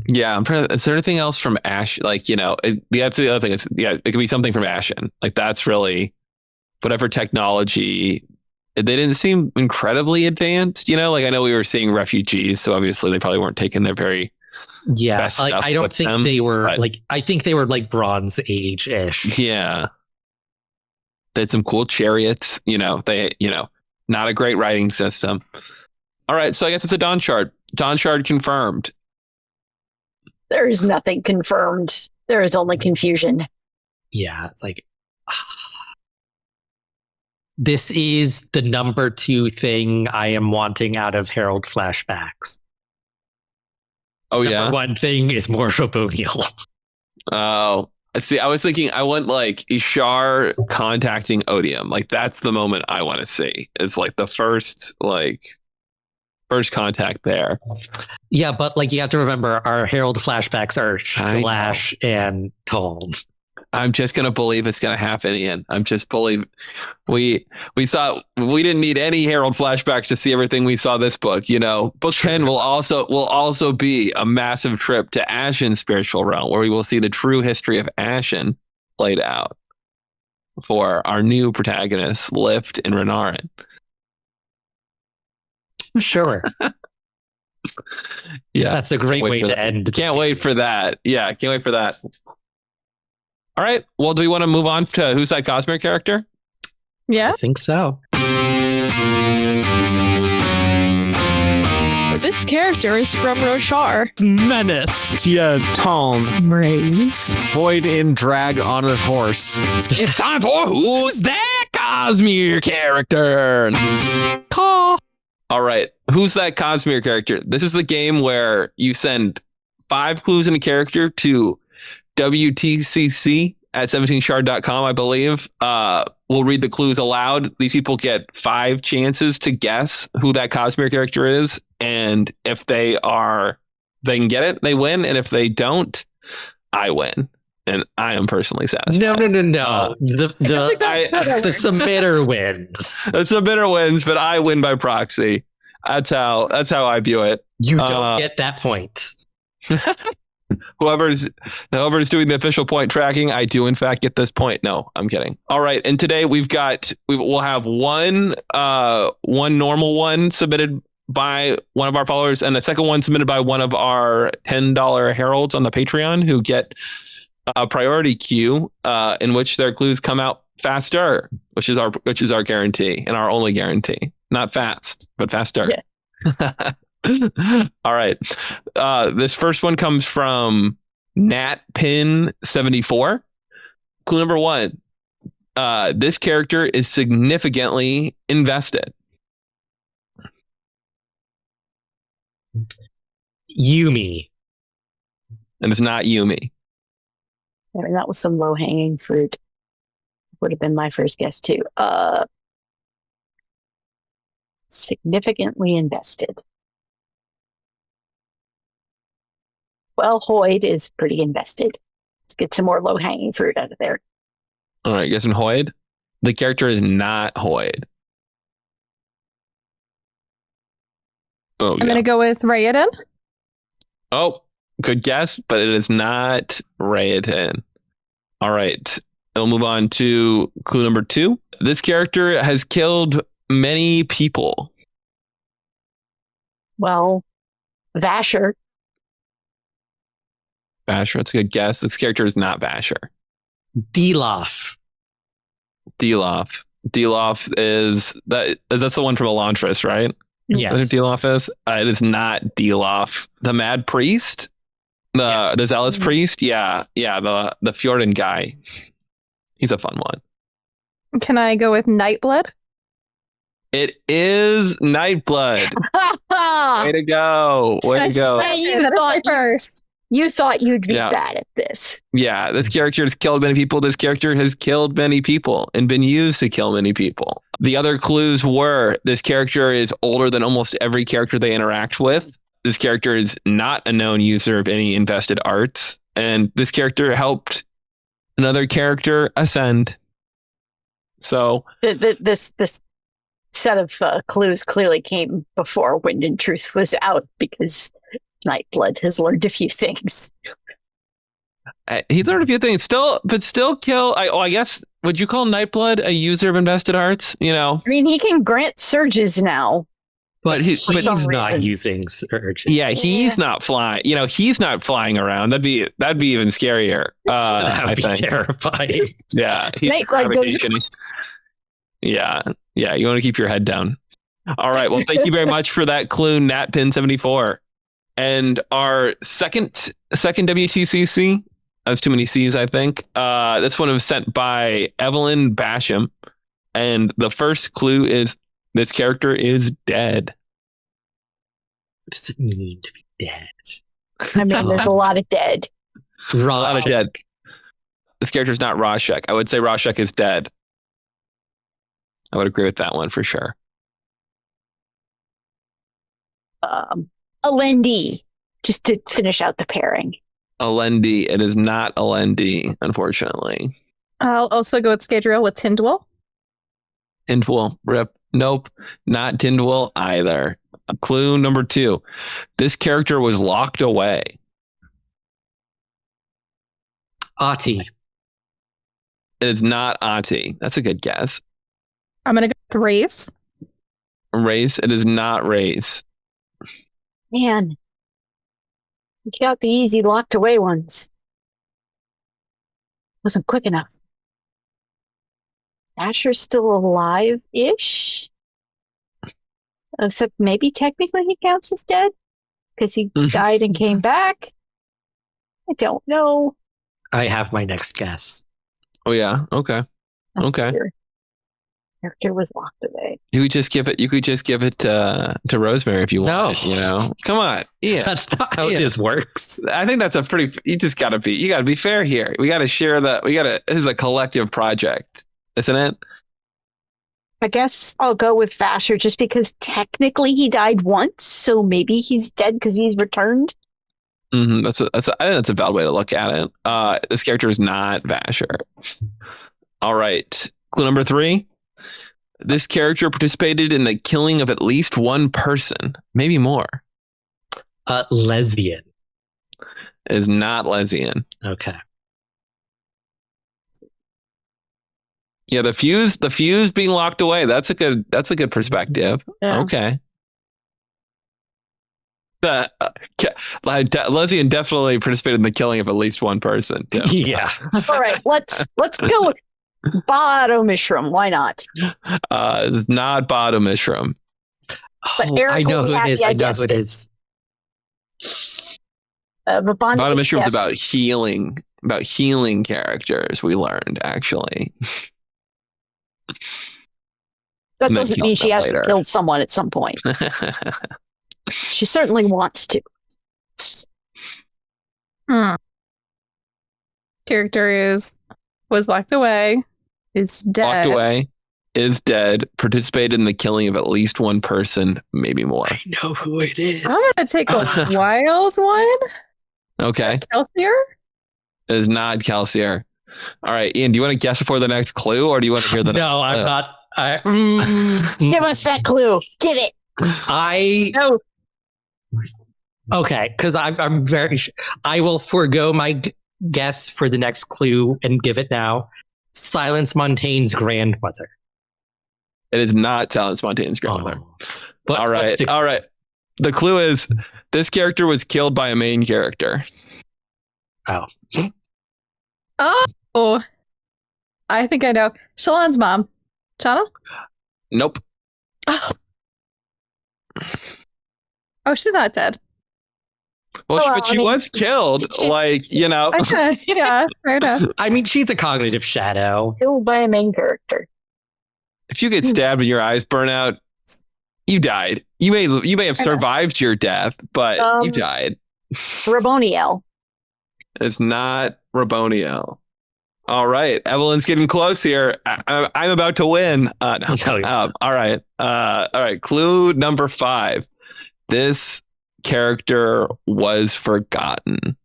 Yeah, I'm trying to. Is there anything else from Ash? Like, you know, that's the other thing. It could be something from Ashen. Like, that's really whatever technology. They didn't seem incredibly advanced, like I know we were seeing refugees, so obviously they probably weren't taking their very best stuff I don't with think them, they were but I think they were like Bronze Age-ish. yeah, they had some cool chariots, not a great writing system. All right, so I guess it's a Dawn Shard. Dawn Shard confirmed. There is nothing confirmed. There is only confusion. Yeah, this is the number 2 thing I am wanting out of Herald flashbacks. Oh, Number yeah? 1 thing is more Robonial. Oh, see, I was thinking I want like Ishar contacting Odium. Like that's the moment I want to see. It's like the first contact there. Yeah, but you have to remember our Herald flashbacks are Slash and Taln. I'm just gonna believe it's gonna happen, Ian. I'm just believe we didn't need any Herald flashbacks to see everything we saw this book. Book 10 will also be a massive trip to Ashen's spiritual realm, where we will see the true history of Ashen played out for our new protagonists, Lift and Renarin. Sure. Yeah, that's a great way to end. Can't wait for that. Yeah, can't wait for that. All right. Well, do we want to move on to who's that Cosmere character? Yeah, I think so. This character is from Roshar. Menace. Tia. Taln. Raise. Void in drag on a horse. It's time for who's that Cosmere character? Call. All right. Who's that Cosmere character? This is the game where you send 5 clues in a character to wtcc at 17shard.com, I believe. We'll read the clues aloud. These people get 5 chances to guess who that Cosmere character is. And if they can get it, they win. And if they don't, I win. And I am personally satisfied. No. The submitter wins. The submitter wins, but I win by proxy. That's how I view it. You don't get that point. Whoever's doing the official point tracking, I do in fact get this point. No, I'm kidding. All right, and today we'll have one normal one submitted by one of our followers, and the second one submitted by one of our $10 heralds on the Patreon, who get a priority queue in which their clues come out faster, which is our guarantee and our only guarantee. Not fast, but faster. Yeah. All right. This first one comes from NatPin74. Clue number 1. This character is significantly invested. Yumi. And it's not Yumi. I mean, that was some low-hanging fruit. Would have been my first guess, too. Significantly invested. Well, Hoyd is pretty invested. Let's get some more low-hanging fruit out of there. All right, guessing Hoyd. The character is not Hoyd. Oh, I'm going to go with Rayadan. Oh, good guess, but it is not Rayadan. All right, we'll move on to clue number 2. This character has killed many people. Well, Vasher. Vasher, that's a good guess. This character is not Vasher. Delof. Delof is that's the one from Elantris, right? Yes. That's who Delof is? It is not Delof. The Mad Priest? The Zealous Priest? Yeah, the Fjorden guy. He's a fun one. Can I go with Nightblood? It is Nightblood. Way to go. Way to go. You thought you'd be bad at this. Yeah, this character has killed many people. This character has killed many people and been used to kill many people. The other clues were this character is older than almost every character they interact with. This character is not a known user of any invested arts. And this character helped another character ascend. So this set of clues clearly came before Wind and Truth was out, because Nightblood has learned a few things. He's learned a few things. Still kill. I guess would you call Nightblood a user of invested hearts? You know, I mean, he can grant surges now. But he's he's some not reason. using Surge. yeah, he's Yeah. not flying. You know, he's not flying around. That'd be even scarier. That I would be think. terrifying. Yeah, he's Nightblood goes- gravitation. Yeah. You want to keep your head down. All right. Well, thank you very much for that clue, NatPin74. And our second WTCC. That's too many C's, I think. This one was sent by Evelyn Basham, and the first clue is this character is dead. What does it mean to be dead? I mean, there's a lot of dead. A lot of dead. This character is not Rashek. I would say Rashek is dead. I would agree with that one for sure. Alendi, just to finish out the pairing. Alendi. It is not Alendi, unfortunately. I'll also go with Scadriel with Tindwell. Tindwell. Rip. Nope. Not Tindwell either. Clue number 2. This character was locked away. Ati. It is not Ati. That's a good guess. I'm going to go with Race. Race. It is not Race. Man, you got the easy locked away ones. Wasn't quick enough. Asher's still alive-ish? Except maybe technically he counts as dead? Because he died and came back? I don't know. I have my next guess. Oh yeah. Okay. I'm Okay. sure. Character was locked away. You could just give it to Rosemary if you want. No. You know. Come on. Yeah. That's not how Yeah. this works. I think that's a pretty. You gotta be fair here. We gotta share that. This is a collective project, isn't it? I guess I'll go with Vasher just because technically he died once, so maybe he's dead because he's returned. Mm-hmm. I think that's a valid way to look at it. This character is not Vasher. All right. Clue number 3. This character participated in the killing of at least one person, maybe more. Lesbian. It is not Lesian. Okay. Yeah, the fuse being locked away. That's a good perspective. Yeah. Okay. Lesian definitely participated in the killing of at least one person. too. Yeah. All right, let's go with Bottom Mishram. Why not? It's not Bottom Mishram. But Oh, Eric I know will who be it is. happy I I know who guessed it it. is. Bottom Mishram's yes. about healing characters. We learned actually. That and then doesn't killed mean she them hasn't later. killed someone at some point. She certainly wants to. Character was locked away, is dead. Locked away, is dead. Participated in the killing of at least one person, maybe more. I know who it is. I'm going to take a wild one. Okay, Kelsier? it is not Calcier. All right, Ian, do you want to guess before the next clue, or do you want to hear the? No, I'm not. Give us that clue. Give it. No. Okay, because I'm very. I will forego my guess for the next clue and give it now. Silence Montaigne's grandmother. It is not Talon Montaine's grandmother. But All right, what's the- all right. The clue is this character was killed by a main character. Oh. I think I know. Shalon's mom. Chana? Nope. Oh, she's not dead. Well, Well, but she I mean, was killed. she's- Like, you know. Okay, yeah, fair enough. I mean, she's a cognitive shadow. Killed by a main character. If you get stabbed and your eyes burn out, you died. You may have survived your death, but you died. Raboniel. It's not Raboniel. All right, Evelyn's getting close here. I'm about to win. No. No, you're not. All right. Clue number 5. This character was forgotten.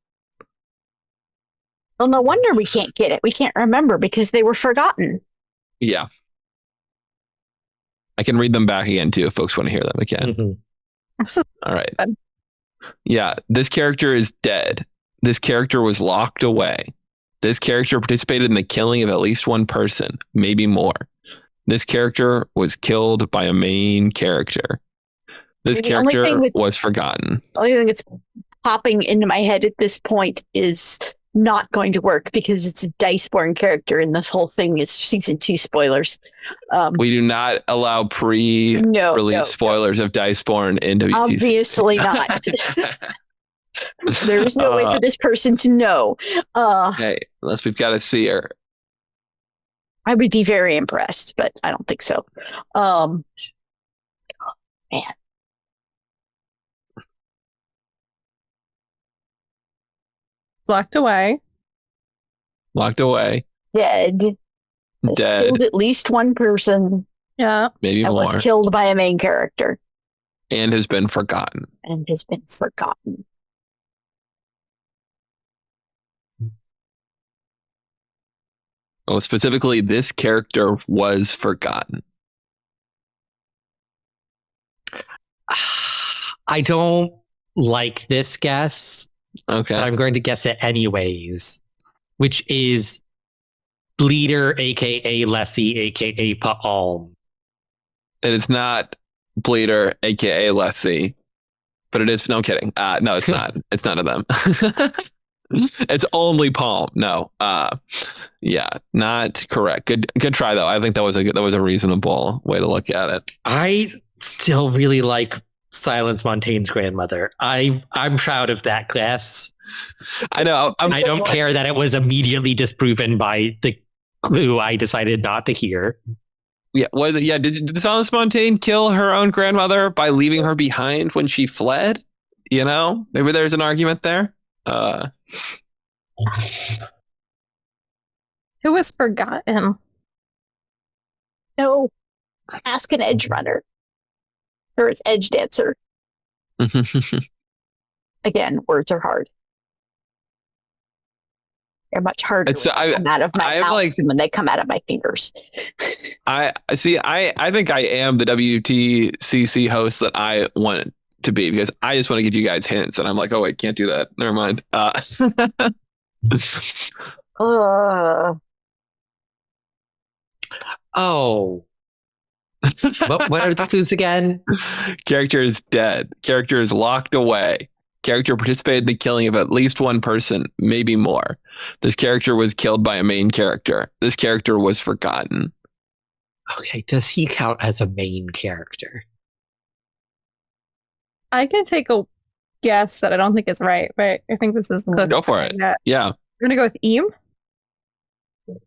Well, no wonder we can't get it. We can't remember because they were forgotten. Yeah. I can read them back again too if folks want to hear them again. Mhm. This is All right. fun. Yeah, this character is dead. This character was locked away. This character participated in the killing of at least one person, maybe more. This character was killed by a main character. This The only character thing was forgotten. The only thing that's popping into my head at this point is not going to work because it's a Diceborn character, and this whole thing is season 2 spoilers. We do not allow pre-release spoilers of Diceborn in WTC. Obviously not. There's no way for this person to know. Hey, unless we've got to see her. I would be very impressed, but I don't think so. Man. Locked away. Locked away. Dead. Has killed at least one person. Yeah. Maybe and more. Was killed by a main character. And has been forgotten. Oh, specifically, this character was forgotten. I don't like this guess, Okay. but I'm going to guess it anyways, which is Bleeder, aka Lessie, aka Paalm. It is not Bleeder, aka Lessie, but it is. No, I'm kidding. No, it's not. It's none of them. It's only Palm. No. Yeah, not correct. Good try though. I think that was a reasonable way to look at it. I still really like Silence Montaigne's grandmother. I'm proud of that guess. I know. I don't care that it was immediately disproven by the clue I decided not to hear. Yeah. Did Silence Montaigne kill her own grandmother by leaving her behind when she fled? You know, maybe there's an argument there. Who was forgotten? No. Ask an edge runner. Or it's edge dancer. Again, words are hard. They're much harder when they come out of my mouth than when they come out of my fingers. I see. I think I am the WTCC host that I want to be, because I just want to give you guys hints, and I'm like, oh wait, can't do that. Never mind. Oh. What are the clues again? Character is dead. Character is locked away. Character participated in the killing of at least one person, maybe more. This character was killed by a main character. This character was forgotten. Okay, does he count as a main character? I can take a guess that I don't think is right, but I think this is the Go for it. Yeah. I'm gonna go with Eam.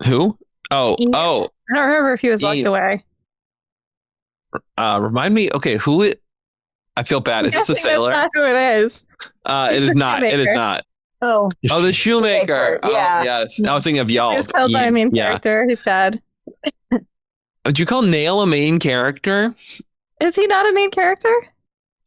Who? Oh. I don't remember if he was locked away. Remind me. Okay, who? I feel bad. Is this a sailor? That's not who it is. It is not. It is not. Oh, the shoemaker. Yeah. Oh, yes. I was thinking of Yald. He was killed by a main character. He's dead. Would you call Nail a main character? Is he not a main character?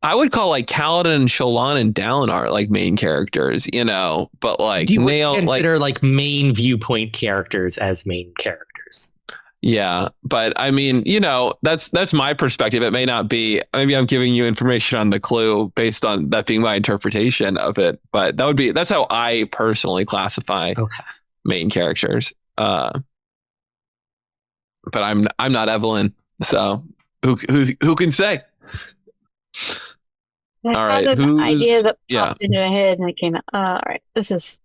I would call like Kaladin, Shallan, and Dalinar like main characters, you know, but like you Nail, would consider like main viewpoint characters as main characters. Yeah, but I mean, you know, that's my perspective. It may not be. Maybe I'm giving you information on the clue based on that being my interpretation of it. But that's how I personally classify main characters. But I'm not Evelyn, so who can say? All right, who's idea that popped into my head and it came out. All right, this is.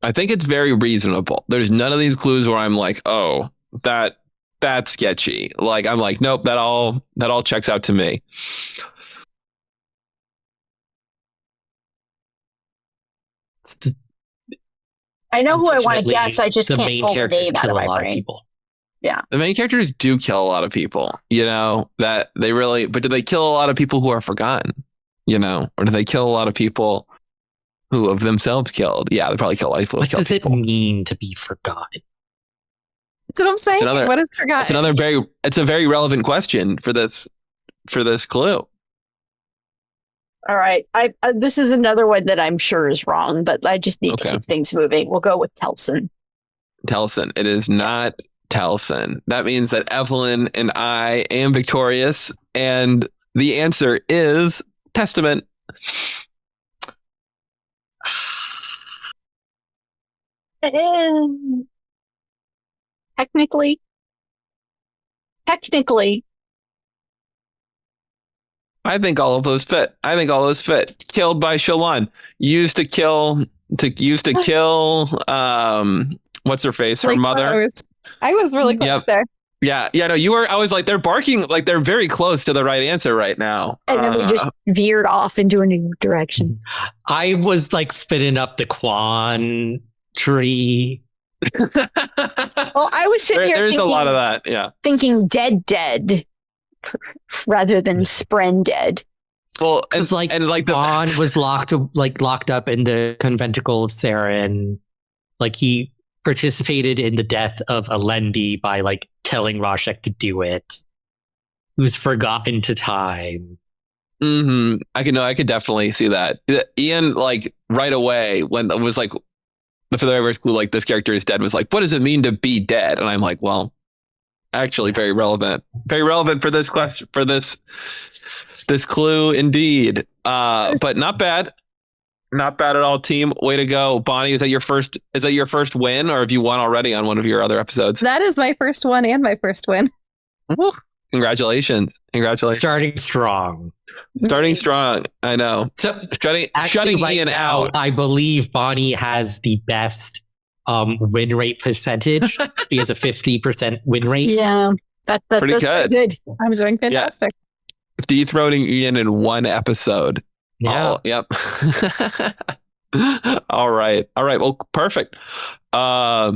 I think it's very reasonable. There's none of these clues where I'm like, oh, that's sketchy. Like I'm like, nope, that all checks out to me. I know who I want to guess. I just can't pull the name out of my brain. Yeah, the main characters do kill a lot of people. You know that they really, but do they kill a lot of people who are forgotten? You know, or do they kill a lot of people who have themselves killed? Yeah, they probably kill a lot of people. What does it mean to be forgotten? That's what I'm saying. What is forgotten? It's a very relevant question for this clue. All right, this is another one that I'm sure is wrong, but I just need to keep things moving. We'll go with Telson. Telson. It is not Telson. That means that Evelyn and I am victorious, and the answer is Testament. Technically, I think all of those fit. Killed by Shalon. Used to kill. What's her face? Her Like, mother. I was really close Yep. there. Yeah. No, you were. I was like, they're barking. Like they're very close to the right answer right now. and then we just veered off into a new direction. I was like spinning up the Quan tree. Well, I was sitting here There's thinking, a lot of that. Yeah. thinking dead, rather than spren dead. Well, Because like the Quan was locked up in the conventicle of Saren. Like he participated in the death of Alendi by like telling Rashek to do it. He was forgotten to time. Mm-hmm. I could definitely see that. Ian, like right away when it was like for the very first clue, like this character is dead, was like, what does it mean to be dead? And I'm like, well, actually, very relevant for this question, for this clue, indeed. But not bad at all, team. Way to go, Bonnie. Is that your first win, or have you won already on one of your other episodes? That is my first one and my first win. Woo. Congratulations. Starting strong. I know. So Shutting right Ian now, out. I believe Bonnie has the best win rate percentage. He has a 50% win rate. Yeah, that's Pretty good. good. I'm doing fantastic. Dethroning Ian in one episode. Yeah. Oh, yep. All right. Well, perfect. I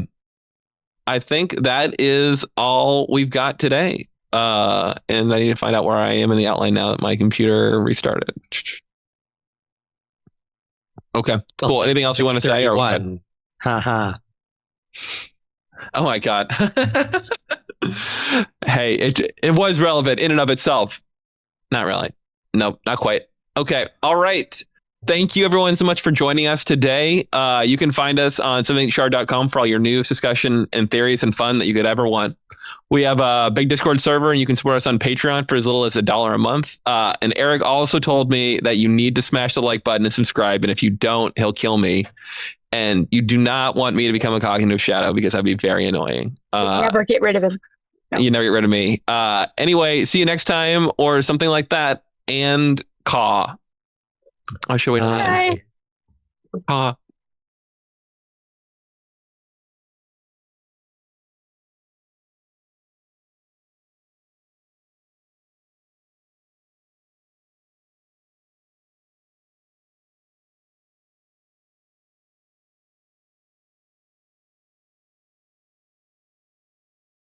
think that is all we've got today. And I need to find out where I am in the outline now that my computer restarted. Okay, cool. Anything else you want to say? Or Haha. Oh my God. Hey, it was relevant in and of itself. Not really. Nope, not quite. Okay. All right. Thank you everyone so much for joining us today. You can find us on somethingshard.com for all your news, discussion, and theories and fun that you could ever want. We have a big Discord server, and you can support us on Patreon for as little as $1 a month. And Eric also told me that you need to smash the like button and subscribe. And if you don't, he'll kill me. And you do not want me to become a cognitive shadow because that'd be very annoying. Never get rid of him. No. You never get rid of me. Anyway, see you next time or something like that. And caw. I should wait. Bye. Caw.